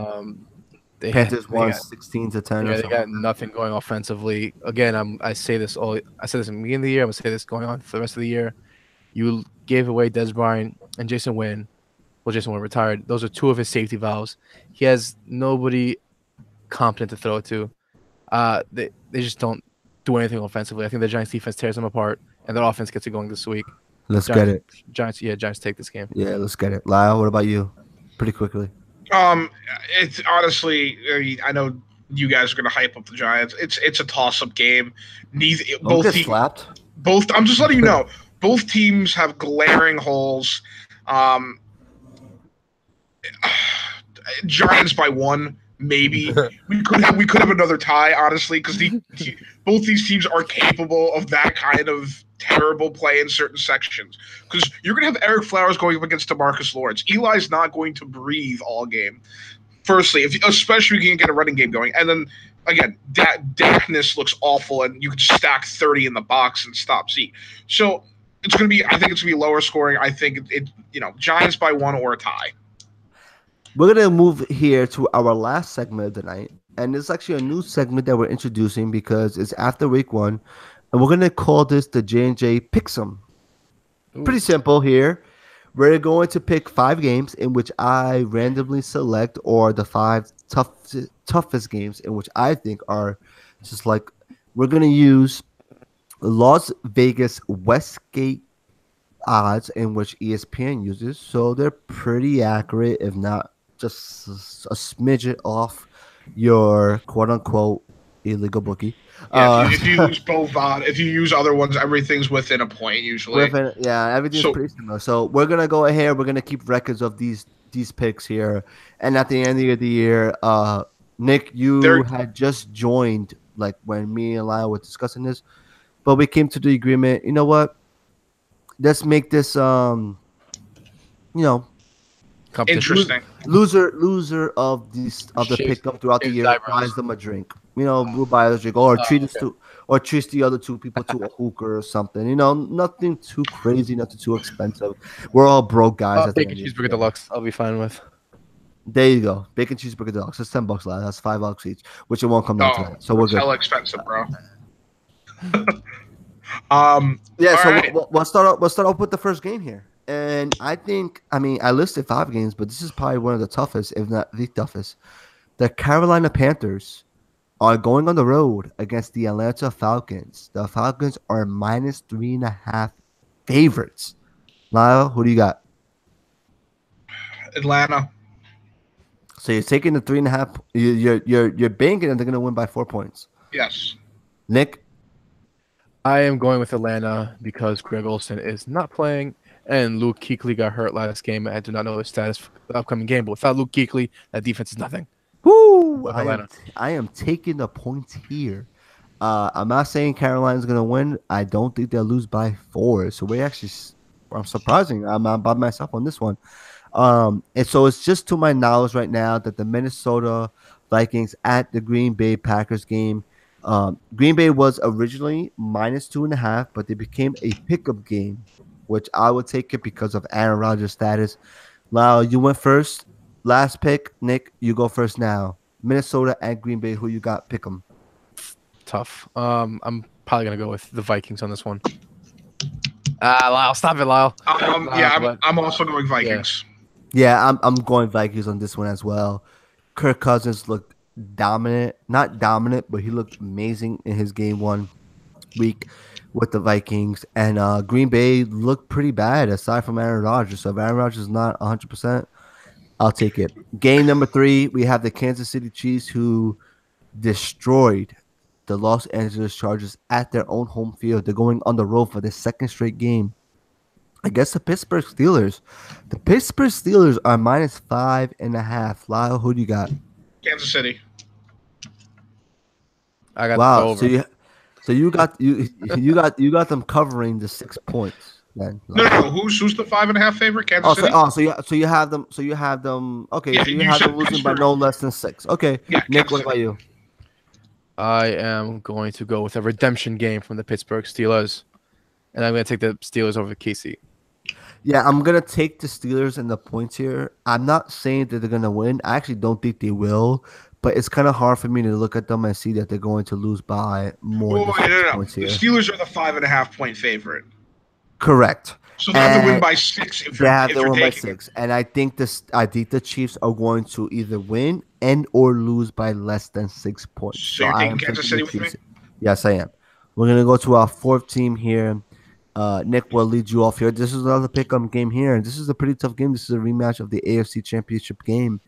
They Panthers they won got- 16-10. Yeah, they got nothing going offensively. Again, I say this in the beginning of the year. I'm gonna say this going on for the rest of the year. You gave away Des Bryant and Jason Wynn. Well, Jason Wynn retired. Those are 2 of his safety valves. He has nobody competent to throw it to. They just don't do anything offensively. I think the Giants defense tears them apart, and their offense gets it going this week. Let's get it. Giants take this game. Yeah, let's get it. Lyle, what about you? Pretty quickly. It's honestly, I mean, I know you guys are going to hype up the Giants. It's a toss-up game. Neither Don't get slapped. both. I'm just letting you know. Both teams have glaring holes. Giants by 1, maybe. we could have another tie, honestly, because both these teams are capable of that kind of terrible play in certain sections. Because you're going to have Eric Flowers going up against DeMarcus Lawrence. Eli's not going to breathe all game. Firstly, especially if you can get a running game going, and then again, Dakness looks awful, and you can stack 30 in the box and stop Zeke. So it's going to be. I think it's going to be lower scoring. I think Giants by 1 or a tie. We're going to move here to our last segment of the night. And it's actually a new segment that we're introducing because it's after week 1. And we're going to call this the J&J Picks'em. Pretty simple here. We're going to pick 5 games in which I randomly select, or the 5 toughest games in which I think are just like, we're going to use Las Vegas Westgate odds in which ESPN uses. So they're pretty accurate, if not just a smidget off your quote-unquote illegal bookie. Yeah, if you use both if you use other ones, everything's within a point usually. Everything's pretty similar. So we're gonna go ahead. We're gonna keep records of these picks here, and at the end of the year, Nick, you had just joined like when me and Lyle were discussing this, but we came to the agreement. You know what? Let's make this interesting. Loser of the pickup throughout the year buys them a drink. We'll buy a drink or treat the other 2 people to a hookah or something. Nothing too crazy, nothing too expensive. We're all broke guys. Bacon cheeseburger deluxe. I'll be fine with. There you go. Bacon cheeseburger deluxe. It's $10, lad. That's $5 each, which it won't come down to that. So we're good. Hella expensive, bro. We'll start off with the first game here. And I listed 5 games, but this is probably one of the toughest, if not the toughest. The Carolina Panthers are going on the road against the Atlanta Falcons. The Falcons are -3.5 favorites. Lyle, who do you got? Atlanta. So you're taking the 3.5. You're banking and they're gonna win by 4 points. Yes. Nick, I am going with Atlanta because Greg Olson is not playing, and Luke Kuechly got hurt last game. I do not know his status for the upcoming game, but without Luke Kuechly, that defense is nothing. woo! With I Atlanta. am taking the points here. I'm not saying Carolina's gonna win. I don't think they'll lose by 4. So I'm surprising. I'm by myself on this one. And so it's just to my knowledge right now that the Minnesota Vikings at the Green Bay Packers game. Green Bay was originally -2.5, but they became a pickup game, which I would take it because of Aaron Rodgers' status. Lyle, you went first. Last pick. Nick, you go first now. Minnesota and Green Bay, who you got? Pick them. Tough. I'm probably gonna go with the Vikings on this one. Lyle, stop it, Lyle. I'm also going Vikings. Yeah, I'm going Vikings on this one as well. Kirk Cousins looked dominant. Not dominant, but he looked amazing in his game 1 week with the Vikings. And Green Bay looked pretty bad aside from Aaron Rodgers. So if Aaron Rodgers is not 100%, I'll take it. Game number 3, we have the Kansas City Chiefs who destroyed the Los Angeles Chargers at their own home field. They're going on the road for the second straight game against the Pittsburgh Steelers. The Pittsburgh Steelers are -5.5. Lyle, who do you got? Kansas City. I got the Wow, over. so you got them covering the 6 points. Then No. Who's the 5.5 favorite? Kansas City. So you have them. Okay, Yeah, so you you have said them losing by Pittsburgh. no less than 6. Okay, Yeah, Nick, Kansas what about City. you? I am going to go with a redemption game from the Pittsburgh Steelers, and I'm going to take the Steelers over KC. Yeah, I'm gonna take the Steelers and the points here. I'm not saying that they're gonna win. I actually don't think they will, but it's kind of hard for me to look at them and see that they're going to lose by more Oh, than wait, 6 no. points The here. Steelers are the 5.5 point favorite. Correct. So they have to win And by 6 if They you're, have if to you're win by taking it. 6, and I think the Chiefs are going to either win and or lose by less than 6 points. So you're I taking am Kansas taking City the with me? Chiefs. Yes, I am. We're gonna go to our 4th team here. Nick will lead you off here. This is another pick-up game here, and this is a pretty tough game. This is a rematch of the AFC Championship game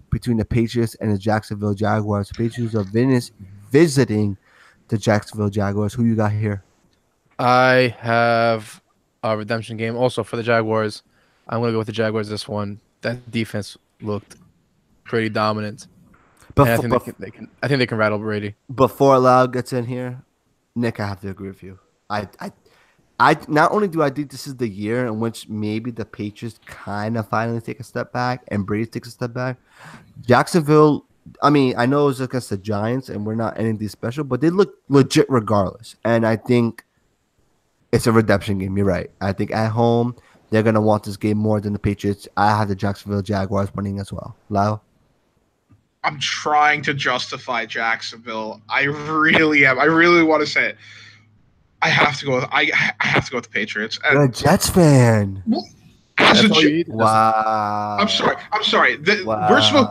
between the Patriots and the Jacksonville Jaguars. The Patriots are visiting the Jacksonville Jaguars. Who you got here? I have a redemption game also for the Jaguars. I'm going to go with the Jaguars this one. That defense looked pretty dominant. And I think I think they can rattle Brady. Before Lau gets in here, Nick, I have to agree with you. I not only do I think this is the year in which maybe the Patriots kind of finally take a step back and Brady takes a step back. Jacksonville, I mean, I know it was against the Giants and we're not anything special, but they look legit regardless. And I think it's a redemption game. You're right. I think at home they're gonna want this game more than the Patriots. I have the Jacksonville Jaguars winning as well. Lau? I'm trying to justify Jacksonville. I really am. I really want to say it. I have to go with the Patriots. And You're a Jets fan. as a That's all you J- need. Wow. I'm sorry. Wow.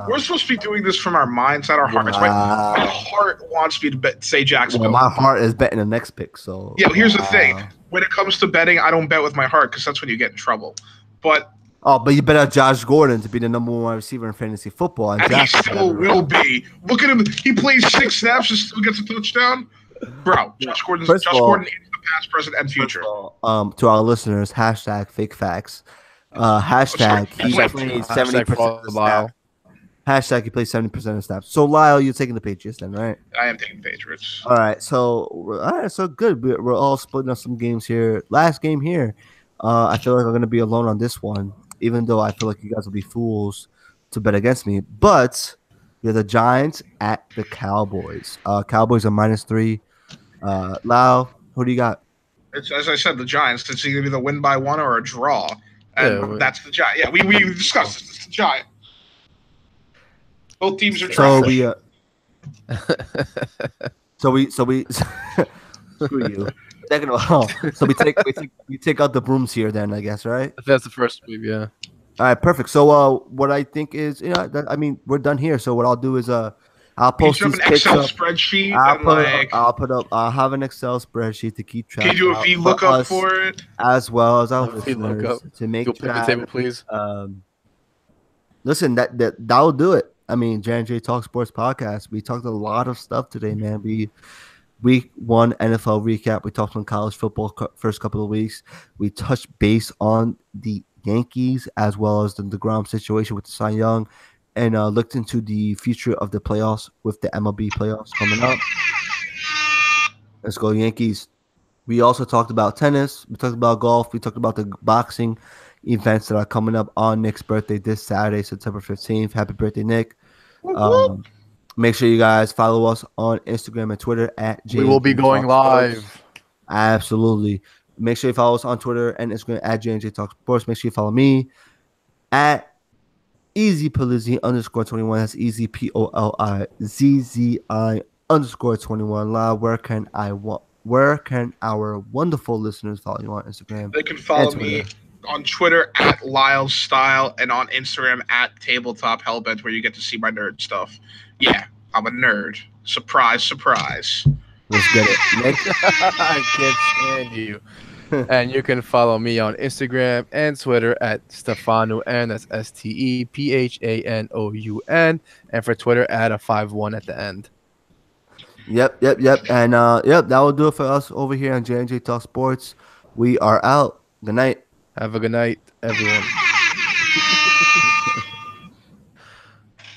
We're supposed to be doing this from our minds, not our hearts. My Wow. heart wants me to say Jacksonville. Well, my heart is betting the next pick. So Yeah, here's the thing. Wow. When it comes to betting, I don't bet with my heart because that's when you get in trouble. But But you bet on Josh Gordon to be the number 1 receiver in fantasy football. and he still will be. Look at him. He plays 6 snaps and still gets a touchdown. Bro, Josh Gordon First of all- is the past, present, and future. To our listeners, hashtag fake facts. Hashtag he Hashtag plays Hashtag 70% follow of the Lyle. snaps. Hashtag he plays 70% of snaps. So Lyle, you're taking the Patriots then, right? I am taking Patriots. All right, so good. We're all splitting up some games here. Last game here. I feel like I'm gonna be alone on this one, even though I feel like you guys will be fools to bet against me. But you're the Giants at the Cowboys. Cowboys are -3. Lau, who do you got? It's, as I said, the Giants. It's either be the win by 1 or a draw, and Yeah, that's the Giant. Yeah, we discussed this. It's the Giant. Both teams are So trash. we screw you. Second of all, so we take out the brooms here then, I guess, right? That's the first move, yeah. All right, perfect. So what I think is, we're done here. So what I'll do is I'll post Each of these an picks Excel up. spreadsheet I'll and I'll have an Excel spreadsheet to keep track. can you do a of VLOOKUP us for it? as well as our A VLOOKUp. listeners to make Go pivot track. table, please. listen, that'll do it. I mean, J&J Talk Sports Podcast. We talked a lot of stuff today, man. Week 1 NFL recap. We talked on college football first couple of weeks. We touched base on the Yankees as well as the DeGrom situation with the Cy Young, and looked into the future of the playoffs with the MLB playoffs coming up. Let's go Yankees. We also talked about tennis. We talked about golf. We talked about the boxing events that are coming up on Nick's birthday this Saturday, September 15th. Happy birthday, Nick. Make sure you guys follow us on Instagram and Twitter at We will be going live. Absolutely. Make sure you follow us on Twitter and Instagram at J&J Talk Sports. Make sure you follow me at EasyPolizzi_21. That's easy POLIZZI_21. Live. Where can our wonderful listeners follow you on Instagram? They can follow me on Twitter at Lyles Style and on Instagram at Tabletop Hellbent, where you get to see my nerd stuff. Yeah, I'm a nerd. Surprise, surprise. Let's get it. Nick? I can't stand you. And you can follow me on Instagram and Twitter at Stefanoun. That's STEPHANOUN. And for Twitter, add a 51 at the end. Yep. And that will do it for us over here on J&J Talk Sports. We are out. Good night. Have a good night, everyone.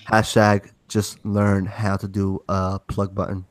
Hashtag just learn how to do a plug button.